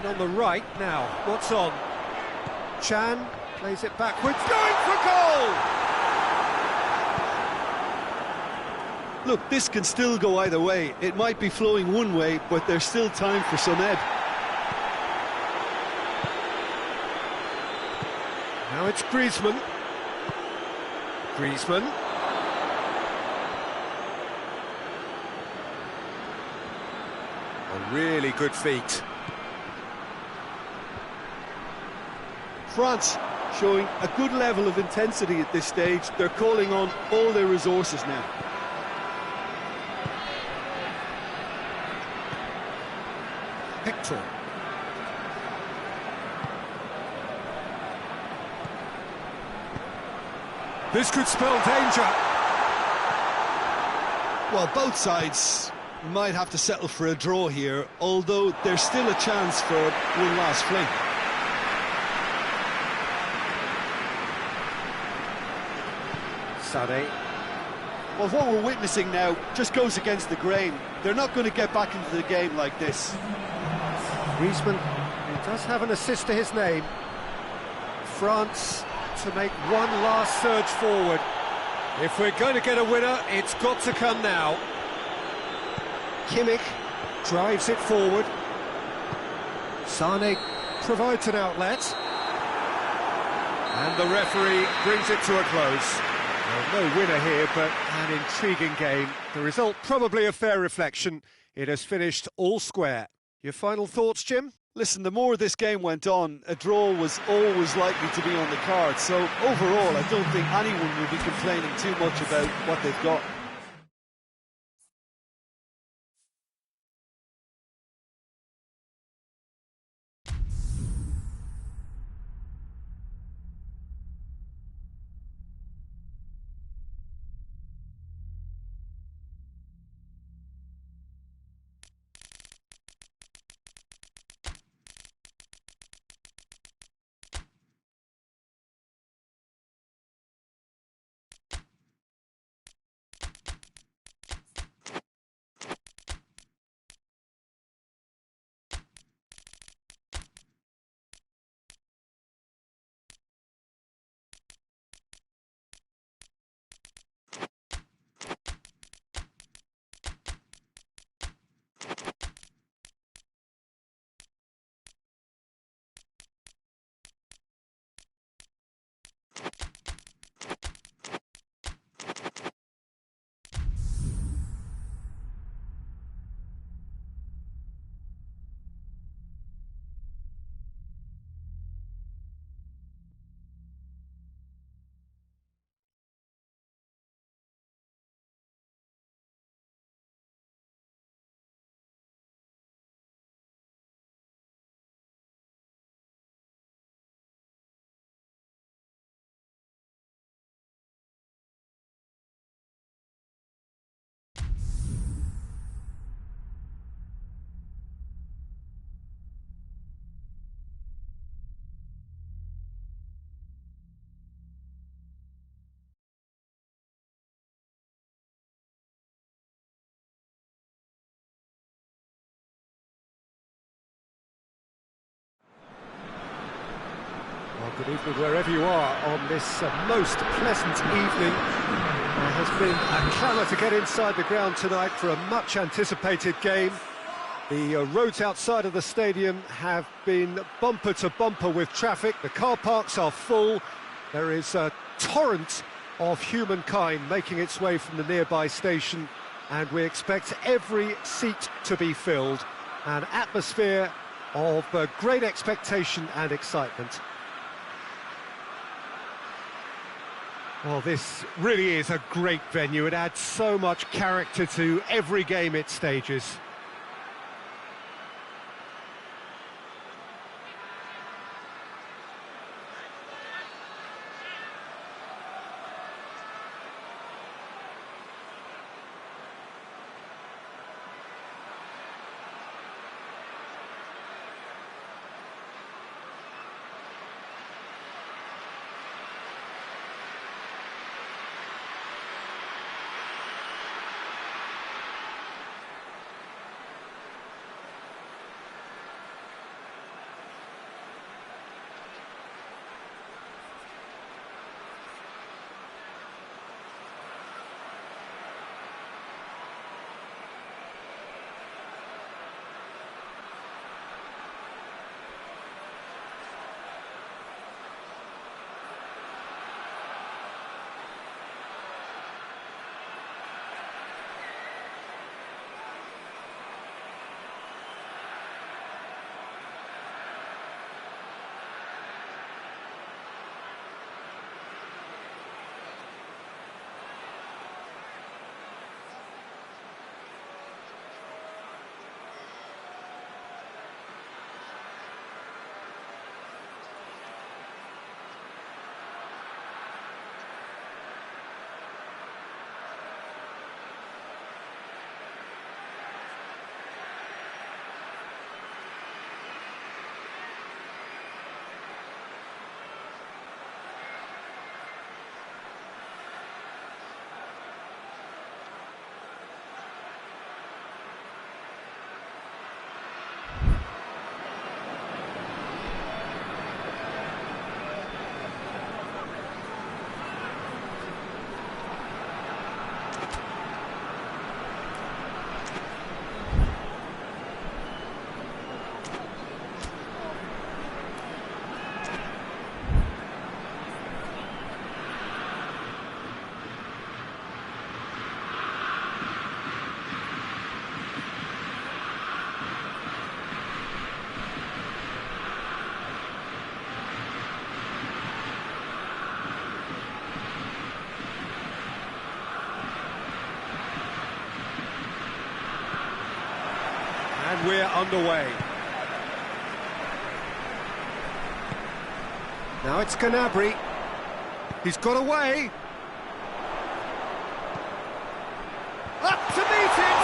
On the right now, what's on? Chan plays it backwards, going for goal! Look, this can still go either way. It might be flowing one way, but there's still time for some ebb. Now it's Griezmann. Griezmann. A really good feat. France showing a good level of intensity at this stage. They're calling on all their resources now. Hector. This could spell danger. Well, both sides might have to settle for a draw here, although there's still a chance for one last fling. Sané. Well, what we're witnessing now just goes against the grain. They're not going to get back into the game like this. Griezmann, who does have an assist to his name. France to make one last surge forward. If we're going to get a winner, it's got to come now. Kimmich drives it forward. Sané provides an outlet. And the referee brings it to a close. Well, no winner here, but an intriguing game. The result probably a fair reflection. It has finished all square. Your final thoughts, Jim? Listen, the more this game went on, a draw was always likely to be on the card. So overall, I don't think anyone will be complaining too much about what they've got. Good evening wherever you are on this most pleasant evening. There has been a clamour to get inside the ground tonight for a much-anticipated game. The roads outside of the stadium have been bumper to bumper with traffic. The car parks are full. There is a torrent of humankind making its way from the nearby station, and we expect every seat to be filled. An atmosphere of great expectation and excitement. Well, this really is a great venue. It adds so much character to every game it stages. And we're underway. Now it's Gnabry. He's got away. Up to meet it!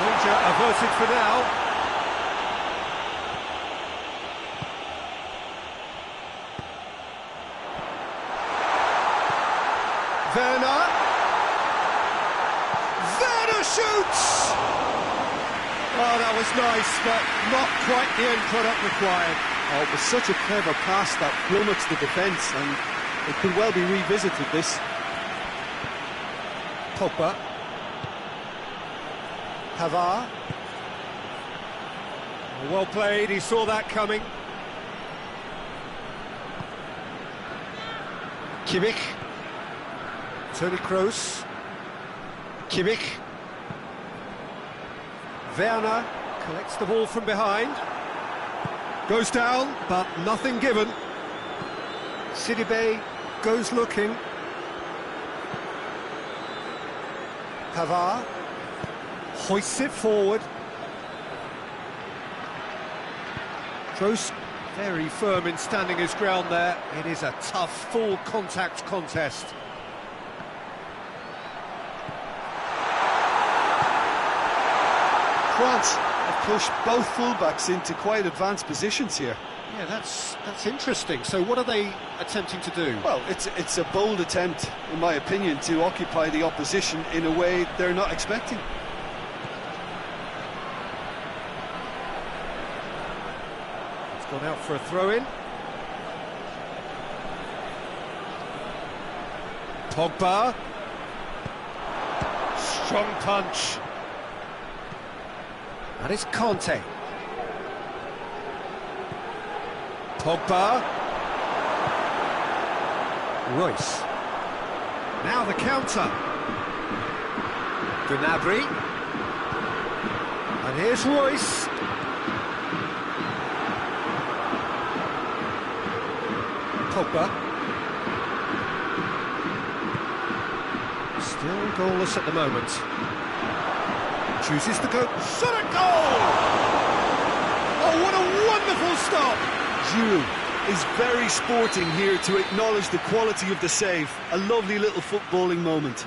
Danger averted for now. Werner. Werner shoots! Oh, that was nice, but not quite the end product required. Oh, it was such a clever pass that plummets the defence, and it could well be revisited, this. Pogba. Pavard. Well played, he saw that coming. Kimmich. Toni Kroos. Kimmich. Werner collects the ball from behind. Goes down, but nothing given. Sidibe goes looking. Pavard hoists it forward. Kroos very firm in standing his ground there. It is a tough, full contact contest. France have pushed both fullbacks into quite advanced positions here. Yeah, that's interesting. So what are they attempting to do? Well, it's a bold attempt, in my opinion, to occupy the opposition in a way they're not expecting. It's gone out for a throw-in. Pogba. Strong punch. And it's Conte. Pogba. Royce. Now the counter. Gnabry. And here's Royce. Pogba. Still goalless at the moment. Chooses to go. Shot at goal! Oh, what a wonderful stop! Giroud is very sporting here to acknowledge the quality of the save. A lovely little footballing moment.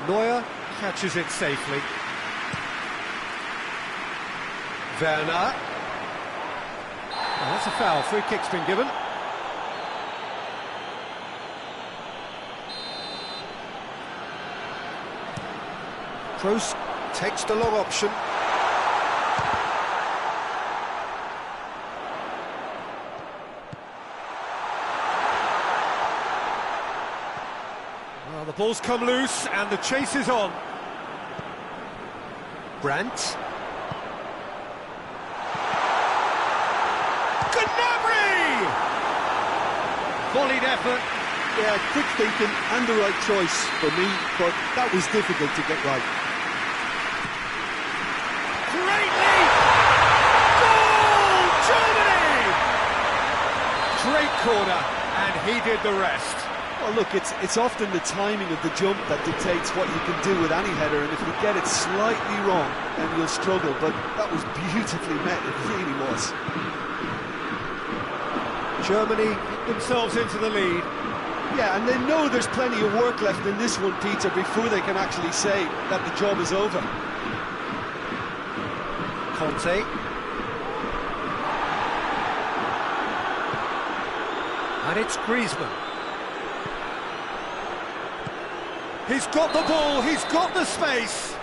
Neuer catches it safely. Werner. Oh, that's a foul. Free kick's been given. Kroos takes the long option. Well, the ball's come loose and the chase is on. Brandt. Gnabry! Volleyed effort. Yeah, quick thinking and the right choice for me, but that was difficult to get right. Great leap! Goal! Germany! Great corner, and he did the rest. Well, look, it's often the timing of the jump that dictates what you can do with any header, and if you get it slightly wrong, then you'll struggle, but that was beautifully met, it really was. Germany put themselves into the lead. Yeah, and they know there's plenty of work left in this one, Peter, before they can actually say that the job is over. Conte. And it's Griezmann. He's got the ball, he's got the space.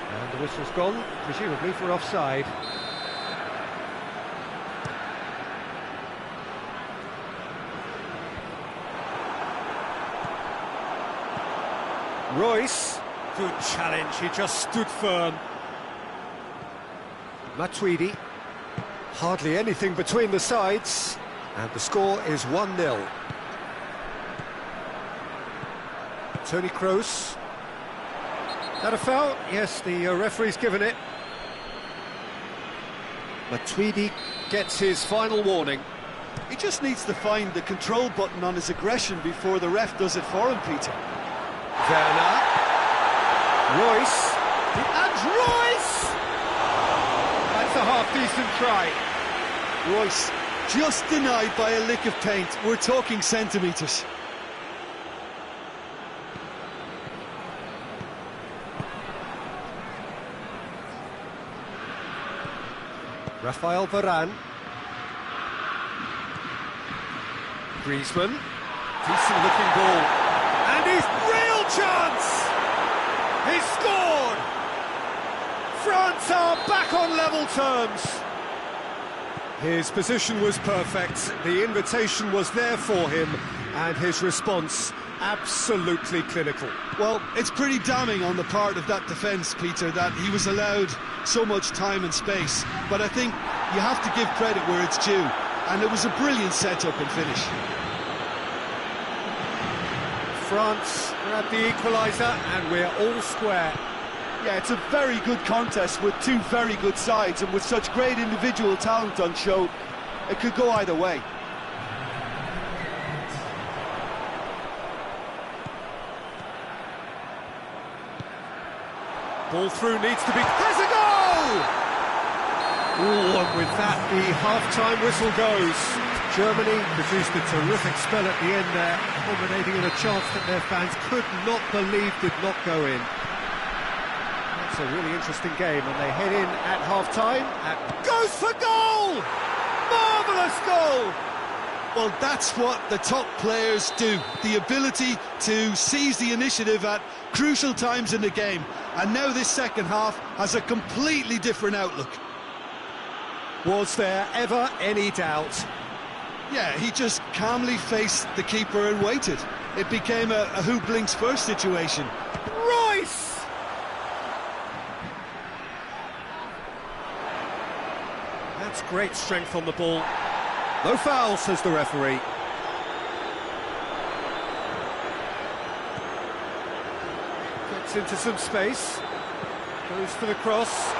And the whistle's gone, presumably for offside. Royce, good challenge, he just stood firm. Matuidi, hardly anything between the sides, and the score is 1-0. Toni Kroos. That a foul? Yes, the referee's given it. Matuidi gets his final warning. He just needs to find the control button on his aggression before the ref does it for him, Peter. Werner. Royce. And Royce! That's a half-decent try. Royce just denied by a lick of paint. We're talking centimetres. Rafael Varane. Griezmann. Decent looking ball. And his real chance! He's scored! France are back on level terms. His position was perfect, the invitation was there for him, and his response absolutely clinical. Well, it's pretty damning on the part of that defence, Peter, that he was allowed so much time and space. But I think you have to give credit where it's due, and it was a brilliant set-up and finish. France grab the equaliser, and we're all square. Yeah, it's a very good contest with two very good sides, and with such great individual talent on show, it could go either way. Ball through needs to be... Has a goal! Ooh, and with that, the half-time whistle goes. Germany produced a terrific spell at the end there, culminating in a chance that their fans could not believe did not go in. That's a really interesting game, and they head in at half-time and goes for goal! Marvellous goal! Well, that's what the top players do. The ability to seize the initiative at crucial times in the game. And now this second half has a completely different outlook. Was there ever any doubt? Yeah, he just calmly faced the keeper and waited. It became a who blinks first situation. Royce! That's great strength on the ball. No foul, says the referee. Gets into some space. Goes for the cross.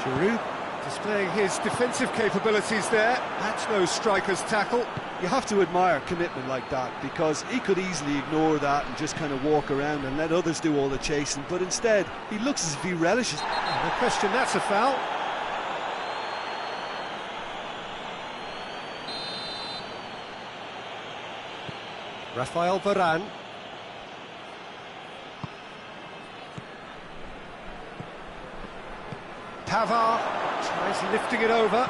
Giroud displaying his defensive capabilities there. That's no striker's tackle. You have to admire commitment like that, because he could easily ignore that and just kind of walk around and let others do all the chasing, but instead he looks as if he relishes. No question, that's a foul. Rafael Varane. Pavard tries lifting it over.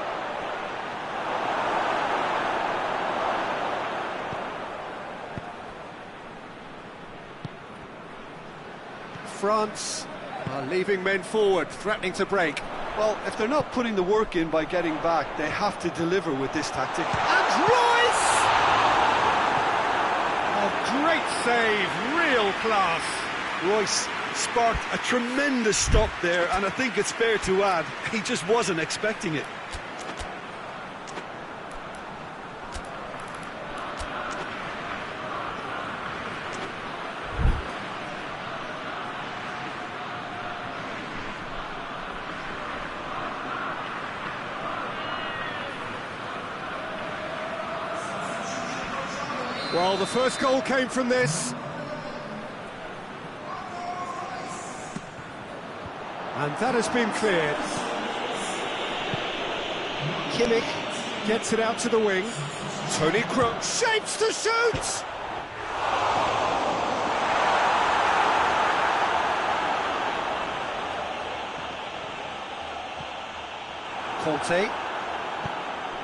France are leaving men forward, threatening to break. Well, if they're not putting the work in by getting back, they have to deliver with this tactic. And Royce! A great save, real class. Royce sparked a tremendous stop there, and I think it's fair to add, he just wasn't expecting it. Well, the first goal came from this. And that has been cleared. Kimmich gets it out to the wing. Tony Kroos shapes to shoot!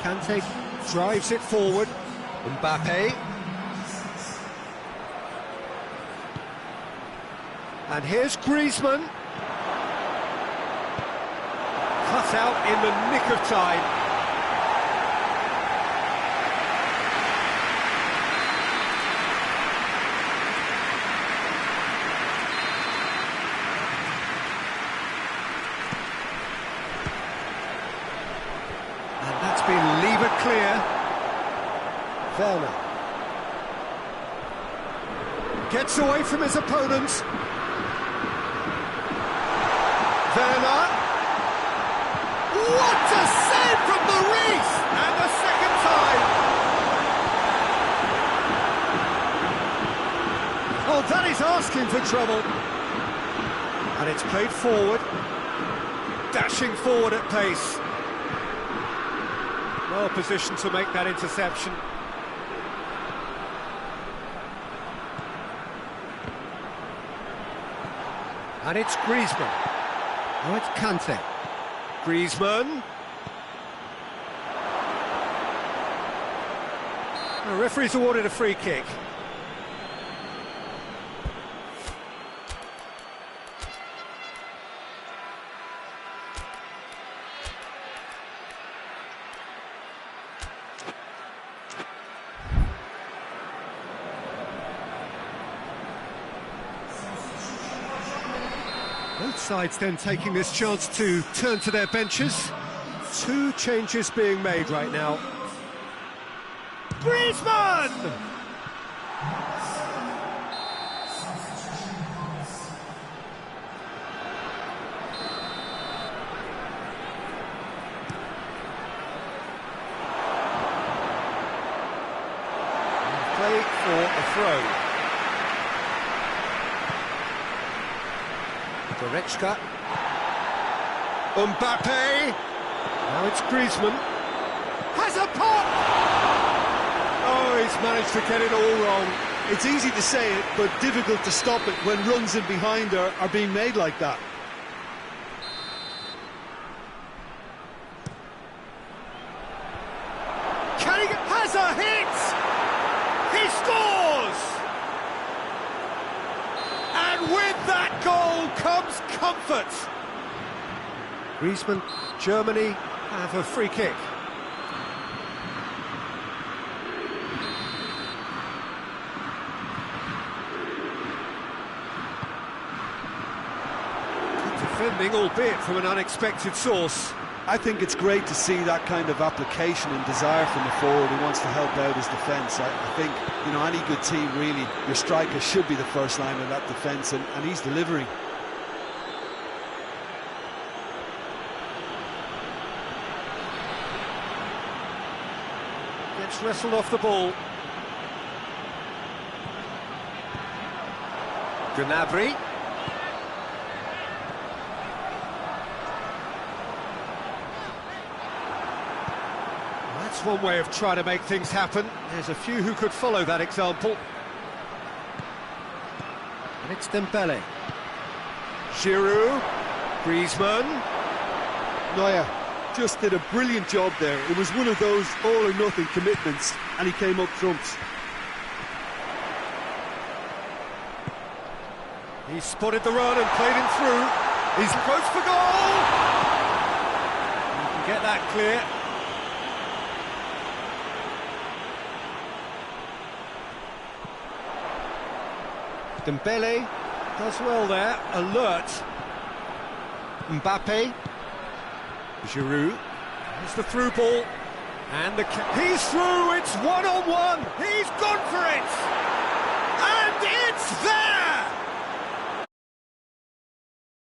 Kante drives it forward. Mbappe. And here's Griezmann. Cut out in the nick of time. And that's been levered clear. Werner gets away from his opponent. Werner. What a save from Maurice! And the second time. Oh, that is asking for trouble. And it's played forward. Dashing forward at pace. Well positioned to make that interception. And it's Griezmann. Now it's Kante. Griezmann. The referee's awarded a free kick. Both sides then taking this chance to turn to their benches. Two changes being made right now. Griezmann! Play for a throw. Goretzka. Mbappe. Now it's Griezmann. Has a pop! Oh, he's managed to get it all wrong. It's easy to say it, but difficult to stop it when runs in behind are being made like that. Carrigan has a hit! He scores! And with that goal comes comfort. Griezmann, Germany have a free kick. Good defending, albeit from an unexpected source. I think it's great to see that kind of application and desire from the forward who wants to help out his defence. I think, you know, any good team, really, your striker should be the first line of that defence, and he's delivering. Gets wrestled off the ball. Gnabry. That's one way of trying to make things happen. There's a few who could follow that example. And it's Dembele. Giroud. Griezmann. Neuer just did a brilliant job there. It was one of those all-or-nothing commitments, and he came up trumps. He spotted the run and played him through. He's close for goal! You can get that clear. Dembele does well there, alert. Mbappe. Giroud. Here's the through ball. And he's through, it's one-on-one. He's gone